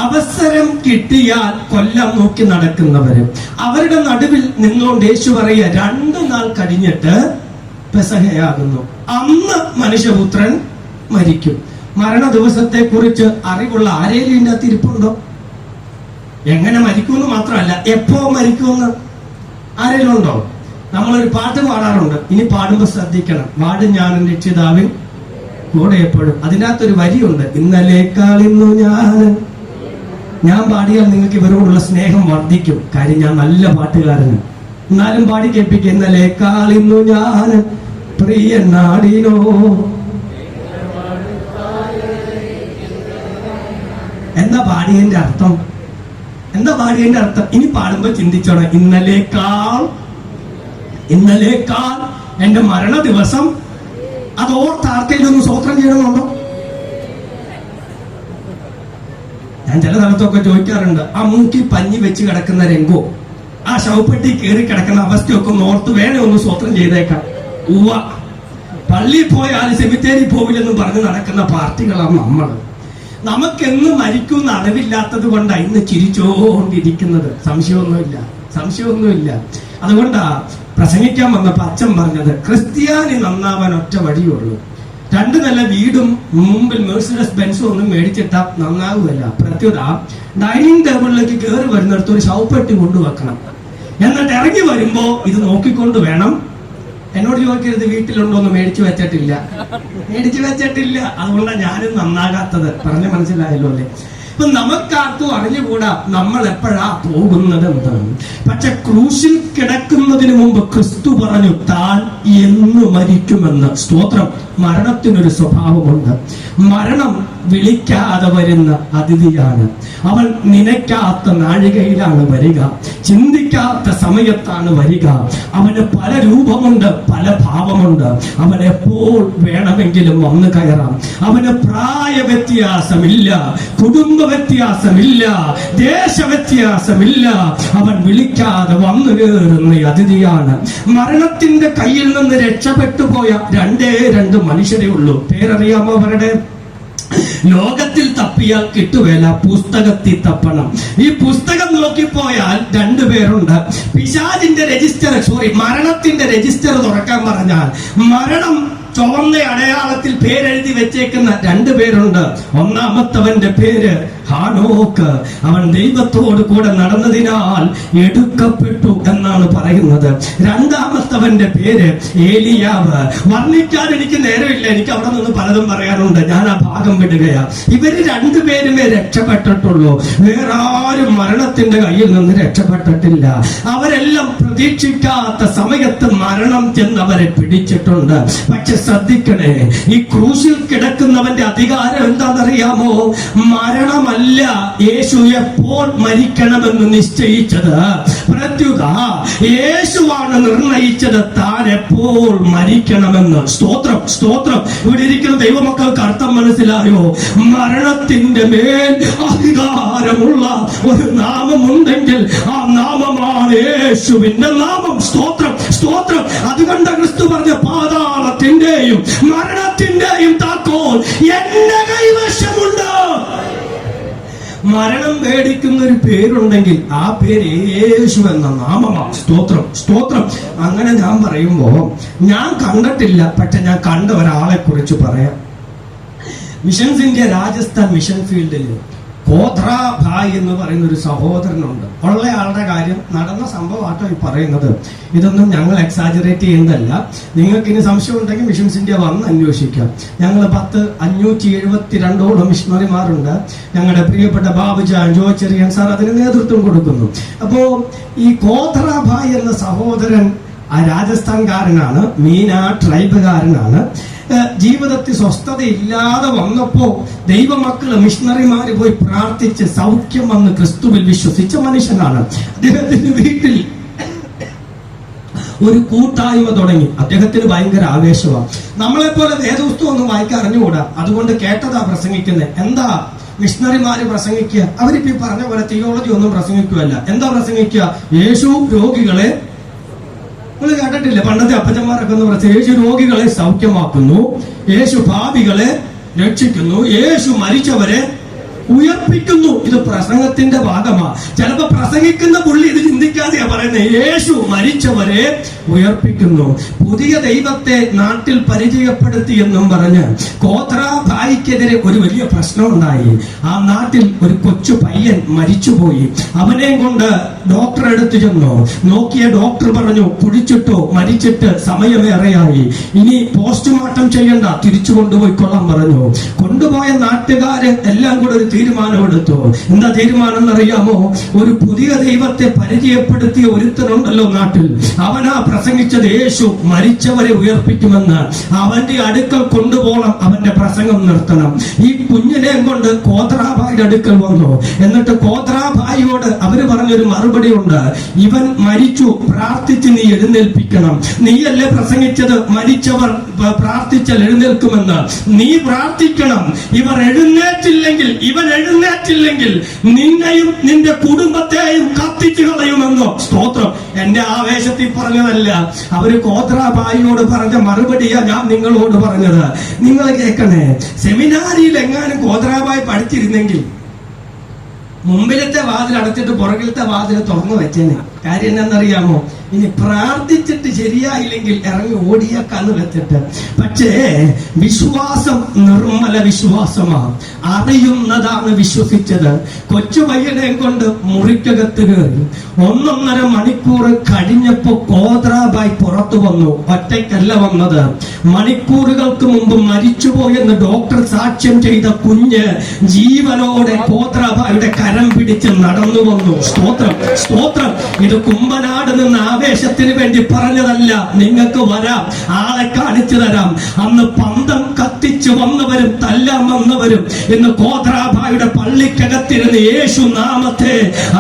അവസരം കിട്ടിയാൽ കൊല്ലം നോക്കി നടക്കുന്നവര്, അവരുടെ നടുവിൽ നിന്നുകൊണ്ട് യേശു പറയുക, 2 നാൾ കഴിഞ്ഞിട്ട് പെസഹയാകുന്നു, അന്ന് മനുഷ്യപുത്രൻ മരിക്കും. മരണ ദിവസത്തെ കുറിച്ച് അറിവുള്ള ആരെങ്കിലും ഇതിന്റെ അകത്ത് ഇരിപ്പുണ്ടോ? എങ്ങനെ മരിക്കുമെന്ന് മാത്രമല്ല, എപ്പോ മരിക്കുമെന്ന് ആരെങ്കിലും ഉണ്ടോ? നമ്മളൊരു പാട്ട് പാടാറുണ്ട്. ഇനി പാടുമ്പോൾ ശ്രദ്ധിക്കണം. പാടും ഞാനും രക്ഷിതാവിൻ കൂടെ എപ്പോഴും. അതിനകത്തൊരു വരിയുണ്ട്, ഇന്നലേക്കാൾ ഇന്നു ഞാൻ പാടിയാൽ നിങ്ങൾക്ക് ഇവരോടുള്ള സ്നേഹം വർദ്ധിക്കും. കാര്യം ഞാൻ നല്ല പാട്ടുകാരന്. എന്നാലും പാടി കേൾപ്പിക്കുക. ഇന്നലേക്കാൾ ഇന്നു ഞാൻ പ്രിയ നാടിനോ. എന്താ പാടിയതിന്റെ അർത്ഥം? ഇനി പാടുമ്പോ ചിന്തിച്ചോണം. ഇന്നലേക്കാൾ എന്റെ മരണ ദിവസം അതോർത്താർക്കെങ്കിലും സ്വോത്രം ചെയ്യണമെന്നുണ്ടോ? ഞാൻ ചില സ്ഥലത്തൊക്കെ ചോദിക്കാറുണ്ട്, ആ മൂക്കി പഞ്ഞി വെച്ച് കിടക്കുന്ന രംഗോ ആ ശവപ്പെട്ടി കയറി കിടക്കുന്ന അവസ്ഥയൊക്കെ ഒന്ന് ഓർത്ത് വേണേ ഒന്ന് സ്വോത്രം ചെയ്തേക്കാം. ഉവ്വ, പള്ളിയിൽ പോയാൽ സെമിത്തേരി പോവില്ലെന്ന് പറഞ്ഞ് നടക്കുന്ന പാർട്ടികളാണ് നമ്മൾ. നമുക്കെന്ന് മരിക്കുന്ന അറിവില്ലാത്തത് കൊണ്ടാണ് ഇന്ന് ചിരിച്ചോണ്ടിരിക്കുന്നത്. സംശയമൊന്നുമില്ല. അതുകൊണ്ടാ പ്രസംഗിക്കാൻ വന്നപ്പോ അച്ഛൻ പറഞ്ഞത്, ക്രിസ്ത്യാനി നന്നാവാൻ ഒറ്റ വഴിയുള്ളൂ. 2 നല്ല വീടും മുമ്പിൽ മെഴ്സിഡസ് ബെൻസും ഒന്നും മേടിച്ചിട്ടാ നന്നാവുകയല്ല. പ്രത്യുത ഡൈനിങ് ടേബിളിലേക്ക് കയറി വരുന്നിടത്ത് ഒരു ശവപ്പെട്ടി കൊണ്ടുവെക്കണം. എന്നിട്ട് ഇറങ്ങി വരുമ്പോ ഇത് നോക്കിക്കൊണ്ട് വേണം. എന്നോട് ചോദിക്കരുത് വീട്ടിലുണ്ടോന്ന്. മേടിച്ചു വെച്ചിട്ടില്ല. അതുകൊണ്ടാണ് ഞാനും നന്നാകാത്തത്. പറഞ്ഞ മനസ്സിലായല്ലോ അല്ലേ? ഇപ്പൊ നമുക്കാർക്കും അറിഞ്ഞുകൂടാ നമ്മൾ എപ്പോഴാ പോകുന്നത് എന്നാണ്. പക്ഷെ ക്രൂശിൽ കിടക്കുന്നതിന് മുമ്പ് ക്രിസ്തു പറഞ്ഞു താൻ എന്ന് മരിക്കുമെന്ന്. സ്തോത്രം. മരണത്തിനൊരു സ്വഭാവമുണ്ട്. മരണം വിളിക്കാതെ വരുന്ന അതിഥിയാണ്. അവൻ നനയ്ക്കാത്ത നാഴികയിലാണ് വരിക, ചിന്തിക്കാത്ത സമയത്താണ് വരിക. അവന് പല രൂപമുണ്ട്, പല ഭാവമുണ്ട്. അവൻ എപ്പോൾ വേണമെങ്കിലും വന്നു കയറാം. അവന് പ്രായ വ്യത്യാസമില്ല, കുടുംബ വ്യത്യാസമില്ല, ദേശ വ്യത്യാസമില്ല. അവൻ വിളിക്കാതെ വന്നു കയറുന്ന അതിഥിയാണ്. മരണത്തിന്റെ കയ്യിൽ നിന്ന് രക്ഷപ്പെട്ടു പോയ 2 മനുഷ്യരേ ഉള്ളൂ. പേരറിയാമോ അവരുടെ? ലോകത്തിൽ തപ്പിയാൽ കിട്ടുവേല, പുസ്തകത്തിൽ തപ്പണം. ഈ പുസ്തകം നോക്കിപ്പോയാൽ 2 പേരുണ്ട്. മരണത്തിന്റെ രജിസ്റ്റർ തുറക്കാൻ പറഞ്ഞാൽ മരണം ചുവന്ന അടയാളത്തിൽ പേരെഴുതി വെച്ചേക്കുന്ന 2 പേരുണ്ട്. ഒന്നാമത്തവന്റെ പേര് ഹാനോക്ക്. അവൻ ദൈവത്തോട് കൂടെ നടന്നതിനാൽ എടുക്കപ്പെട്ടു എന്നാണ് പറയുന്നത്. 2ാമത്തവന്റെ പേര് ഏലിയാവ്. വർണ്ണിക്കാൻ എനിക്ക് നേരമില്ല, എനിക്ക് അവിടെ നിന്ന് പലതും പറയാനുണ്ട്. ഞാൻ ആ ഭാഗം വിടുകയാ. ഇവര് 2 പേരുമേ രക്ഷപ്പെട്ടിട്ടുള്ളൂ. വേറെ ആരും മരണത്തിന്റെ കയ്യിൽ നിന്ന് രക്ഷപ്പെട്ടിട്ടില്ല. അവരെല്ലാം പ്രതീക്ഷിക്കാത്ത സമയത്ത് മരണം ചെന്നവരെ പിടിച്ചിട്ടുണ്ട്. പക്ഷെ ശ്രദ്ധിക്കണേ, ഈ ക്രൂശിൽ കിടക്കുന്നവന്റെ അധികാരം എന്താണെന്നറിയാമോ? മരണമല്ല യേശു എപ്പോൾ മരിക്കണമെന്ന് നിശ്ചയിച്ചത്. പ്രത്യുത യേശുവാണ് നിർണയിച്ചത് താൻ എപ്പോൾ മരിക്കണമെന്ന്. സ്തോത്രം. ഇവിടെ ഇരിക്കുന്ന ദൈവമക്കൾക്ക് അർത്ഥം മനസ്സിലായോ? മരണത്തിന്റെ മേൽ അധികാരമുള്ള ഒരു നാമമുണ്ടെങ്കിൽ ആ നാമമാണ് യേശുവിന്റെ നാമം. സ്തോത്രം. അതുകൊണ്ട് ക്രിസ്തു പറഞ്ഞ പാതാളത്തിന്റെയും മരണത്തിന്റെയും താക്കോൽ എന്റെ കൈവശമുണ്ട്. മരണം പേടിക്കുന്ന ഒരു പേരുണ്ടെങ്കിൽ ആ പേര് യേശു എന്ന നാമമാണ്. സ്തോത്രം. അങ്ങനെ ഞാൻ പറയുമ്പോ ഞാൻ കണ്ടിട്ടില്ല, പക്ഷെ ഞാൻ കണ്ട ഒരാളെ കുറിച്ച് പറയാം. മിഷൻസ് ഇന്ത്യ രാജസ്ഥാൻ മിഷൻ ഫീൽഡിൽ കോദ്രാ ഭായ് എന്ന് പറയുന്ന ഒരു സഹോദരനുണ്ട്. ഉള്ള ആളുടെ കാര്യം നടന്ന സംഭവമാട്ടോ ഈ പറയുന്നത്. ഇതൊന്നും ഞങ്ങൾ എക്സാജറേറ്റ് ചെയ്യുന്നതല്ല. നിങ്ങൾക്ക് ഇനി സംശയം ഉണ്ടെങ്കിൽ മിഷൻസ് ഇന്ത്യ വന്ന് അന്വേഷിക്കാം. ഞങ്ങൾ 572 മിഷണറിമാരുണ്ട്. ഞങ്ങളുടെ പ്രിയപ്പെട്ട ബാബുജാൻ ജോച്ചെറിയൻ സാർ അതിന് നേതൃത്വം കൊടുക്കുന്നു. അപ്പോ ഈ കോദ്രാ ഭായ് എന്ന സഹോദരൻ രാജസ്ഥാൻകാരനാണ്, മീന ട്രൈബുകാരനാണ്. ജീവിതത്തിൽ സ്വസ്ഥതയില്ലാതെ വന്നപ്പോ ദൈവമക്കള് മിഷണറിമാര് പോയി പ്രാർത്ഥിച്ച് സൗഖ്യം വന്ന് ക്രിസ്തുവിൽ വിശ്വസിച്ച മനുഷ്യനാണ്. അദ്ദേഹത്തിന്റെ വീട്ടിൽ ഒരു കൂട്ടായ്മ തുടങ്ങി. അദ്ദേഹത്തിന് ഭയങ്കര ആവേശമാണ്. നമ്മളെ പോലെ വേദപുസ്തകം ഒന്നും വായിക്കാൻ അറിഞ്ഞുകൂടാ. അതുകൊണ്ട് കേട്ടതാ പ്രസംഗിക്കുന്നത്. എന്താ മിഷണറിമാര് പ്രസംഗിക്കുക? അവരിപ്പോ ഈ പറഞ്ഞ പോലെ തിയോളജി ഒന്നും പ്രസംഗിക്കുകയല്ല. എന്താ പ്രസംഗിക്കുക? യേശു രോഗികളെ, നിങ്ങൾ കേട്ടിട്ടില്ലേ പണ്ടത്തെ അപ്പച്ചന്മാരൊക്കെ എന്ന് പറഞ്ഞാൽ, യേശു രോഗികളെ സൗഖ്യമാക്കുന്നു, യേശു പാപികളെ രക്ഷിക്കുന്നു, യേശു മരിച്ചവരെ ഉയർപ്പിക്കുന്നു. ഇത് പ്രസംഗത്തിന്റെ ഭാഗമാ. ചിലപ്പോ പ്രസംഗിക്കുന്ന പുള്ളി ഇത് ചിന്തിക്കാതെയാ പറയുന്നത്, യേശു മരിച്ചവരെ ഉയർപ്പിക്കുന്നു. പുതിയ ദൈവത്തെ നാട്ടിൽ പരിചയപ്പെടുത്തി എന്നും പറഞ്ഞ് കോത്രാഭായിക്കെതിരെ ഒരു വലിയ പ്രശ്നം ഉണ്ടായി. ആ നാട്ടിൽ ഒരു കൊച്ചു പയ്യൻ മരിച്ചുപോയി. അവനെയും കൊണ്ട് ഡോക്ടർ എടുത്തു ചെന്നു. നോക്കിയ ഡോക്ടർ പറഞ്ഞു, കുടിച്ചിട്ടോ മരിച്ചിട്ട് സമയമേറെയായി, ഇനി പോസ്റ്റ്മോർട്ടം ചെയ്യണ്ട, തിരിച്ചു കൊണ്ടുപോയിക്കൊള്ളാൻ പറഞ്ഞു. കൊണ്ടുപോയ നാട്ടുകാര് എല്ലാം കൂടെ ഒരു തീരുമാനമെടുത്തു. എന്താ തീരുമാനം എന്നറിയാമോ? ഒരു പുതിയ ദൈവത്തെ പരിചയപ്പെടുത്തിയ ഒരുത്തനുണ്ടല്ലോ നാട്ടിൽ, അവനാ പ്രസംഗിച്ചത് യേശു മരിച്ചവരെ ഉയർപ്പിക്കുമെന്ന്. അവന്റെ അടുക്കൽ കൊണ്ടുപോകണം, അവന്റെ പ്രസംഗം നിർത്തണം. ഈ കുഞ്ഞിനെയും കൊണ്ട് കോത്രാഭായിയുടെ അടുക്കൽ വന്നു. എന്നിട്ട് കോത്രാഭായിയോട് അവര് പറഞ്ഞൊരു മറുപടി ഉണ്ട്, ഇവൻ മരിച്ചു, പ്രാർത്ഥിച്ച് നീ എഴുന്നേൽപ്പിക്കണം. നീയല്ലേ പ്രസംഗിച്ചത് മരിച്ചവർ പ്രാർത്ഥിച്ചാൽ എഴുന്നേൽക്കുമെന്ന്? നീ പ്രാർത്ഥിക്കണം. ഇവൻ എഴുന്നേറ്റില്ലെങ്കിൽ നിന്നെയും നിന്റെ കുടുംബത്തെയും കത്തിച്ചു കളയുമെന്നോ. സ്തോത്രം. എന്റെ ആവേശത്തിൽ പറഞ്ഞതല്ല, അവര് കോത്രാഭായിയോട് പറഞ്ഞ മറുപടിയാ ഞാൻ നിങ്ങളോട് പറഞ്ഞത്. നിങ്ങൾ കേൾക്കണേ, സെമിനാരിയിൽ എങ്ങാനും കോത്രാഭായി പഠിച്ചിരുന്നെങ്കിൽ മുമ്പിലത്തെ വാതിൽ അടച്ചിട്ട് പുറകിലത്തെ വാതിൽ തുറന്നു വെച്ചേനെ. കാര്യം എന്താണെന്നറിയാമോ? ഇനി പ്രാർത്ഥിച്ചിട്ട് ശരിയായില്ലെങ്കിൽ ഇറങ്ങി ഓടിയേക്കാന്ന് വെച്ചിട്ട്. പക്ഷേ വിശ്വാസം നിർമ്മല വിശ്വാസമാണ്, അറിയുന്നതാണ് വിശ്വസിച്ചത്. കൊച്ചു പയ്യനെ കൊണ്ട് മുറിക്കകത്ത് കയറി 1.5 മണിക്കൂർ കഴിഞ്ഞപ്പോ കോത്രാഭായ് പുറത്തു വന്നു. ഒറ്റയ്ക്കല്ല വന്നത്, മണിക്കൂറുകൾക്ക് മുമ്പ് മരിച്ചുപോയെന്ന് ഡോക്ടർ സാക്ഷ്യം ചെയ്ത കുഞ്ഞ് ജീവനോടെ കോത്രാഭായിയുടെ കരം പിടിച്ച് നടന്നു വന്നു. സ്തോത്രം, സ്തോത്രം. ഇത് കുമ്പനാട് നിന്ന് ആവേശത്തിന് വേണ്ടി പറഞ്ഞതല്ല. നിങ്ങൾക്ക് വരാം, ആളെ കാണിച്ചു തരാം. അന്ന് പന്തം കത്തിച്ചു വന്നവരും തല്ലാൻ വന്നവരും ഇന്ന് കോത്രാഭായിയുടെ പള്ളിക്കകത്തിരുന്ന് യേശു നാമത്തെ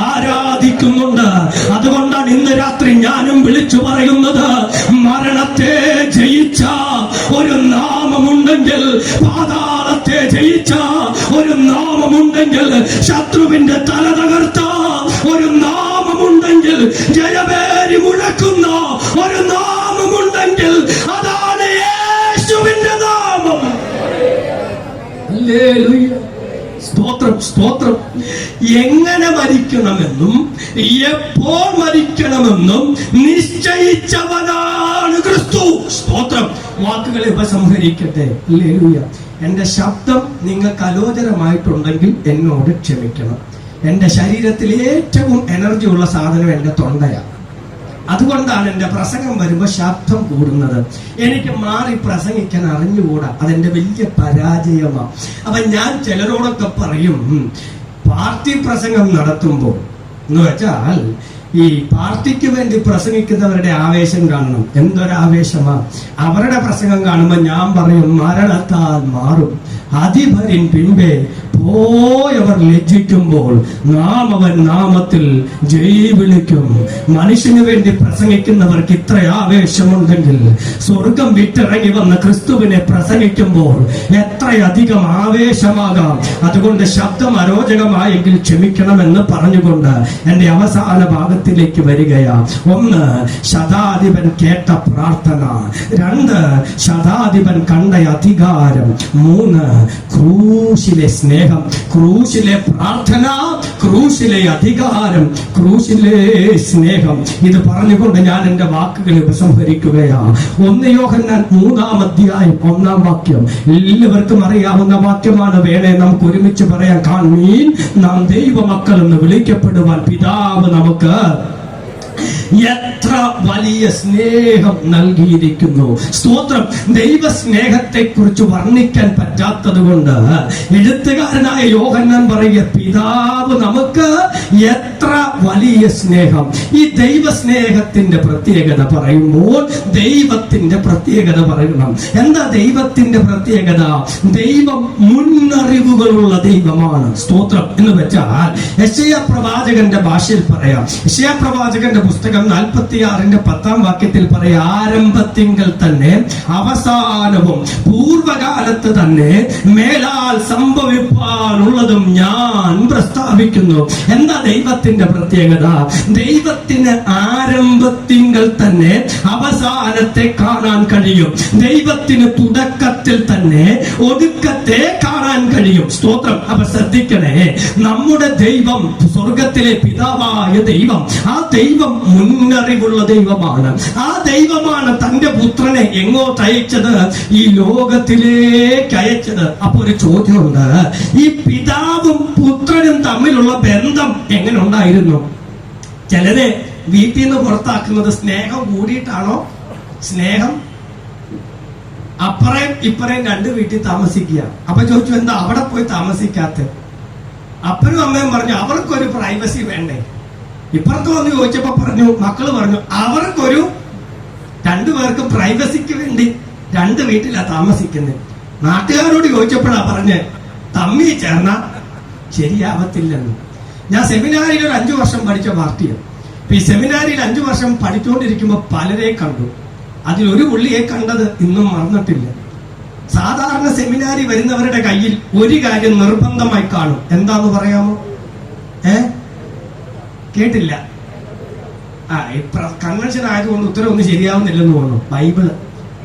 ആരാധിക്കുന്നുണ്ട്. അതുകൊണ്ടാണ് ഇന്ന് രാത്രി ഞാനും വിളിച്ചു പറയുന്നത്, മരണത്തെ ജയിച്ച ഒരു നാമമുണ്ടെങ്കിൽ, പാതാളത്തെ ജയിച്ച ഒരു നാമമുണ്ടെങ്കിൽ, ശത്രുവിന്റെ തല തകർത്ത ഒരു നാമമുണ്ടെങ്കിൽ, ജയവേരി മുഴക്കുന്ന ഒരു നാമമുണ്ടെങ്കിൽ അതാണ് യേശുവിന്റെ നാമം. ഹല്ലേലൂയ. സ്തോത്രം, സ്തോത്രം. എങ്ങനെ മരിക്കണമെന്നും എപ്പോൾ മരിക്കണമെന്നും നിശ്ചയിച്ചവനാണ് ക്രിസ്തു. സ്തോത്രം. വാക്കുകളെ ഉപസംഹരിക്കട്ടെ. ഹല്ലേലൂയ. എന്റെ ശബ്ദം നിങ്ങൾക്ക് അലോചനമായിട്ടുണ്ടെങ്കിൽ എന്നോട് ക്ഷമിക്കണം. എന്റെ ശരീരത്തിൽ ഏറ്റവും എനർജി ഉള്ള സാധനം എന്റെ തൊണ്ടയാണ്. അതുകൊണ്ടാണ് എന്റെ പ്രസംഗം വരുമ്പോ ശബ്ദം കൂടുന്നത്. എനിക്ക് മാറി പ്രസംഗിക്കാൻ അറിഞ്ഞുകൂടാ, അതെന്റെ വലിയ പരാജയമാണ്. അപ്പൊ ഞാൻ ചിലരോടൊക്കെ പറയും, പാർട്ടി പ്രസംഗം നടത്തുമ്പോൾ എന്ന് വെച്ചാൽ ഈ പാർട്ടിക്ക് വേണ്ടി പ്രസംഗിക്കുന്നവരുടെ ആവേശം കാണണം. എന്തൊരാവേശമാ! അവരുടെ പ്രസംഗം കാണുമ്പോൾ ഞാൻ പറയും, മരണത്താൽ മാറും അധിപരിൻ പിൻപേ പോയവർ ലജ്ജിക്കുമ്പോൾ നാം അവൻ നാമത്തിൽ ജയ് വിളിക്കും. മനുഷ്യന് വേണ്ടി പ്രസംഗിക്കുന്നവർക്ക് ഇത്ര ആവേശമുണ്ടെങ്കിൽ സ്വർഗം വിട്ടിറങ്ങി വന്ന ക്രിസ്തുവിനെ പ്രസംഗിക്കുമ്പോൾ എത്രയധികം ആവേശമാകാം. അതുകൊണ്ട് ശബ്ദം അരോചകമായെങ്കിൽ ക്ഷമിക്കണമെന്ന് പറഞ്ഞുകൊണ്ട് എന്റെ അവസാന ഭാഗത്തിലേക്ക് വരികയാ. 1, ശതാധിപൻ കേട്ട പ്രാർത്ഥന. 2, ശതാധിപൻ കണ്ട അധികാരം. 3, ക്രൂശിലെ സ്നേഹം, ക്രൂശിലെ പ്രാർത്ഥന, ക്രൂശിലെ അധികാരം, ക്രൂശിലെ സ്നേഹം. ഇത് പറഞ്ഞുകൊണ്ട് ഞാൻ എന്റെ വാക്കുകളെ ഉപസംഹരിക്കുകയാണ്. 1 യോഹന്നാൻ 3-ാം അധ്യായം 1-ാം വാക്യം എല്ലാവർക്കും അറിയാവുന്ന വാക്യമാണ്. വേണേ നമുക്ക് ഒരുമിച്ച് പറയാം. കാൺമീൻ, നാം ദൈവമക്കൾ എന്ന് വിളിക്കപ്പെടുവാൻ പിതാവ് നമുക്ക് എത്ര വലിയ സ്നേഹം നൽകിയിരിക്കുന്നു. സ്തോത്രം. ദൈവ സ്നേഹത്തെ കുറിച്ച് വർണ്ണിക്കാൻ പറ്റാത്തത് കൊണ്ട് എഴുത്തുകാരനായ യോഹന്നാൻ പറയുക, പിതാവ് നമുക്ക് എത്ര വലിയ സ്നേഹം. ഈ ദൈവ സ്നേഹത്തിന്റെ പ്രത്യേകത പറയുമ്പോൾ ദൈവത്തിന്റെ പ്രത്യേകത പറയണം. എന്താ ദൈവത്തിന്റെ പ്രത്യേകത? ദൈവം മുന്നറിവുകളുള്ള ദൈവമാണ്. സ്തോത്രം. എന്ന് വെച്ചാൽ യെശയ്യാ പ്രവാചകന്റെ ഭാഷയിൽ പറയാം. യെശയ്യാ പ്രവാചകന്റെ പുസ്തകം 46-ന്റെ 10-ാം വാക്യത്തിൽ പറയാം, ആരംഭത്തിങ്കൽ തന്നെ അവസാനവും പൂർവകാലത്ത് തന്നെ മേലാൽ സംഭവിപ്പാനുള്ളതും ഞാൻ പ്രസ്താവിക്കുന്നു. എന്താ ദൈവത്തിന്റെ പ്രത്യേകത? ദൈവത്തിന് ആരംഭത്തിങ്കൽ തന്നെ അവസാനത്തെ കാണാൻ കഴിയും. ദൈവത്തിന് തുടക്കത്തിൽ തന്നെ ഒടുക്കത്തെ കാണാൻ കാണാൻ കഴിയും. സ്തോത്രം. അപ്പൊ ശ്രദ്ധിക്കണേ, നമ്മുടെ ദൈവം, സ്വർഗത്തിലെ പിതാവായ ദൈവം, ആ ദൈവം മുന്നറിവുള്ള ദൈവമാണ്. ആ ദൈവമാണ് തന്റെ പുത്രനെ എങ്ങോട്ട് അയച്ചത്? ഈ ലോകത്തിലേക്ക് അയച്ചത്. അപ്പൊ ഒരു ചോദ്യമുണ്ട്, ഈ പിതാവും പുത്രനും തമ്മിലുള്ള ബന്ധം എങ്ങനെ ഉണ്ടായിരുന്നു? ചിലരെ വീട്ടിൽ നിന്ന് പുറത്താക്കുന്നത് സ്നേഹം കൂടിയിട്ടാണോ? സ്നേഹം അപ്പറേം ഇപ്പറേം രണ്ട് വീട്ടിൽ താമസിക്കുക. അപ്പൊ ചോദിച്ചു, എന്താ അവിടെ പോയി താമസിക്കാത്ത? അപ്പനും അമ്മയും പറഞ്ഞു അവർക്കൊരു പ്രൈവസി വേണ്ടേ. ഇപ്പുറത്ത് വന്ന് ചോദിച്ചപ്പോ പറഞ്ഞു, മക്കള് പറഞ്ഞു അവർക്കൊരു, രണ്ടുപേർക്കും പ്രൈവസിക്ക് വേണ്ടി രണ്ട് വീട്ടിലാ താമസിക്കുന്നത്. നാട്ടുകാരോട് ചോദിച്ചപ്പോഴാ പറഞ്ഞ് തമ്മി ചേർന്ന ശരിയാവത്തില്ലെന്ന്. ഞാൻ സെമിനാരിയിൽ ഒരു 5 വർഷം പഠിച്ച പാർട്ടിയാണ്. ഈ സെമിനാരിയിൽ 5 വർഷം പഠിച്ചുകൊണ്ടിരിക്കുമ്പോൾ പലരെ കണ്ടു. അതിലൊരു പുള്ളിയെ കണ്ടത് ഇന്നും മറന്നിട്ടില്ല. സാധാരണ സെമിനാരി വരുന്നവരുടെ കയ്യിൽ ഒരു കാര്യം നിർബന്ധമായി കാണും. എന്താന്ന് പറയാമോ? കേട്ടില്ല. കൺവെൻഷൻ ആയതുകൊണ്ട് ഉത്തരം ഒന്നും ശരിയാവുന്നില്ലെന്ന് തോന്നുന്നു. ബൈബിള്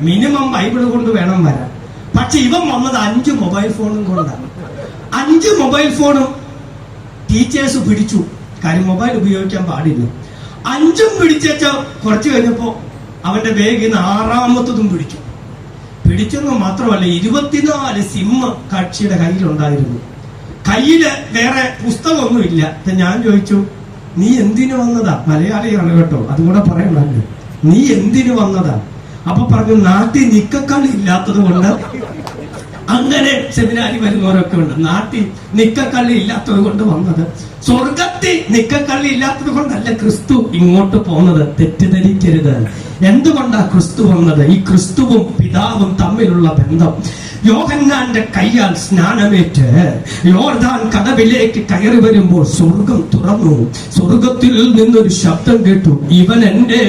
മിനിമം ബൈബിള് കൊണ്ട് വേണം വരാൻ. പക്ഷെ ഇവൻ വന്നത് 5 മൊബൈൽ ഫോണും കൊണ്ടാണ്. 5 മൊബൈൽ ഫോണും ടീച്ചേഴ്സ് പിടിച്ചു. കാര്യം മൊബൈൽ ഉപയോഗിക്കാൻ പാടില്ല. 5ഉം പിടിച്ച കുറച്ച് കഴിഞ്ഞപ്പോ അവന്റെ ബാഗിൽ നിന്ന് 6ാമത്തതും പിടിച്ചു. പിടിച്ചെന്ന് മാത്രമല്ല 24 സിം കക്ഷിയുടെ കയ്യിലുണ്ടായിരുന്നു. കയ്യില് വേറെ പുസ്തകമൊന്നുമില്ല. ഞാൻ ചോദിച്ചു, നീ എന്തിനു വന്നതാ? മലയാളിയാണ് കേട്ടോ, അതും കൂടെ പറയണ്ടല്ലോ. നീ എന്തിനു വന്നതാ? അപ്പൊ പറഞ്ഞു, നാട്ടിൽ നിക്കക്കളി ഇല്ലാത്തത് കൊണ്ട്. അങ്ങനെ സെമിനാരി വരുന്നവരൊക്കെ ഉണ്ട്. നാട്ടിൽ നിക്കക്കള്ളി ഇല്ലാത്തത് കൊണ്ട് വന്നത്. സ്വർഗത്തിൽ നിക്കക്കള്ളി ഇല്ലാത്തത് കൊണ്ടല്ല ക്രിസ്തു ഇങ്ങോട്ട് പോകുന്നത്. തെറ്റിദ്ധരിക്കരുത്. എന്തുകൊണ്ടാ ക്രിസ്തു വന്നത്? ഈ ക്രിസ്തുവും പിതാവും തമ്മിലുള്ള ബന്ധം. യോഹന്നാന്റെ കയ്യാൽ സ്നാനമേറ്റ് യോർദാൻ കടവിലേക്ക് കയറി വരുമ്പോൾ സ്വർഗം തുറന്നു. സ്വർഗത്തിൽ നിന്നൊരു ശബ്ദം കേട്ടു, ഇവൻ എന്റെ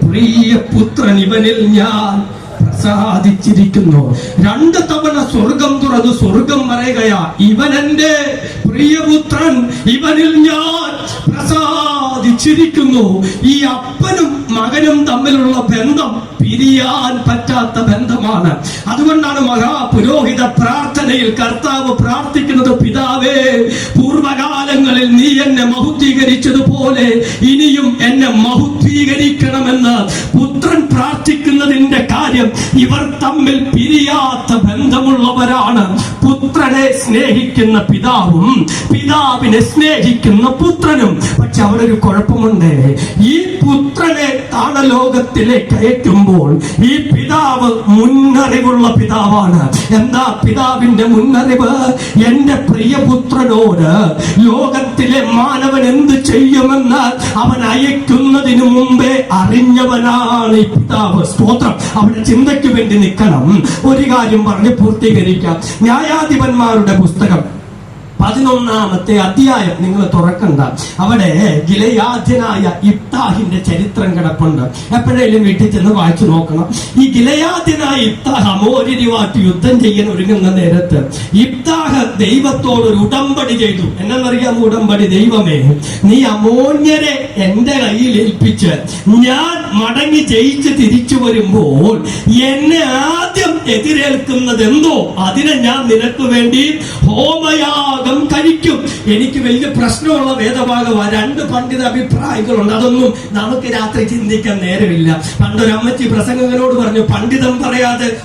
പ്രിയ പുത്രൻ, ഇവനിൽ ഞാൻ പ്രസാദിച്ചിരിക്കുന്നു. 2 തവണ സ്വർഗം തുറന്നു. സ്വർഗം പറയുകയാ, ഇവൻ എന്റെ പ്രിയപുത്രൻ, ഇവനിൽ ഞാൻ പ്രസാദിച്ചിരിക്കുന്നു. ഈ അപ്പനും മകനും തമ്മിലുള്ള ബന്ധം പിരിയാൻ പറ്റാത്ത ബന്ധമാണ്. അതുകൊണ്ടാണ് മഹാപുരോഹിത പ്രാർത്ഥനയിൽ കർത്താവ് പ്രാർത്ഥിക്കുന്നത്, പിതാവേ, പൂർവകാലങ്ങളിൽ നീ എന്നെ മഹത്വീകരിച്ചതുപോലെ ഇനിയും എന്നെ മഹത്വീകരിക്കണമെന്ന് പുത്രൻ പ്രാർത്ഥിക്കുന്നതിന്റെ കാര്യം, ഇവർ തമ്മിൽ പിരിയാത്ത ബന്ധമുള്ളവരാണ്. പുത്രനെ സ്നേഹിക്കുന്ന പിതാവും പിതാവിനെ സ്നേഹിക്കുന്ന പുത്രനും. പക്ഷെ അവിടെ ഒരു കുഴപ്പമുണ്ട്. ഈ പുത്രനെ താണലോകത്തിലേക്ക് അയക്കുമ്പോൾ ഈ പിതാവ് മുന്നറിവുള്ള പിതാവാണ്. എന്താ പിതാവിന്റെ മുന്നറിവ്? എന്റെ പ്രിയപുത്രനോട് ലോകത്തിലെ മാനവൻ എന്ത് ചെയ്യുമെന്ന് അവൻ അയക്കുന്നതിനു മുമ്പേ അറിഞ്ഞവനാണ് ഈ പിതാവ്. സ്തോത്രം. അവിടെ ചിന്തയ്ക്ക് വേണ്ടി നിൽക്കണം. ഒരു കാര്യം പറഞ്ഞ് പൂർത്തീകരിക്കാം. ന്യായാധിപന്മാരുടെ പുസ്തകം 11-ാമത്തെ അധ്യായം നിങ്ങൾ തുറക്കണ്ട. അവിടെ ഗിലെയാദ്യനായ ഇബ്താഹിന്റെ ചരിത്രം കിടപ്പുണ്ട്. എപ്പോഴേലും വീട്ടിൽ ചെന്ന് വായിച്ചു നോക്കണം. ഈ ഗിലെയാദ്യനായ ഇബ്താഹ് അമോര്യരുമായിട്ട് യുദ്ധം ചെയ്യാൻ ഒരുങ്ങുന്ന നേരത്ത് ഇബ്താഹ് ദൈവത്തോട് ഒരു ഉടമ്പടി ചെയ്തു. എന്നറിയാമോ ഉടമ്പടി? ദൈവമേ, നീ അമോന്യരെ എന്റെ കയ്യിൽ ഏൽപ്പിച്ച് ഞാൻ മടങ്ങി ജയിച്ച് തിരിച്ചു വരുമ്പോൾ എന്നെ ആദ്യം എതിരേൽക്കുന്നത് എന്തോ അതിനെ ഞാൻ നിനക്ക് വേണ്ടി ഹോമയാഗം കഴിക്കും. എനിക്ക് വലിയ പ്രശ്നമുള്ള വേദഭാഗമാണ്. 2 പണ്ഡിത അഭിപ്രായങ്ങളുണ്ട്. അതൊന്നും നമുക്ക് രാത്രി ചിന്തിക്കാൻ നേരമില്ല. പണ്ടൊരു അമ്മച്ചി പ്രസംഗകനോട് പറഞ്ഞു, പണ്ഡിതം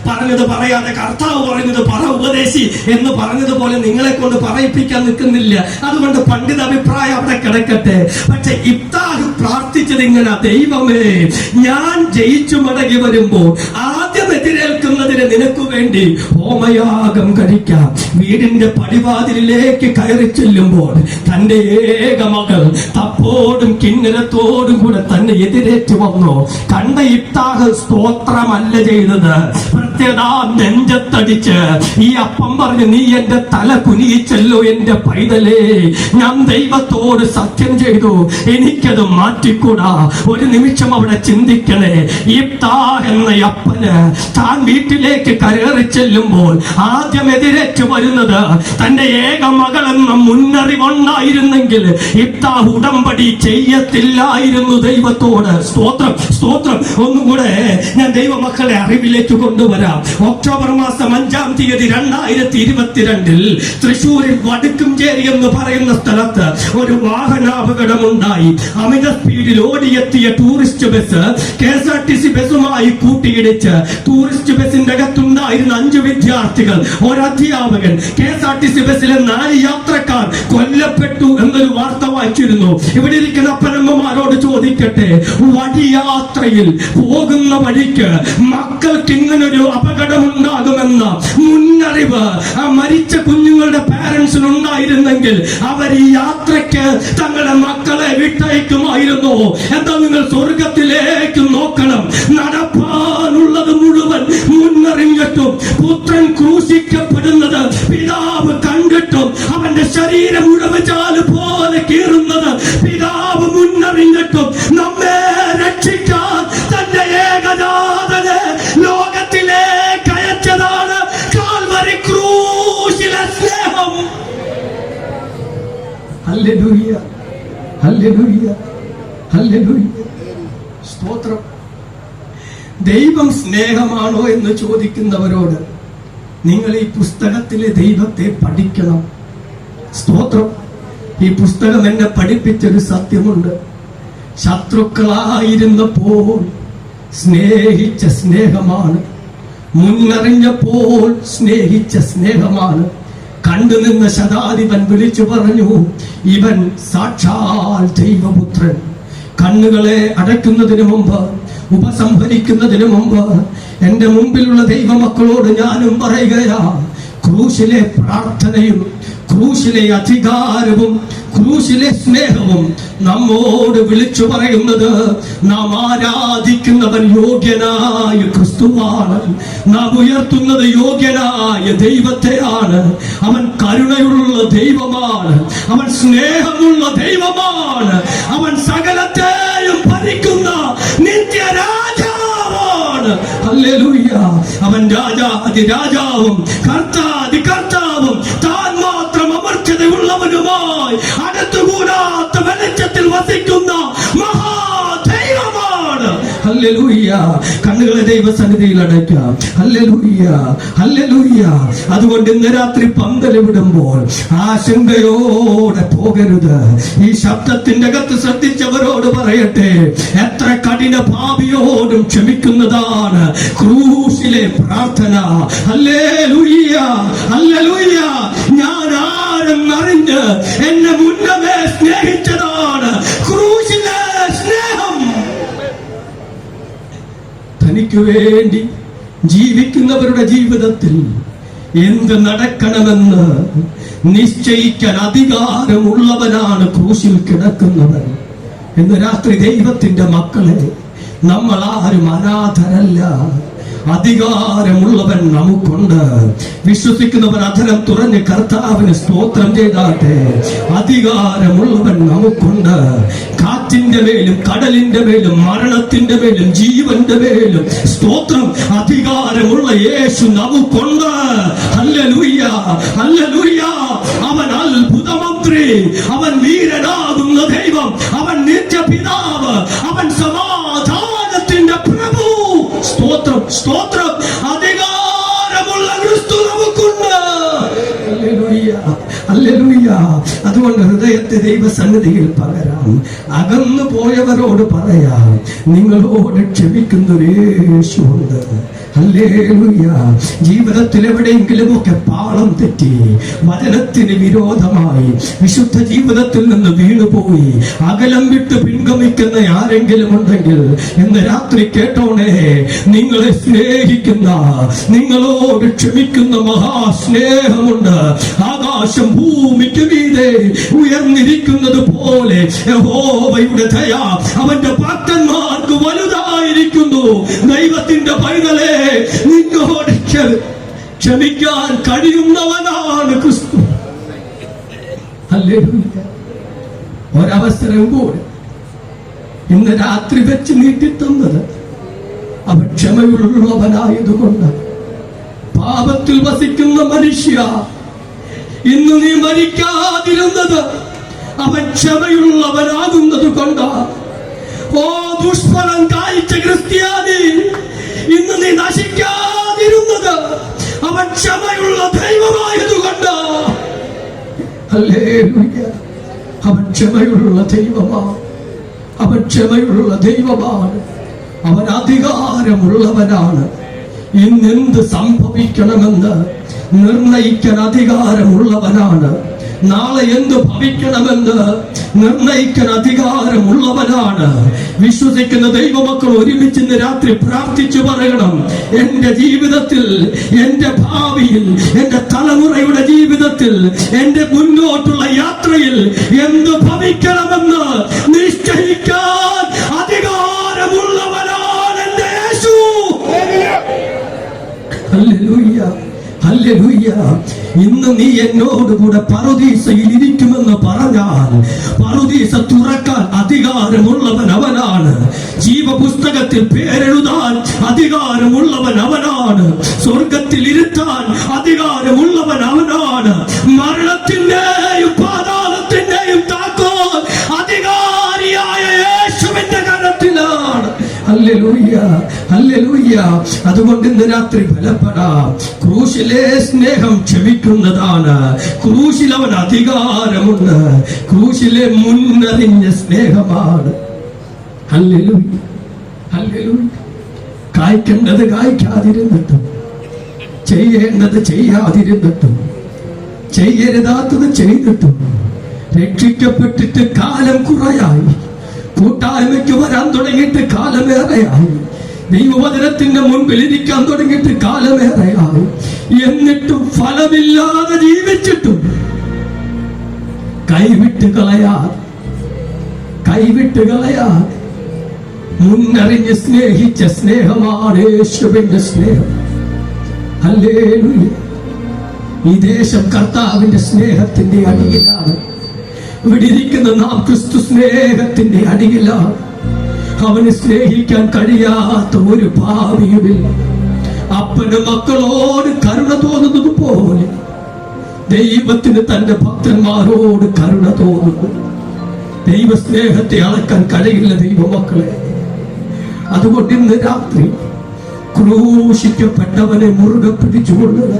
പറഞ്ഞത് പറയാതെ കർത്താവ് പറഞ്ഞത് പറ ഉപദേശി എന്ന് പറഞ്ഞതുപോലെ നിങ്ങളെ കൊണ്ട് പറയിപ്പിക്കാൻ നിൽക്കുന്നില്ല. അതുകൊണ്ട് പണ്ഡിത അഭിപ്രായം അവിടെ കിടക്കട്ടെ. പക്ഷെ ഇബ്താഹ് പ്രാർത്ഥിച്ചത് ഇങ്ങനെ, ദൈവമേ, ഞാൻ ജയിച്ചു മടങ്ങി വരുമ്പോൾ ആദ്യം എതിരേൽക്കുന്നതിന് നിനക്ക് വേണ്ടി ഹോമയാഗം കഴിക്കാം. വീടിന്റെ പടിവാതിലിലേക്ക് കയറി ചെല്ലുമ്പോൾ തന്റെ ഏക മകൾ തപ്പോടും കിന്നരത്തോടും കൂടെ തന്നെ എതിരേറ്റു വന്നു. കണ്ട ഇബ്താഹ് സ്തോത്രമല്ല ചെയ്തത്, പ്രത്യേക നെഞ്ചത്തടിച്ച് ഈ അപ്പം പറഞ്ഞു, നീ എന്റെ തല കുനിയിച്ചല്ലോ എന്റെ പൈതലേ, ഞാൻ ദൈവത്തോട് സത്യം ചെയ്തു, എനിക്കത് മാറ്റിക്കൂടാ. ഒരു നിമിഷം അവിടെ ചിന്തിക്കണേ. ഇബ്താഹ് എന്ന അപ്പന് താൻ വീട്ടിലേക്ക് കയറി ചെല്ലുമ്പോൾ ആദ്യം എതിരേറ്റു വരുന്നത് തന്റെ ഏക മകളെന്ന മുന്നറിവുണ്ടായിരുന്നെങ്കിൽ ഇബ്താഹ് ഉടമ്പടി ചെയ്യത്തില്ലായിരുന്നു ദൈവത്തോട്. സ്തോത്രം, സ്തോത്രം. ഒന്നുകൂടെ ഞാൻ ദൈവമക്കളെ അറിവിലേക്ക് കൊണ്ടുവരാം. തരാം. ഒക്ടോബർ മാസം 5-ാം തീയതി 2022 തൃശ്ശൂരിൽ വടുക്കുംചേരി എന്ന് പറയുന്ന സ്ഥലത്ത് ഒരു വാഹനാപകടമുണ്ടായി. അമിത സ്പീഡിൽ ഓടിയെത്തിയ ടൂറിസ്റ്റ് ബസ് KSRTC ബസുമായി കൂട്ടിയിടിച്ച് ടൂറിസ്റ്റ് ബസിന്റെ അകത്തുണ്ടായിരുന്ന 5 വിദ്യാർത്ഥികൾ, ഒരധ്യാപകൻ, KSRTC ബസിലെ 4 യാത്രക്കാർ കൊല്ലപ്പെട്ടു എന്നൊരു വാർത്ത വായിച്ചിരുന്നു. ഇവിടെ ഇരിക്കുന്ന അപ്പനമ്മമാരോട് ചോദിക്കട്ടെ, വഴിയാത്രയിൽ പോകുന്ന വഴിക്ക് മക്കൾക്ക് ഇങ്ങനൊരു അപകടമുണ്ടാകുമെന്ന മുന്നറിവ് ആ മരിച്ച കുഞ്ഞുങ്ങളുടെ പാരന്റ്സിന് ഉണ്ടായിരുന്നെങ്കിൽ അവർ ഈ യാത്രയ്ക്ക് തങ്ങളുടെ മക്കളെ വിട്ടയക്കുമായിരുന്നു. എന്താ, നിങ്ങൾ സ്വർഗത്തിലേക്ക് നോക്കണം. നടപ്പാനുള്ളത് മുഴുവൻ മുന്നറിഞ്ഞിട്ടും പുത്രൻ ക്രൂശിക്കപ്പെടുന്നത് പിതാവ് കണ്ടിട്ടും അവന്റെ ശരീരം ഉഴവുചാല് പോലെ കീറുന്നത് പിതാവ് മുന്നറിഞ്ഞിട്ടും നമ്മെ രക്ഷിക്കാൻ തന്റെ ഏകജാതനെ ലോകത്തിലേക്ക് അയച്ചതാണ് കാൽവരി ക്രൂശിലെ സ്നേഹം. Hallelujah, hallelujah, hallelujah. സ്തോത്രം. ദൈവം സ്നേഹമാണോ എന്ന് ചോദിക്കുന്നവരോട് നിങ്ങൾ ഈ പുസ്തകത്തിലെ ദൈവത്തെ പഠിക്കണം. സ്തോത്രം. ഈ പുസ്തകം എന്നെ പഠിപ്പിച്ചൊരു സത്യമുണ്ട്. ശത്രുക്കളായിരുന്നപ്പോൾ സ്നേഹിച്ച സ്നേഹമാണ്, മുന്നറിഞ്ഞപ്പോൾ സ്നേഹിച്ച സ്നേഹമാണ്. കണ്ടുനിന്ന ശതാധിപൻ വിളിച്ചു പറഞ്ഞു, ഇവൻ സാക്ഷാൽ ദൈവപുത്രൻ. കണ്ണുകളെ അടയ്ക്കുന്നതിന് മുമ്പ്, ഉപസംഹരിക്കുന്നതിന് മുമ്പ് എന്റെ മുമ്പിലുള്ള ദൈവമക്കളോട് ഞാനും പറയുകയാ, ക്രൂശിലെ പ്രാർത്ഥനയും ക്രൂശിലെ അധികാരവും ക്രൂശിലെ സ്നേഹവും നമ്മോട് വിളിച്ചു പറയുന്നത്, നാം ആരാധിക്കുന്നവൻ യോഗ്യനായ ക്രിസ്തുവാണ്. നാം ഉയർത്തുന്നത് യോഗ്യനായ ദൈവത്തെയാണ്. അവൻ കരുണയുള്ള ദൈവമാണ്, അവൻ സ്നേഹമുള്ള ദൈവമാണ്, അവൻ സകലത്തെയും ഭരിക്കുന്ന നിത്യരാജാവാണ്. ഹല്ലേലൂയ. അവൻ രാജാതിരാജാവും കർത്താതി കർത്താവും താൻ മാത്രം അമർത്യതയുള്ളവനുമായി അടുത്തുകൂടാത്ത വെളിച്ചത്തിൽ വസിക്കുന്ന മഹാദൈവമാണ്. ഹല്ലേലൂയ. കണ്ണുകളെ ദൈവസന്നിധിയിൽ അടയ്ക്കാം. Hallelujah, hallelujah. അതുകൊണ്ട് ഇന്ന് രാത്രി പന്തൽ വിടുമ്പോൾ ആശങ്കയോടെ പോകരുത്. ഈ ശബ്ദത്തിന്റെ അകത്ത് ശ്രദ്ധിച്ചവരോട് പറയട്ടെ, എത്ര കഠിന പാപിയോടും ക്ഷമിക്കുന്നതാണ് ക്രൂശിലെ പ്രാർത്ഥന. Hallelujah, hallelujah. ഞാൻ ആരെന്നറിഞ്ഞ് എന്നെ മുന്നമേ സ്നേഹിച്ചതാണ് ക്രൂശിലെ സ്നേഹം. തനിക്ക് വേണ്ടി ജീവിക്കുന്നവരുടെ ജീവിതത്തിൽ എന്ത് നടക്കണമെന്ന് നിശ്ചയിക്കാൻ അധികാരമുള്ളവനാണ് ക്രൂശിൽ കിടക്കുന്നവൻ. ഇന്ന് രാത്രി ദൈവത്തിന്റെ മക്കളെ, നമ്മൾ ആരും അനാഥരല്ല. അധികാരമുള്ളവൻ നമുക്കുണ്ട്. വിശ്വസിക്കുന്നവൻ അധരം തുറന്ന് കർത്താവിന് സ്തോത്രം ചെയ്താട്ടെ. അധികാരമുള്ളവൻ നമുക്കുണ്ട്. കാറ്റിന്റെ മേലും കടലിന്റെ മേലും മരണത്തിന്റെ മേലും ജീവന്റെ മേലും സ്തോത്രം അധികാരമുള്ള യേശു നമുക്കുണ്ട്. Hallelujah, hallelujah. അവൻ അത്ഭുതമന്ത്രി, അവൻ വീരനാകുന്ന ദൈവം, അവൻ നിത്യപിതാവ്, അവൻ സമാധാനത്തിന്റെ പ്രഭു. സ്തോത്രം, സ്തോത്രം. അധികാരമുള്ള ക്രിസ്തു നമുക്കുണ്ട്. Hallelujah, hallelujah. അതുകൊണ്ട് ഹൃദയത്തെ ദൈവസന്നിധിയിൽ പകരാം. അകന്നു പോയവരോട് പറയാം, നിങ്ങളോട് ക്ഷമിക്കുന്നൊരു യേശുവുണ്ട്. ഹല്ലേലൂയ. ജീവിതത്തിൽ എവിടെയെങ്കിലുമൊക്കെ പാളം തെറ്റി, വചനത്തിന് വിരോധമായി വിശുദ്ധ ജീവിതത്തിൽ നിന്ന് വീണുപോയി അകലം വിട്ട് പിൻഗമിക്കുന്ന ആരെങ്കിലും ഉണ്ടെങ്കിൽ ഇന്ന് രാത്രി കേട്ടോണേ, നിങ്ങളെ സ്നേഹിക്കുന്ന, നിങ്ങളോട് ക്ഷമിക്കുന്ന മഹാസ്നേഹമുണ്ട്. ആകാശം ഭൂമിക്ക് മീതെ ഉയർന്നിരിക്കുന്നത് പോലെ യഹോവയുടെ ദയ അവന്റെ ഭക്തന്മാർക്ക് വലുതായിരിക്കുന്നു. ദൈവത്തിന്റെ പൈതലേ, നിന്നോട് ക്ഷമിക്കാൻ കഴിയുന്നവനാണ് ക്രിസ്തു. ഹല്ലേലൂയ. ഒരവസരം കൂടെ ഇന്ന് രാത്രി വെച്ച് നീട്ടിത്തന്നത് അവൻ ക്ഷമയുള്ളവനായതുകൊണ്ട്. പാപത്തിൽ വസിക്കുന്ന മനുഷ്യ, ഇന്ന് നീ മരിക്കാതിരുന്നത് അവൻ ക്ഷമയുള്ളവനാകുന്നത് കൊണ്ട്. ഓ ദുഷ്ഫലം കായ്ച്ച ക്രിസ്ത്യാനി, ഇന്ന് നീ നശിക്കാതിരുന്നത് ഇരുന്നത് അവൻ ക്ഷമയുള്ള ദൈവമായതുകൊണ്ട്. ഹല്ലേലൂയ. അവൻ ക്ഷമയുള്ള ദൈവമാണ്. അവൻ ക്ഷമയുള്ള ദൈവമാണ്. അവൻ അധികാരമുള്ളവനാണ്. ഇന്നെന്ത് സംഭവിക്കണമെന്ന് നിർണയിക്കാൻ അധികാരമുള്ളവനാണ്. നാളെ എന്ത് ഭവിക്കണമെന്ന് നിർണയിക്കാൻ അധികാരമുള്ളവനാണ്. വിശ്വസിക്കുന്ന ദൈവമക്കൾ ഒരുമിച്ച് ഇന്ന് രാത്രി പ്രാർത്ഥിച്ചു പറയണം, എന്റെ ജീവിതത്തിൽ, എന്റെ ഭാവിയിൽ, എന്റെ തലമുറയുടെ ജീവിതത്തിൽ, എന്റെ മുന്നോട്ടുള്ള യാത്രയിൽ എന്ത് ഭവിക്കണമെന്ന് നിശ്ചയിക്കാൻ അധികാരമുള്ളവനാണ് എന്റെ യേശു. Hallelujah, hallelujah. ഇന്ന് നീ എന്നോടുകൂടെ പറുദീസയിൽ ഇരിക്കുമെന്ന് പറഞ്ഞാൽ പറുദീസ തുറക്കാൻ അധികാരമുള്ളവൻ അവനാണ്. ജീവപുസ്തകത്തിൽ പേരെഴുതാൻ അധികാരമുള്ളവൻ അവനാണ്. സ്വർഗത്തിൽ ഇരുത്താൻ അധികാരമുള്ളവൻ അവനാണ്. മരണത്തിന്റെയും പാതാളത്തിന്റെയും താക്കോൽ അധികാരിയായ യേശുവിന്റെ കരത്തിലാണ്. Hallelujah, hallelujah. അതുകൊണ്ട് ഇന്ന് രാത്രി ബലപ്പെടാം. ക്രൂശിലെ സ്നേഹം ക്ഷമിക്കുന്നതാണ്. ക്രൂശിൽ അവൻ അധികാരമുണ്ട്. ക്രൂശിലെ മുന്നറിഞ്ഞ സ്നേഹമാണ്. Hallelujah, hallelujah. കായ്ക്കേണ്ടത് കായ്ക്കാതിരുന്നിട്ടും, ചെയ്യേണ്ടത് ചെയ്യാതിരുന്നിട്ടും, ചെയ്യരുതാത്തത് ചെയ്തിട്ടും, രക്ഷിക്കപ്പെട്ടിട്ട് കാലം കുറയായി, കൂട്ടായ്മയ്ക്ക് വരാൻ തുടങ്ങിയിട്ട് കാലമേറെയായി, ദൈവവചനത്തിന്റെ മുൻപിൽ ഇരിക്കാൻ തുടങ്ങിയിട്ട് കാലമേറെയായി, എന്നിട്ടും ഫലമില്ലാതെ ജീവിച്ചിട്ടും കൈവിട്ട് കളയാ മുന്നറിഞ്ഞ് സ്നേഹിച്ച സ്നേഹമാണ് യേശുവിന്റെ സ്നേഹം. ഹല്ലേലൂയ. ഈ ദേശം കർത്താവിന്റെ സ്നേഹത്തിന്റെ അടിയിലാണ്. ഇവിടെ ഇരിക്കുന്ന നാം ക്രിസ്തു സ്നേഹത്തിന്റെ അടിയിലാണ്. അവന് സ്നേഹിക്കാൻ കഴിയാത്ത ഒരു ഭാവിയുമില്ല. അപ്പന് മക്കളോട് കരുണ തോന്നുന്നത് പോലെ ദൈവത്തിന് തന്റെ ഭക്തന്മാരോട് കരുണ തോന്നുന്നു. ദൈവസ്നേഹത്തെ അളക്കാൻ കഴിയില്ല ദൈവമക്കളെ. അതുകൊണ്ട് ഇന്ന് രാത്രി ക്രൂശിക്കപ്പെട്ടവനെ മുറുകെ പിടിച്ചുകൊള്ളുക.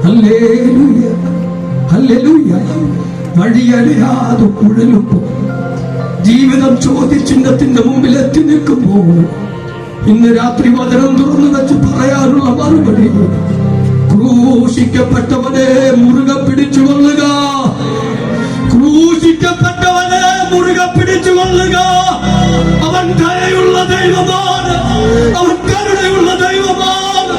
Hallelujah, hallelujah. വഴിയറിയാതെ കുഴലുമ്പോൾ, ജീവിതം ചോദ്യചിഹ്നത്തിന്റെ മുമ്പിൽ എത്തി നിൽക്കുമ്പോൾ ഇന്ന് രാത്രി വചനം തുറന്നു വെച്ച് പറയാനുള്ള മറുപടി, ക്രൂശിക്കപ്പെട്ടവനെ മുറുകെ പിടിച്ചുകൊള്ളുക. ക്രൂശിക്കപ്പെട്ടവനെ മുറുകെ പിടിച്ചുകൊള്ളുക. അവൻ ദയയുള്ള ദൈവമാണ്. അവൻ കരുണയുള്ള ദൈവമാണ്.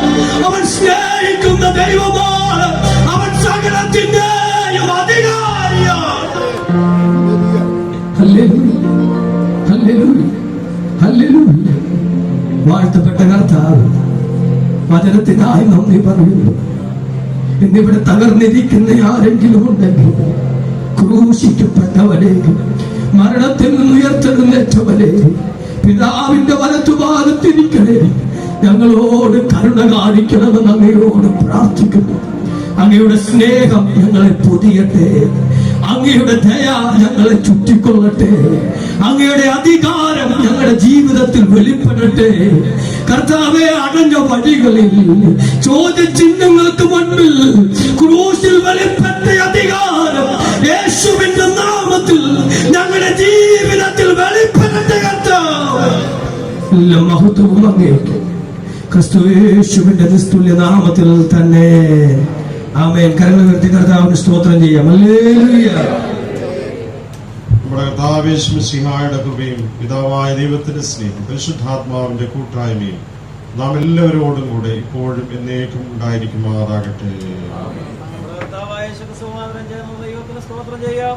അവൻ സ്നേഹിക്കുന്ന ദൈവമാണ്. അവൻ സകലത്തിന്റെയും അധികാരിയാണ്. Hallelujah, hallelujah, hallelujah. വാഴ്ത്തപ്പെട്ട കർത്താവ്, വചനത്തിനായി നന്ദി പറയുന്നു. ഇന്നിവിടെ തകർന്നിരിക്കുന്ന ആരെങ്കിലും ഉണ്ടെങ്കിൽ, ക്രൂശിക്കപ്പെട്ടവനെ, മരണത്തിൽ നിന്ന് ഉയർത്തെഴുന്നേറ്റവനെ, പിതാവിന്റെ വലത്തുഭാഗത്തിരിക്കണേ, ഞങ്ങളോട് കരുണ കാണിക്കണമെന്ന് അങ്ങയോട് പ്രാർത്ഥിക്കുന്നു. അങ്ങയുടെ സ്നേഹം ഞങ്ങളെ പൊതിയട്ടെ. അങ്ങയുടെ ദയ ഞങ്ങളെ ചുറ്റിക്കൊള്ളട്ടെ. അങ്ങയുടെ അധികാരം ഞങ്ങളുടെ ജീവിതത്തിൽ വെളിപ്പെടട്ടെ. കർത്താവെ, അടഞ്ഞ വഴികളിൽ, ചോദ്യചിഹ്നങ്ങൾക്ക് മുൻപിൽ ക്രൂശിൽ വെളിപ്പെട്ട അധികാരം യേശുവിന്റെ നാമത്തിൽ ഞങ്ങളുടെ ജീവിതത്തിൽ വെളിപ്പെടട്ടെ. കർത്താവ്, എല്ലാ മഹത്വവും അങ്ങേക്ക് ക്രിസ്തു യേശുവിന്റെ നിസ്തുല്യ നാമത്തിൽ തന്നെ. ആമേൻ. കരങ്ങൾ ഉയർത്തി കർത്താവിന് സ്തോത്രം ചെയ്യാം. ഹല്ലേലൂയ. നമ്മുടെ കർത്താവ് യേശു മിശിഹായുടെ കൃപയും പിതാവായ ദൈവത്തിന്റെ സ്നേഹം പരിശുദ്ധാത്മാവിന്റെ കൂട്ടായ്മയും നാം എല്ലാവരോടും കൂടെ ഇപ്പോഴും എന്നേക്കും ഉണ്ടായിരിക്കുമാറാകട്ടെ. നമ്മുടെ കർത്താവായ യേശു ക്രിസ്തുവിന്റെ സ്തോത്രം ചെയ്യാം.